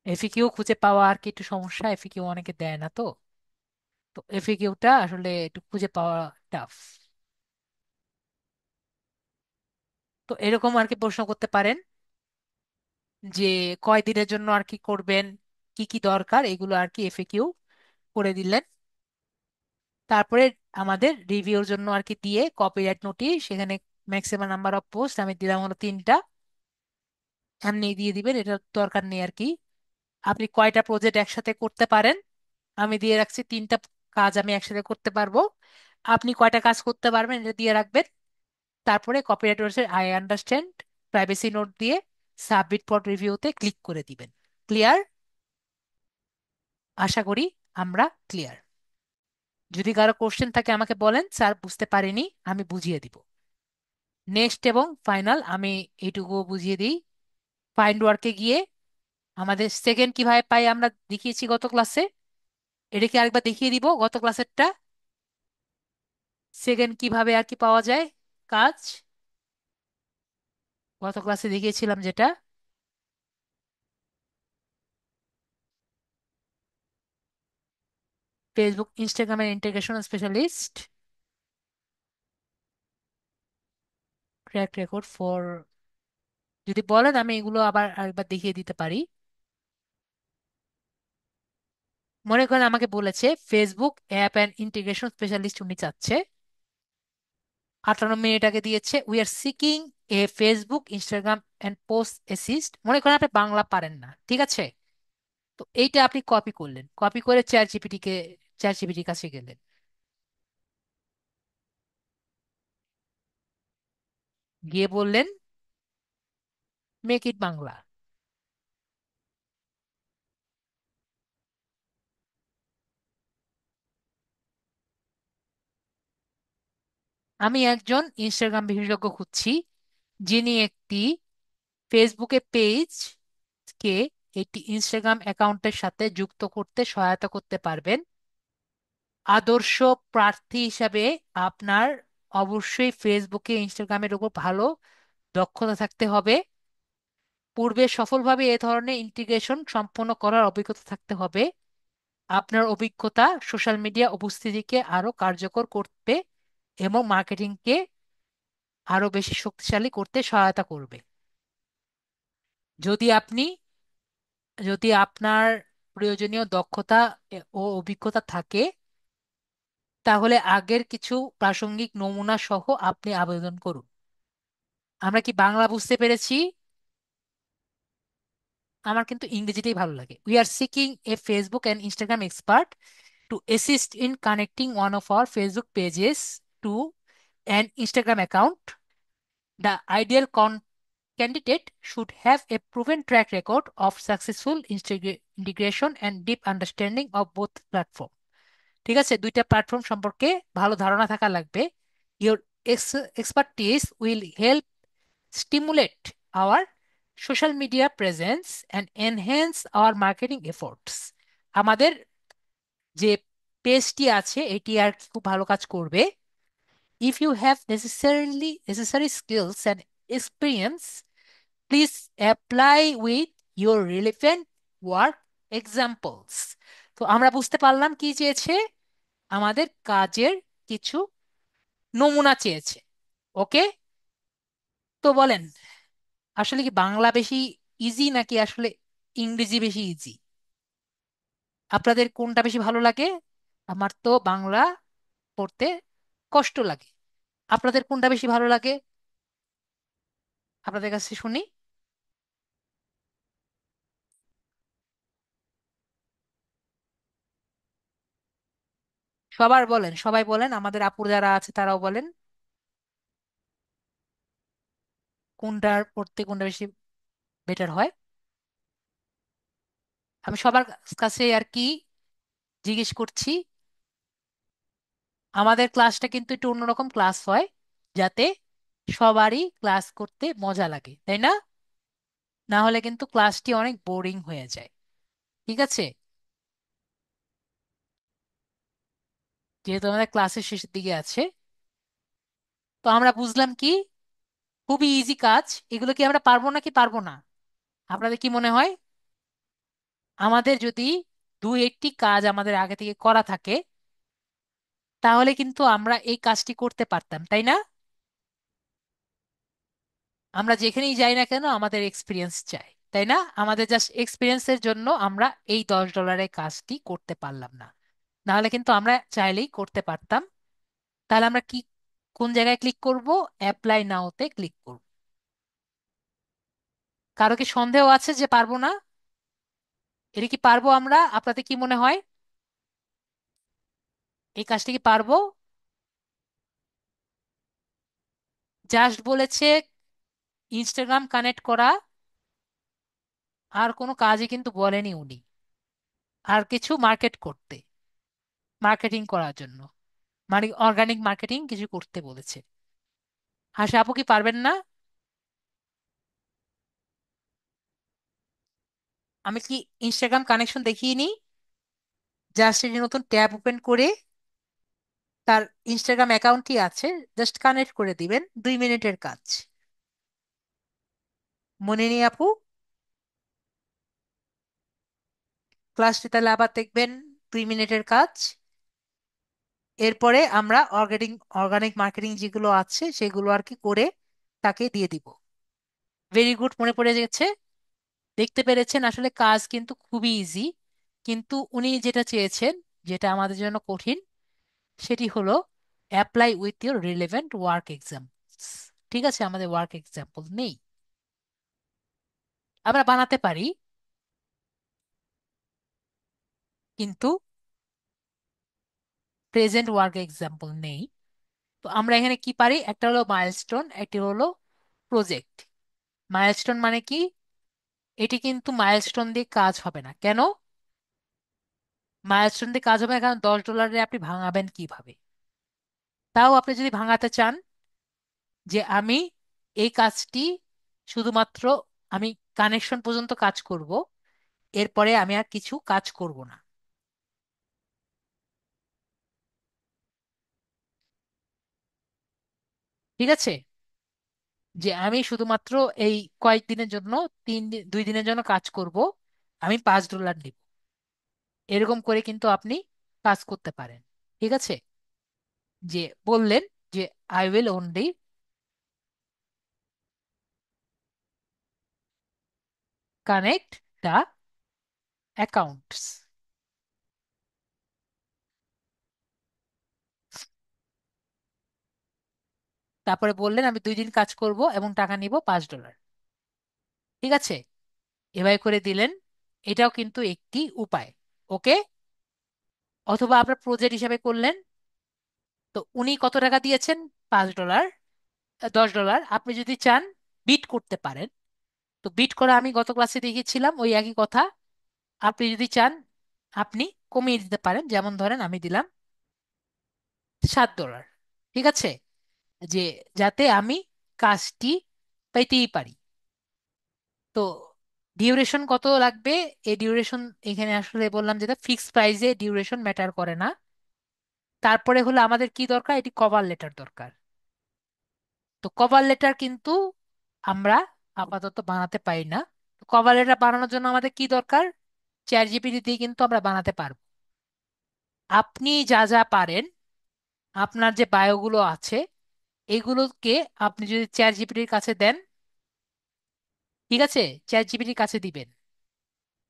এফিকিউ খুঁজে পাওয়া আর কি একটু সমস্যা, এফিকিউ অনেকে দেয় না তো। তো এফিকিউটা আসলে একটু খুঁজে পাওয়া টাফ। তো এরকম আর কি প্রশ্ন করতে পারেন যে কয়দিনের জন্য আর কি করবেন, কি কি দরকার, এগুলো আর কি এফিকিউ করে দিলেন। তারপরে আমাদের রিভিউর জন্য আর কি দিয়ে কপিরাইট নোটিশ, সেখানে ম্যাক্সিমাম নাম্বার অফ পোস্ট আমি দিলাম হলো 3টা, এমনি দিয়ে দিবেন, এটা দরকার নেই আর কি। আপনি কয়টা প্রজেক্ট একসাথে করতে পারেন আমি দিয়ে রাখছি 3টা কাজ আমি একসাথে করতে পারবো, আপনি কয়টা কাজ করতে পারবেন এটা দিয়ে রাখবেন। তারপরে copyright I understand privacy note দিয়ে সাবমিট ফর রিভিউতে ক্লিক করে দিবেন। ক্লিয়ার? আশা করি আমরা ক্লিয়ার। যদি কারো কোশ্চেন থাকে আমাকে বলেন, স্যার বুঝতে পারিনি, আমি বুঝিয়ে দিব। নেক্সট এবং ফাইনাল আমি এইটুকু বুঝিয়ে দিই। ফাইন্ড ওয়ার্কে গিয়ে আমাদের সেকেন্ড কিভাবে পাই আমরা দেখিয়েছি গত ক্লাসে, এটা কি আরেকবার দেখিয়ে দিব গত ক্লাসেরটা। সেকেন্ড কিভাবে আর কি পাওয়া যায় কাজ, গত ক্লাসে দেখিয়েছিলাম যেটা। ফেসবুক ইনস্টাগ্রামের integration specialist, track record for, যদি বলেন আমি এগুলো আবার আরেকবার দেখিয়ে দিতে পারি। মনে করেন আমাকে বলেছে Facebook app and integration specialist উনি চাচ্ছে, 58 মিনিট আগে দিয়েছে, we are seeking a Facebook Instagram and post assist. মনে করেন আপনি বাংলা পারেন না, ঠিক আছে? তো এইটা আপনি কপি করলেন, কপি করে চ্যাট জিপিটির কাছে গেলেন, গিয়ে বললেন মেক ইট বাংলা। আমি একজন ইনস্টাগ্রাম বিশেষজ্ঞ খুঁজছি, যিনি একটি ফেসবুকে পেজ কে একটি ইনস্টাগ্রাম অ্যাকাউন্টের সাথে যুক্ত করতে সহায়তা করতে পারবেন। আদর্শ প্রার্থী হিসাবে আপনার অবশ্যই ফেসবুকে ইনস্টাগ্রামের উপর ভালো দক্ষতা থাকতে হবে, পূর্বে সফলভাবে এ ধরনের ইন্টিগ্রেশন সম্পন্ন করার অভিজ্ঞতা থাকতে হবে। আপনার অভিজ্ঞতা সোশ্যাল মিডিয়া উপস্থিতিকে আরো কার্যকর করতে এবং মার্কেটিংকে আরো বেশি শক্তিশালী করতে সহায়তা করবে। যদি আপনি যদি আপনার প্রয়োজনীয় দক্ষতা ও অভিজ্ঞতা থাকে, তাহলে আগের কিছু প্রাসঙ্গিক নমুনা সহ আপনি আবেদন করুন। আমরা কি বাংলা বুঝতে পেরেছি? আমার কিন্তু ইংরেজিটাই ভালো লাগে। We are seeking a Facebook and Instagram expert to assist in connecting one of our Facebook pages to an Instagram account. The ideal candidate should have a proven track record of successful integration and deep understanding of both platform। ঠিক আছে, দুইটা platform সম্পর্কে ভালো ধারণা থাকা লাগবে। Your expertise will help stimulate our social media presence and enhance our marketing efforts। আমাদের যে পেজটি আছে এটি আর কি খুব ভালো কাজ করবে। If you have necessary skills and experience, please apply with your relevant work examples। তো আমরা বুঝতে পারলাম কি চেয়েছে, আমাদের কাজের কিছু নমুনা চেয়েছে। ওকে, তো বলেন, আসলে কি বাংলা বেশি ইজি নাকি আসলে ইংরেজি বেশি ইজি? আপনাদের কোনটা বেশি ভালো লাগে? আমার তো বাংলা পড়তে কষ্ট লাগে। আপনাদের কোনটা বেশি ভালো লাগে? আপনাদের কাছে শুনি। সবার বলেন, সবাই বলেন, আমাদের আপুর যারা আছে তারাও বলেন কোনটার পড়তে কোনটা বেশি বেটার হয়। আমি সবার কাছে আর কি জিজ্ঞেস করছি, আমাদের ক্লাসটা কিন্তু একটু অন্যরকম ক্লাস হয়, যাতে সবারই ক্লাস করতে মজা লাগে, তাই না? না হলে কিন্তু ক্লাসটি অনেক বোরিং হয়ে যায়। ঠিক আছে, যেহেতু আমাদের ক্লাসের শেষের দিকে আছে, তো আমরা বুঝলাম কি খুবই ইজি কাজ। এগুলো কি আমরা পারবো নাকি পারবো না? আপনাদের কি মনে হয়? আমাদের যদি দুই একটি কাজ আমাদের আগে থেকে করা থাকে, তাহলে কিন্তু আমরা এই কাজটি করতে পারতাম, তাই না? আমরা যেখানেই যাই না কেন আমাদের এক্সপিরিয়েন্স চাই, তাই না? আমাদের জাস্ট এক্সপিরিয়েন্সের জন্য আমরা এই $10 কাজটি করতে পারলাম না, নাহলে কিন্তু আমরা চাইলেই করতে পারতাম। তাহলে আমরা কি, কোন জায়গায় ক্লিক করব? অ্যাপ্লাই নাওতে ক্লিক করব। কারো কি সন্দেহ আছে যে পারবো না? এটা কি পারবো আমরা? আপনাদের কি মনে হয় এই কাজটি কি পারবো? জাস্ট বলেছে ইনস্টাগ্রাম কানেক্ট করা, আর কোনো কাজই কিন্তু বলেনি উনি, আর কিছু মার্কেট করতে, মার্কেটিং করার জন্য, মানে অর্গানিক মার্কেটিং কিছু করতে বলেছে। হাসি আপু কি পারবেন না? আমি কি ইনস্টাগ্রাম কানেকশন দেখিয়ে নিই? জাস্ট একটি নতুন ট্যাব ওপেন করে তার ইনস্টাগ্রাম অ্যাকাউন্টটি আছে, জাস্ট কানেক্ট করে দিবেন, 2 মিনিটের কাজ। মনে নেই আপু? ক্লাসটি তাহলে আবার দেখবেন, 2 মিনিটের কাজ। এরপরে আমরা অর্গানিক মার্কেটিং যেগুলো আছে সেগুলো আর কি করে তাকে দিয়ে দিব। ভেরি গুড, মনে পড়ে গেছে। দেখতে পেরেছেন আসলে কাজ কিন্তু খুবই ইজি, কিন্তু উনি যেটা চেয়েছেন, যেটা আমাদের জন্য কঠিন, সেটি হলো apply with your relevant work examples. ঠিক আছে, আমাদের ওয়ার্ক এক্সাম্পল নেই। আমরা বানাতে পারি, কিন্তু প্রেজেন্ট ওয়ার্ক এক্সাম্পল নেই। তো আমরা এখানে কি পারি, একটা হলো মাইলস্টোন, একটি হলো প্রজেক্ট। মাইলস্টোন মানে কি, এটি কিন্তু মাইলস্টোন দিয়ে কাজ হবে না। কেন মাইলস্টোন দিয়ে কাজ হবে না? কারণ $10 আপনি ভাঙাবেন কিভাবে? তাও আপনি যদি ভাঙাতে চান যে আমি এই কাজটি শুধুমাত্র আমি কানেকশন পর্যন্ত কাজ করব, এরপরে আমি আর কিছু কাজ করব না, ঠিক আছে, যে আমি শুধুমাত্র এই কয়েকদিনের জন্য, 2 দিনের জন্য কাজ করব, আমি $5 নিব, এরকম করে কিন্তু আপনি কাজ করতে পারেন। ঠিক আছে, যে বললেন যে I will only connect the accounts. তারপরে বললেন আমি 2 দিন কাজ করব এবং টাকা নিব $5। ঠিক আছে, এভাবে করে দিলেন। এটাও কিন্তু একটি উপায়। ওকে। অথবা আপনার প্রজেক্ট হিসাবে করলেন, তো উনি কত টাকা দিয়েছেন? $5, $10। আপনি যদি চান বিট করতে পারেন, তো বিট করা আমি গত ক্লাসে দেখিয়েছিলাম ওই একই কথা। আপনি যদি চান আপনি কমিয়ে দিতে পারেন, যেমন ধরেন আমি দিলাম $7। ঠিক আছে, যে যাতে আমি কাজটি পাইতেই পারি। তো ডিউরেশন কত লাগবে? এই ডিউরেশন এখানে আসলে বললাম যেটা ফিক্সড প্রাইসে ডিউরেশন ম্যাটার করে না। তারপরে হলো আমাদের কি দরকার, এটি কভার লেটার দরকার। তো কভার লেটার কিন্তু আমরা আপাতত বানাতে পারি না। কভার লেটার বানানোর জন্য আমাদের কি দরকার? চ্যাট জিপিটি দিয়ে কিন্তু আমরা বানাতে পারবো। আপনি যা যা পারেন, আপনার যে বায়োগুলো আছে এগুলোকে আপনি যদি চ্যাট জিপিটির কাছে দেন, ঠিক আছে, চ্যাট জিপিটির কাছে দিবেন,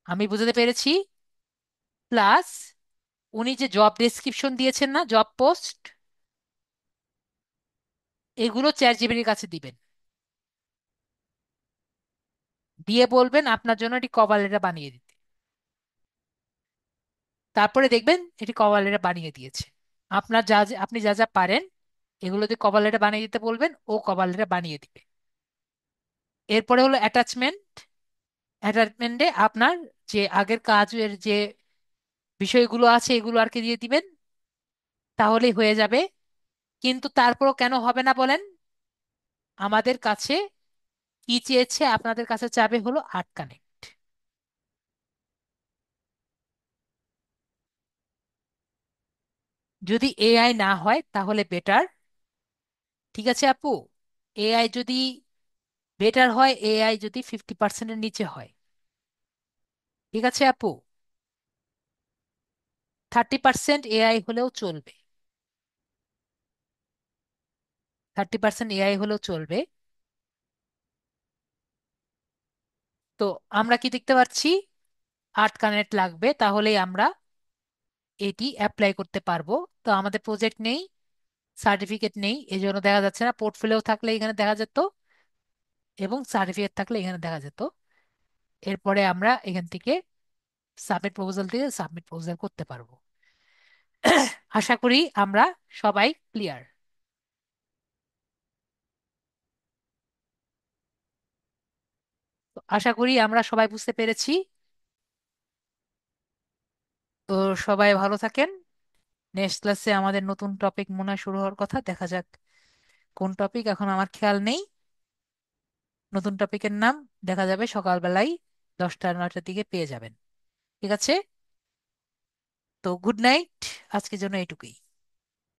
আমি বুঝাতে পেরেছি? প্লাস উনি যে জব ডেসক্রিপশন দিয়েছেন না, জব পোস্ট, এগুলো চ্যাট জিপিটির কাছে দিবেন, দিয়ে বলবেন আপনার জন্য এটি কভার লেটার বানিয়ে দিতে। তারপরে দেখবেন এটি কভার লেটার বানিয়ে দিয়েছে। আপনার আপনি যা যা পারেন এগুলো দিয়ে কভার লেটার বানিয়ে দিতে বলবেন, ও কভার লেটার বানিয়ে দিবে। এরপরে হলো অ্যাটাচমেন্ট। অ্যাটাচমেন্টে আপনার যে আগের কাজের যে বিষয়গুলো আছে এগুলো আর কি দিয়ে দিবেন, তাহলেই হয়ে যাবে। কিন্তু তারপরও কেন হবে না বলেন? আমাদের কাছে কি চেয়েছে? আপনাদের কাছে চাবে হলো আর্ট কানেক্ট। যদি এআই না হয় তাহলে বেটার। ঠিক আছে আপু, এআই যদি বেটার হয়, এআই যদি 50%-এর নিচে হয়। ঠিক আছে আপু, 30% এআই হলেও চলবে, 30% এআই হলেও চলবে। তো আমরা কি দেখতে পাচ্ছি, আর্ট কানেক্ট লাগবে, তাহলেই আমরা এটি অ্যাপ্লাই করতে পারবো। তো আমাদের প্রজেক্ট নেই, সার্টিফিকেট নেই, এই জন্য দেখা যাচ্ছে না। পোর্টফোলিও থাকলে এখানে দেখা যেত, এবং সার্টিফিকেট থাকলে এখানে দেখা যেত। এরপরে আমরা এখান থেকে সাবমিট প্রপোজাল দিয়ে সাবমিট প্রপোজাল করতে পারবো। আশা করি আমরা সবাই ক্লিয়ার। আশা করি আমরা সবাই বুঝতে পেরেছি। তো সবাই ভালো থাকেন। নেক্সট ক্লাসে আমাদের নতুন টপিক মনে হয় শুরু হওয়ার কথা, দেখা যাক কোন টপিক, এখন আমার খেয়াল নেই। নতুন টপিকের নাম দেখা যাবে সকালবেলায় 10টা 9টার দিকে পেয়ে যাবেন। ঠিক আছে, তো গুড নাইট, আজকের জন্য এটুকুই।